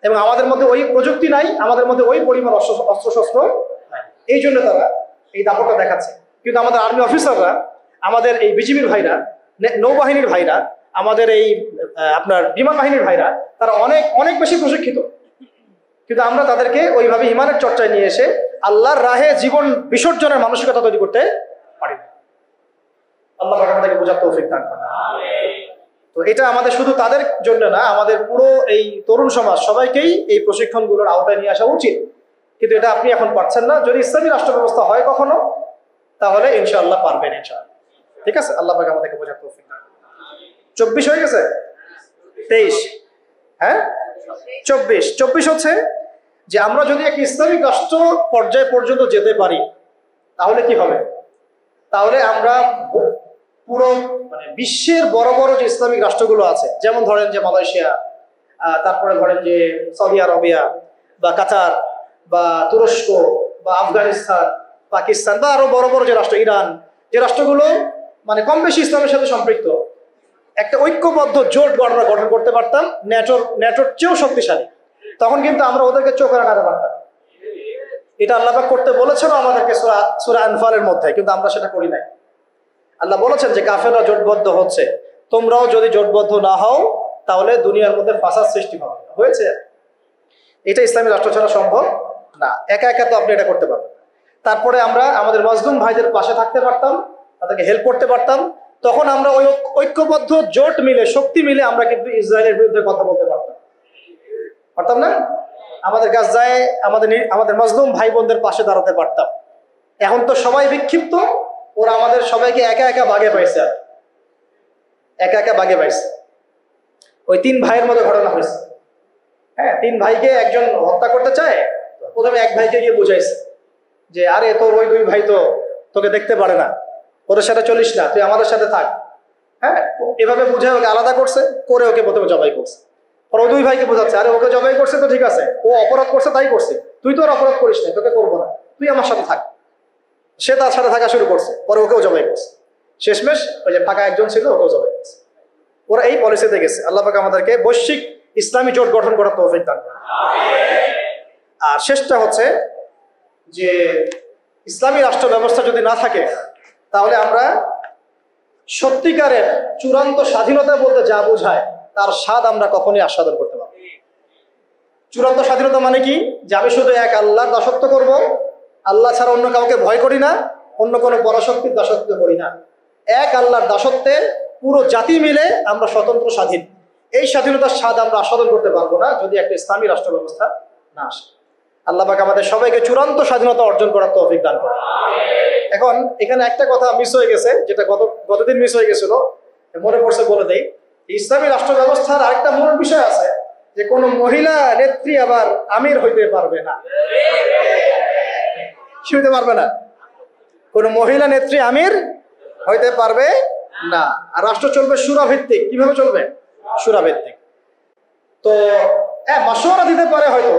এবং আমাদের মধ্যে ওই প্রযুক্তি নাই, আমাদের মধ্যে ওই পরিমাণ অস্ত্রশস্ত্র নাই। এই জন্য তারা এই দাপটটা দেখাচ্ছে। কিন্তু আমাদের আর্মি অফিসাররা, আমাদের এই বিজিবির ভাইরা, নৌবাহিনীর ভাইরা, আমাদের এই আপনার বিমান বাহিনীর ভাইরা, তারা অনেক অনেক বেশি প্রশিক্ষিত। কিন্তু আমরা তাদেরকে ওইভাবে ইমানের চর্চায় নিয়ে এসে আল্লাহর রাহে জীবন বিসর্জনের মানসিকতা তৈরি করতে পারি না। আল্লাহ আমাদেরকে বোঝার তৌফিক দান করেন। তো এটা আমাদের শুধু তাদের জন্য না, আমাদের পুরো এই তরুণ সমাজ সবাইকেই এই প্রশিক্ষণগুলোর আওতায় নিয়ে আসা উচিত। কিন্তু এটা আপনি এখন পারছেন না। যদি ইসলামী রাষ্ট্র ব্যবস্থা হয় কখনো, তাহলে ইনশাআল্লাহ পারবেন ইনশাআল্লাহ। ঠিক আছে, আল্লাহ পাক আমাদেরকে বোঝার তৌফিক দান করেন। 24 হয়ে গেছে, 23, হ্যাঁ 24 হচ্ছে যে আমরা যদি এক ইসলামিক রাষ্ট্র পর্যায় পর্যন্ত যেতে পারি তাহলে কি হবে? তাহলে আমরা পুরো মানে বিশ্বের বড় বড় যে ইসলামিক রাষ্ট্রগুলো আছে, যেমন ধরেন যে মালয়েশিয়া, তারপরে ধরেন যে সৌদি আরবিয়া বা কাতার বা তুরস্ক বা আফগানিস্তান, পাকিস্তান বা আরো বড় বড় যে রাষ্ট্র, ইরান, যে রাষ্ট্রগুলো মানে কম বেশি ইসলামের সাথে সম্পৃক্ত, একটা ঐক্যবদ্ধ জোট গঠন করতে পারতাম, ন্যাটোর চেয়েও শক্তিশালী, তখন কিন্তু আমরা ওদেরকে চোখে রাখাতে পারতাম। এটা আল্লাহ পাক করতে বলেছেন আমাদেরকে সূরা আনফালের মধ্যে, কিন্তু আমরা সেটা করি নাই। আল্লাহ বলেছেন যে কাফেররা জোটবদ্ধ হচ্ছে, তোমরাও যদি জোটবদ্ধ না হও তাহলে দুনিয়ার মধ্যে ফাসাদ সৃষ্টি হবে। হয়েছে? এটা ইসলামী রাষ্ট্র ছাড়া সম্ভব না। একা একা তো আপনি এটা করতে পারবেন। তারপরে আমরা আমাদের মজলুম ভাইদের পাশে থাকতে পারতাম, তাদেরকে হেল্প করতে পারতাম। তখন আমরা ওই ঐক্যবদ্ধ জোট মিলে, শক্তি মিলে আমরা কিন্তু ইসরায়েলের বিরুদ্ধে কথা বলতে পারতাম না? আমাদের গাজায় আমাদের মজলুম ভাই বোনদের পাশে দাঁড়াতে পারতাম। এখন তো সবাই বিক্ষিপ্ত, ওরা আমাদের সবাইকে একা একা বাগে পাইছে, একা একা বাগে পাইছে। ওই 3 ভাইয়ের মতো ঘটনা হয়েছে। হ্যাঁ, 3 ভাইকে একজন হত্যা করতে চায়, প্রথমে এক ভাইকে গিয়ে বুঝাইছে যে আরে তোর ওই 2 ভাই তো তোকে দেখতে পারে না, ওদের সাথে চলিস না, তুই আমাদের সাথে থাক। হ্যাঁ, এভাবে বুঝে ওকে আলাদা করছে, করে ওকে প্রথমে জবাই করছে। আর ওই 2 ভাইকে বোঝাচ্ছে আরে ওকে জবাই করছে তো ঠিক আছে, ও অপরাধ করছে তাই করছে, তুই তো আর অপরাধ করিস না, তোকে করবো না, তুই আমার সাথে থাক। সে তার সাথে থাকা শুরু করছে, পরে ওকেও জবাই করছে। শেষমেশ ওই যে ফাঁকা একজন ছিল, ওকেও জবাই করছে। ওরা এই পলিসিতে গেছে। আল্লাহ পাক আমাদেরকে বৈশ্বিক ইসলামী জোট গঠন করার তৌফিক দান করুন। আর শেষটা হচ্ছে যে ইসলামী রাষ্ট্র ব্যবস্থা যদি না থাকে তাহলে আমরা সত্যিকারের চূড়ান্ত স্বাধীনতা বলতে যা বোঝায় তার স্বাদ আমরা কখনোই আস্বাদন করতে পারবো। চূড়ান্ত স্বাধীনতা মানে কি? যে আমি শুধু এক আল্লাহর দাসত্ব করব, আল্লাহ ছাড়া অন্য কাউকে ভয় করি না, অন্য কোনো পরাশক্তির দাসত্ব করি না। এক আল্লাহর দাসত্বে পুরো জাতি মিলে আমরা স্বতন্ত্র স্বাধীন। এই স্বাধীনতার স্বাদ আমরা আস্বাদন করতে পারবো না যদি একটা ইসলামী রাষ্ট্র ব্যবস্থা না আসে। আল্লাহ পাক আমাদের সবাইকে চূড়ান্ত স্বাধীনতা অর্জন করার তৌফিক দান করুন। এখন এখানে একটা কথা মিস হয়ে গেছে, যেটা গতদিন মিস হয়ে গেছিল, মনে পড়ছে বলে দেই। ইসলামী রাষ্ট্র ব্যবস্থার আরেকটা মূল বিষয় আছে যে কোনো মহিলা নেত্রী আবার আমির হইতে পারবে না। কি হইতে পারবে না? কোনো মহিলা নেত্রী আমির হইতে পারবে না। আর রাষ্ট্র চলবে শূরা ভিত্তিক। কিভাবে চলবে? শূরা ভিত্তিক। তো হ্যাঁ, মাশওয়ারা দিতে পারে, হয়তো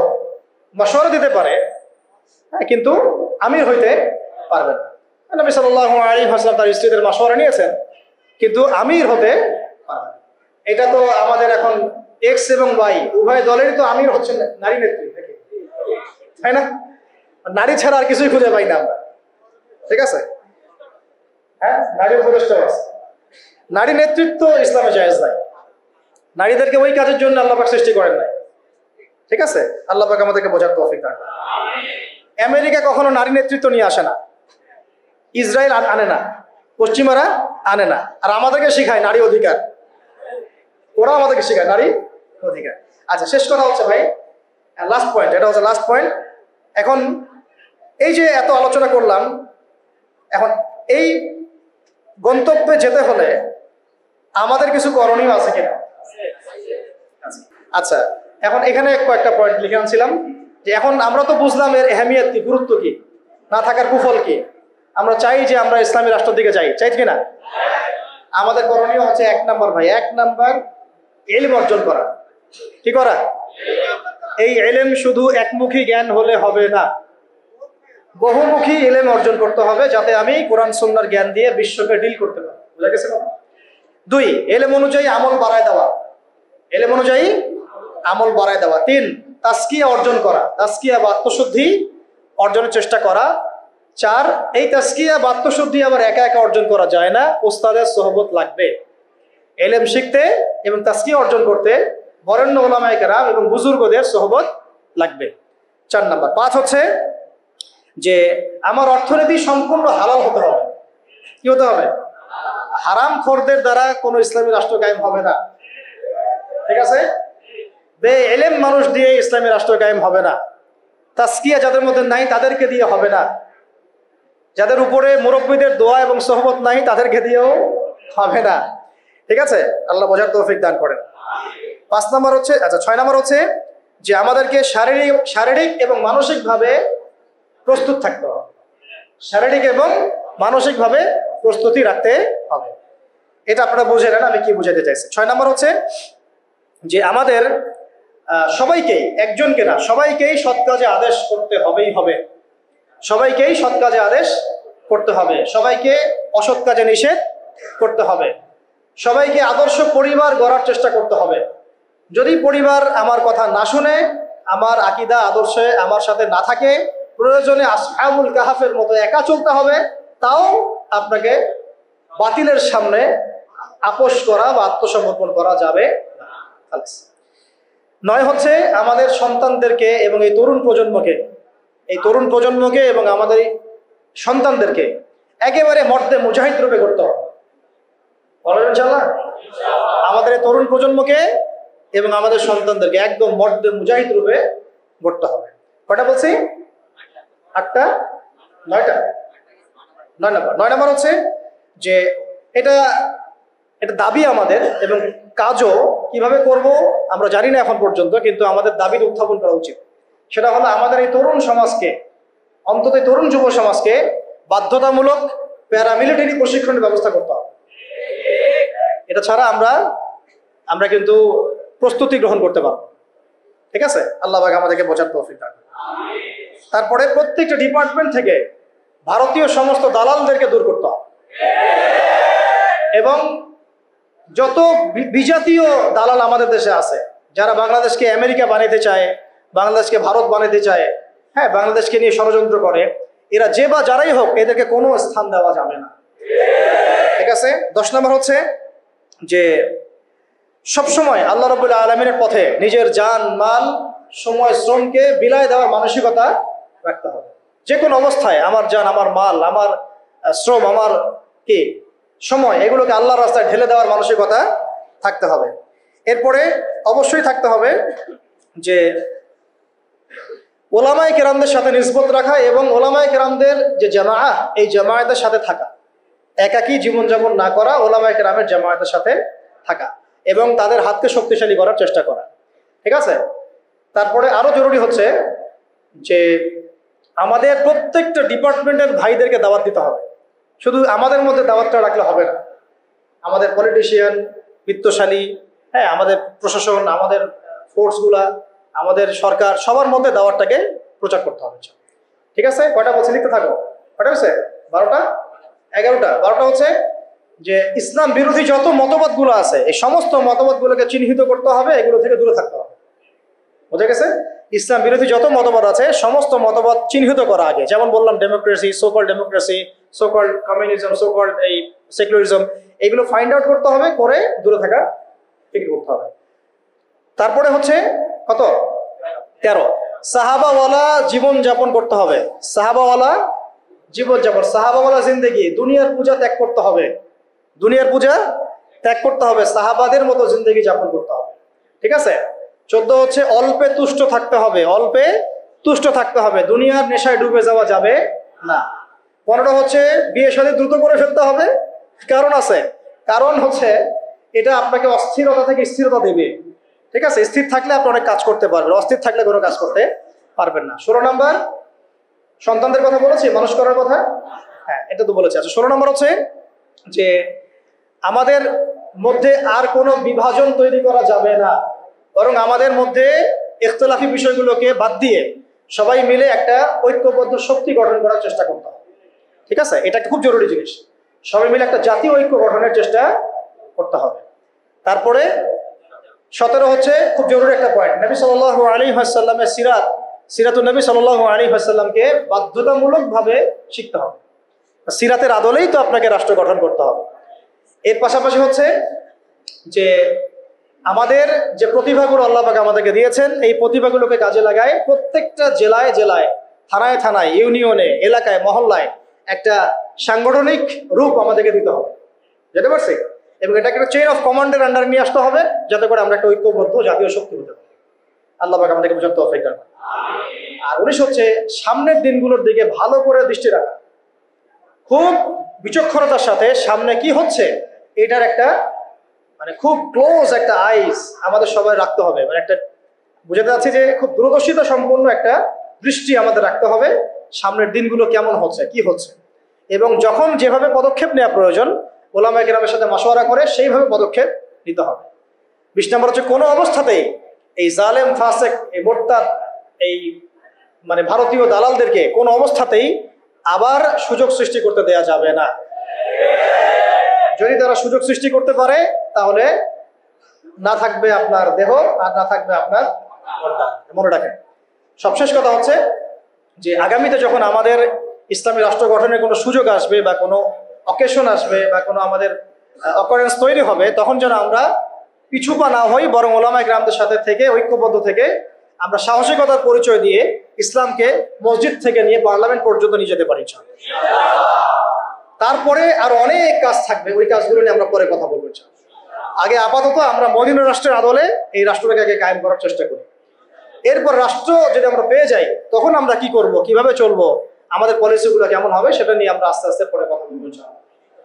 মাশওয়ারা দিতে পারে, হ্যাঁ, কিন্তু আমির হইতে পারবে না। নবী সাল্লাল্লাহু আলাইহি ওয়াসাল্লাম তার স্ত্রীদের মাশওয়ারা নিয়েছেন, কিন্তু আমির হতে পারবে না। এটা তো আমাদের এখন এক্স এবং ওয়াই উভয় দলেরই তো আমির হচ্ছেন নারী নেত্রী, তাই না? নারী ছাড়া আর কিছুই খুঁজে পাই না আমরা। ঠিক আছে? হ্যাঁ, নারী উপদেষ্টা আছে, নারী নেতৃত্ব ইসলামে জায়েজ নাই। নারীদেরকে ওই কাজের জন্য আল্লাহ পাক সৃষ্টি করেন নাই। ঠিক আছে? আল্লাহ পাক আমাদেরকে বোঝার তৌফিক দান করুন। আমেরিকা কখনো নারী নেতৃত্ব নিয়ে আসে না, ইসরায়েল আনে না, পশ্চিমারা আনে না, আর আমাদেরকে শিখায় নারী অধিকার। ওরা আমাদেরকে শিখায় নারী অধিকার। আচ্ছা, শেষ কথা হচ্ছে ভাই, লাস্ট পয়েন্ট, এটা হচ্ছে লাস্ট পয়েন্ট। এখন এই যে এত আলোচনা করলাম, এখন এই গন্তব্যে যেতে হলে আমাদের কিছু করণীয় আছে কিনা? আচ্ছা, এখন এখানে কয়েকটা পয়েন্ট লিখে আনছিলাম যে এখন আমরা তো বুঝলাম এর আহমিয়ত কি, গুরুত্ব কি, না থাকার কুফল কি। আমরা চাই যে আমরা ইসলামী রাষ্ট্রের দিকে যাই, চাই কিনা? আমাদের করণীয় হচ্ছে 1 নাম্বার ভাই, 1 নাম্বার ইলম অর্জন করা। কি করা? এই ইলম শুধু একমুখী জ্ঞান হলে হবে না, বহুমুখী ইলম অর্জন করতে হবে, যাতে আমি কোরআন সুন্নাহর জ্ঞান দিয়ে বিশ্বকে ডিল করতে পারি। বুঝা গেছে? 2, ইলম অনুযায়ী আমল বাড়ায় দেওয়া, ইলম অনুযায়ী আমল বাড়ায় দেওয়া। 3, তাজকিয়া অর্জন করা, তাজকিয়া বা আত্মশুদ্ধি অর্জনের চেষ্টা করা। 4, এই তাজকিয়া বা আত্মশুদ্ধি আবার একা একা অর্জন করা যায় না, ওস্তাদের সোহবত লাগবে। ইলম শিখতে এবং তাজকিয়া অর্জন করতে বরেণ্য উলামায়ে কেরাম এবং বুজুর্গদের সোহবত লাগবে। 4 নাম্বার। 5 হচ্ছে যে আমার অর্থনীতি সম্পূর্ণ হালাল হতে হবে। কি হতে হবে? হারাম খোরদের দ্বারা কোনো ইসলামী রাষ্ট্র কায়েম হবে না। ঠিক আছে? বে-ইলম মানুষ দিয়ে ইসলামী রাষ্ট্র কায়েম হবে না। তাজকিয়া যাদের মধ্যে নাই তাদেরকে দিয়ে হবে না। যাদের উপরে মুরব্বীদের দোয়া এবং সোহবত নাই তাদেরকে দিয়েও হবে না। ঠিক আছে? আল্লাহ বোঝার তৌফিক দান করেন। 5 নাম্বার হচ্ছে, আচ্ছা 6 নাম্বার হচ্ছে যে আমাদেরকে শারীরিক এবং মানসিকভাবে প্রস্তুত থাকতে হবে। শারীরিক এবং মানসিকভাবে প্রস্তুতি রাখতে হবে। এটা আপনারা বুঝে নেন আমি কি বুঝাতে চাইছি। 6 নাম্বার হচ্ছে যে আমাদের সবাইকেই, একজনকে না, সবাইকেই সৎ কাজে আদেশ করতে হবেই হবে। সবাইকেই সৎ কাজে আদেশ করতে হবে, সবাইকে অসৎ কাজে নিষেধ করতে হবে, সবাইকে আদর্শ পরিবার গড়ার চেষ্টা করতে হবে। যদি পরিবার আমার কথা না শুনে, আমার আকীদা আদর্শে আমার সাথে না থাকে, প্রয়োজনে আসহাবুল কাহাফের মতো একা চলতে হবে, তাও আপনাকে বাতিলের সামনে আপোষ করা বা আত্মসমর্পণ করা যাবে না। 9 হচ্ছে আমাদের সন্তানদেরকে এবং এই তরুণ প্রজন্মকে এবং আমাদের সন্তানদেরকে একেবারে মর্দে মুজাহিদ রূপে করতে হবে। বলেন ইনশাআল্লাহ। আমাদের এই তরুণ প্রজন্মকে এবং আমাদের সন্তানদেরকে একদম মর্দে মুজাহিদ রূপে গড়তে হবে। কয়টা বলছি? 8টা 9টা 9 নম্বর হচ্ছে যে এটা দাবি আমাদের, এবং কাজও কিভাবে করব আমরা জানি না এখন পর্যন্ত, কিন্তু আমাদের দাবির উত্থাপন করা উচিত। সেটা হলো আমাদের এই তরুণ সমাজকে, অন্তত তরুণ যুব সমাজকে বাধ্যতামূলক প্যারামিলিটারি প্রশিক্ষণের ব্যবস্থা করতে হবে। এটা ছাড়া আমরা কিন্তু প্রস্তুতি গ্রহণ করতে পারবো। ঠিক আছে, আল্লাহ পাক আমাদেরকে বোঝার তৌফিক দান। তারপরে প্রত্যেকটা ডিপার্টমেন্ট থেকে ভারতীয় সমস্ত দালালদেরকে দূর করতে হবে, এবং যত বিজাতীয় দালাল আমাদের দেশে আছে, যারা বাংলাদেশকে আমেরিকা বানাইতে চায়, বাংলাদেশকে ভারত বানাইতে চায়, হ্যাঁ, বাংলাদেশকে নিয়ে ষড়যন্ত্র করে, এরা যে বা যারাই হোক, এদেরকে কোনো স্থান দেওয়া যাবে না। ঠিক আছে। 10 নম্বর হচ্ছে যে সবসময় আল্লাহ রাব্বুল আলামিনের পথে নিজের জান, মাল, সময়, শ্রমকে বিলায় দেওয়ার মানসিকতা রাখতে হবে। যে কোনো অবস্থায় আমার জান, আমার মাল, আমার শ্রম, আমার সময়, এগুলোকে আল্লাহর রাস্তায় ঢেলে দেওয়ার মানসিকতা থাকতে হবে। এরপরে অবশ্যই থাকতে হবে যে ওলামায়ে কেরামদের সাথে নিসবত রাখা, এবং ওলামায়ে কেরামদের যে জামাআহ, এই জামায়াতের সাথে থাকা, একাকী জীবনযাপন না করা, ওলামায়ে কেরামের জামায়াতের সাথে থাকা এবং তাদের হাতকে শক্তিশালী করার চেষ্টা করা। ঠিক আছে। তারপরে আরো জরুরি হচ্ছে যে আমাদের প্রত্যেকটা ডিপার্টমেন্টের ভাইদেরকে দাওয়াত দিতে হবে। শুধু আমাদের মধ্যে দাওয়াতটা রাখলে হবে না, আমাদের পলিটিশিয়ান, বিত্তশালী, হ্যাঁ, আমাদের প্রশাসন, আমাদের ফোর্সগুলা, আমাদের সরকার, সবার মধ্যে দাওয়াতটাকে প্রচার করতে হবে। ঠিক আছে। কয়টা বলছে? লিখতে থাকো। কয়টা হচ্ছে? 12টা 11টা 12টা হচ্ছে যে ইসলাম বিরোধী যত মতবাদগুলো আছে, এই সমস্ত মতবাদগুলোকে চিহ্নিত করতে হবে, এগুলো থেকে দূরে থাকতে হবে। বোঝা গেছে? ইসলাম বিরোধী যত মতবাদ আছে, সমস্ত মতবাদ চিহ্নিত করা আগে। যেমন বললাম, ডেমোক্রেসি, সোকল কমিউনিজম, সোকল এই সেকুলারিজম, এগুলো ফাইন্ড আউট করতে হবে, করে দূরে থাকা ঠিক করতে হবে। তারপরে হচ্ছে কত? 13, সাহাবাওয়ালা জীবনযাপন করতে হবে। সাহাবাওয়ালা জীবনযাপন, সাহাবাওয়ালা জিন্দেগি, দুনিয়ার পূজা ত্যাগ করতে হবে, সাহাবাদের মতো জিন্দেগি যাপন করতে হবে। ঠিক আছে। 14 হচ্ছে অল্পে তুষ্ট থাকতে হবে, দুনিয়ার নেশায় ডুবে যাওয়া যাবে না। 15 হচ্ছে বিয়ে শাদী দ্রুত করে ফেলতে হবে। কারণ হচ্ছে এটা আপনাকে অস্থিরতা থেকে স্থিরতা দেবে। ঠিক আছে। স্থির থাকলে আপনি অনেক কাজ করতে পারবেন, অস্থির থাকলে কোনো কাজ করতে পারবেন না। 16 নম্বর সন্তানদের কথা বলেছি, মানুষ করার কথা, হ্যাঁ, এটা তো বলেছি। আচ্ছা, 16 নম্বর হচ্ছে যে আমাদের মধ্যে আর কোনো বিভাজন তৈরি করা যাবে না, বরং আমাদের মধ্যে ইখতিলাফি বিষয়গুলোকে বাদ দিয়ে সবাই মিলে একটা ঐক্যবদ্ধ শক্তি গঠন করার চেষ্টা করতে হবে। ঠিক আছে। এটা খুব জরুরি জিনিস, সবাই মিলে একটা জাতীয় ঐক্য গঠনের চেষ্টা করতে হবে। তারপরে 17 হচ্ছে খুব জরুরি একটা পয়েন্ট, নবী সাল্লাল্লাহু আলাইহি ওয়াসাল্লামের সিরাতুন নবী সাল্লাল্লাহু আলাইহি ওয়াসাল্লামকে বাধ্যতামূলকভাবে শিখতে হবে। সিরাতের আদলেই তো আপনাকে রাষ্ট্র গঠন করতে হবে। এর পাশাপাশি হচ্ছে যে আমাদের যে প্রতিভাগুলো আল্লাহ পাক আমাদেরকে দিয়েছেন, এই প্রতিভাগুলোকে কাজে লাগায় প্রত্যেকটা জেলায়, থানায়, ইউনিয়নে, এলাকায়, মহল্লায় একটা সাংগঠনিক রূপ আমাদেরকে দিতে হবে। যেতে পারছি? এবং এটাকে একটা চেইন অফ কমান্ডের আন্ডারে নিয়ে আসতে হবে, যাতে করে আমরা একটা ঐক্যবদ্ধ জাতীয় শক্তি হতে পারি। আল্লাহ পাক আমাদেরকে বোঝার তৌফিক দান করেন। আর 19 হচ্ছে সামনের দিনগুলোর দিকে ভালো করে দৃষ্টি রাখা, খুব বিচক্ষণতার সাথে সামনে কি হচ্ছে এটার একটা খুব ক্লোজ একটা আইস আমাদের সবাই রাখতে হবে। একটা বুঝাতে যাচ্ছি যে খুব দূরদর্শিতা সম্পন্ন একটা দৃষ্টি আমাদের রাখতে হবে, সামনের দিনগুলো কেমন হচ্ছে, কি হচ্ছে, এবং যখন যেভাবে পদক্ষেপ নেওয়া প্রয়োজন ওলামায়ে কেরামের সাথে মাশওয়ারা করে সেইভাবে পদক্ষেপ নিতে হবে। 20 নম্বর হচ্ছে কোনো অবস্থাতেই এই জালেম, ফাসেক, এই মোরতাদ, এই মানে ভারতীয় দালালদেরকে কোনো অবস্থাতেই আবার সুযোগ সৃষ্টি করতে দেয়া যাবে না। যদি তারা সুযোগ সৃষ্টি করতে পারে তাহলে না থাকবে আপনার দেহ আর না থাকবে আপনার অর্থাৎ। মনে রাখেন, সবশেষ কথা হচ্ছে যে আগামীতে যখন আমাদের ইসলামী রাষ্ট্র গঠনের কোনো সুযোগ আসবে বা কোনো অকেশন আসবে বা কোনো আমাদের অকারেন্স তৈরি হবে, তখন যেন আমরা পিছুপা না হই, বরং ওলামায়ে কেরামদের সাথে থেকে ঐক্যবদ্ধ থেকে আমরা সাহসিকতার পরিচয় দিয়ে ইসলামকে মসজিদ থেকে নিয়ে পার্লামেন্ট পর্যন্ত নিয়ে যেতে পারি। তারপরে আরো অনেক কাজ থাকবে, ওই কাজগুলো নিয়ে আমরা পরে কথা বলবো। আগে আপাতত আমরা মদিনা রাষ্ট্রের আদলে এই রাষ্ট্রটাকে আগে কায়েম করার চেষ্টা করি। এরপর রাষ্ট্র যদি আমরা পেয়ে যাই তখন আমরা কি করব, কিভাবে চলবো, আমাদের পলিসিগুলো কেমন হবে, সেটা নিয়ে আমরা আস্তে আস্তে পরে কথা বলবো।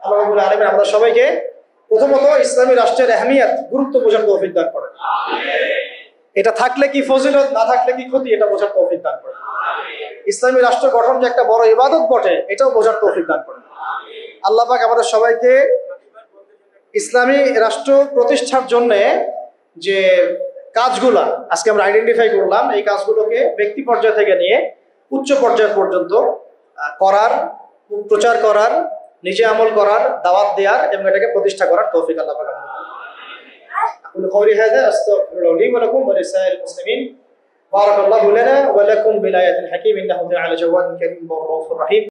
আল্লাহ রাব্বুল আলামিন আমরা সবাইকে প্রথমত ইসলামী রাষ্ট্রের আহমিয়ত, গুরুত্ব বোঝার তৌফিক দান করেন। এটা থাকলে কি ফজিলত, না থাকলে কি ক্ষতি, এটা বোঝার তৌফিক দান করেন। ইসলামী রাষ্ট্র গঠন যে একটা বড় ইবাদত বটে, এটাও বোঝার তৌফিক দান করেন। আল্লাহ পাক আমাদের সবাইকে ইসলামী রাষ্ট্র প্রতিষ্ঠার জন্য যে কাজগুলা আজকে আমরা আইডেন্টিফাই করলাম, এই কাজগুলোকে ব্যক্তি পর্যায় থেকে নিয়ে উচ্চ পর্যায় পর্যন্ত করার, প্রচার করার, নিজে আমল করার, দাওয়াত দেওয়ার এবং এটাকে প্রতিষ্ঠা করার তৌফিক আল্লাহ পাক আমাদের। أقول قولي هذا أستغفر لي ولكم ولسائر المسلمين بارك الله لنا ولكم بالآيات الحكيم إنه تعالى جواد كريم ورؤوف رحيم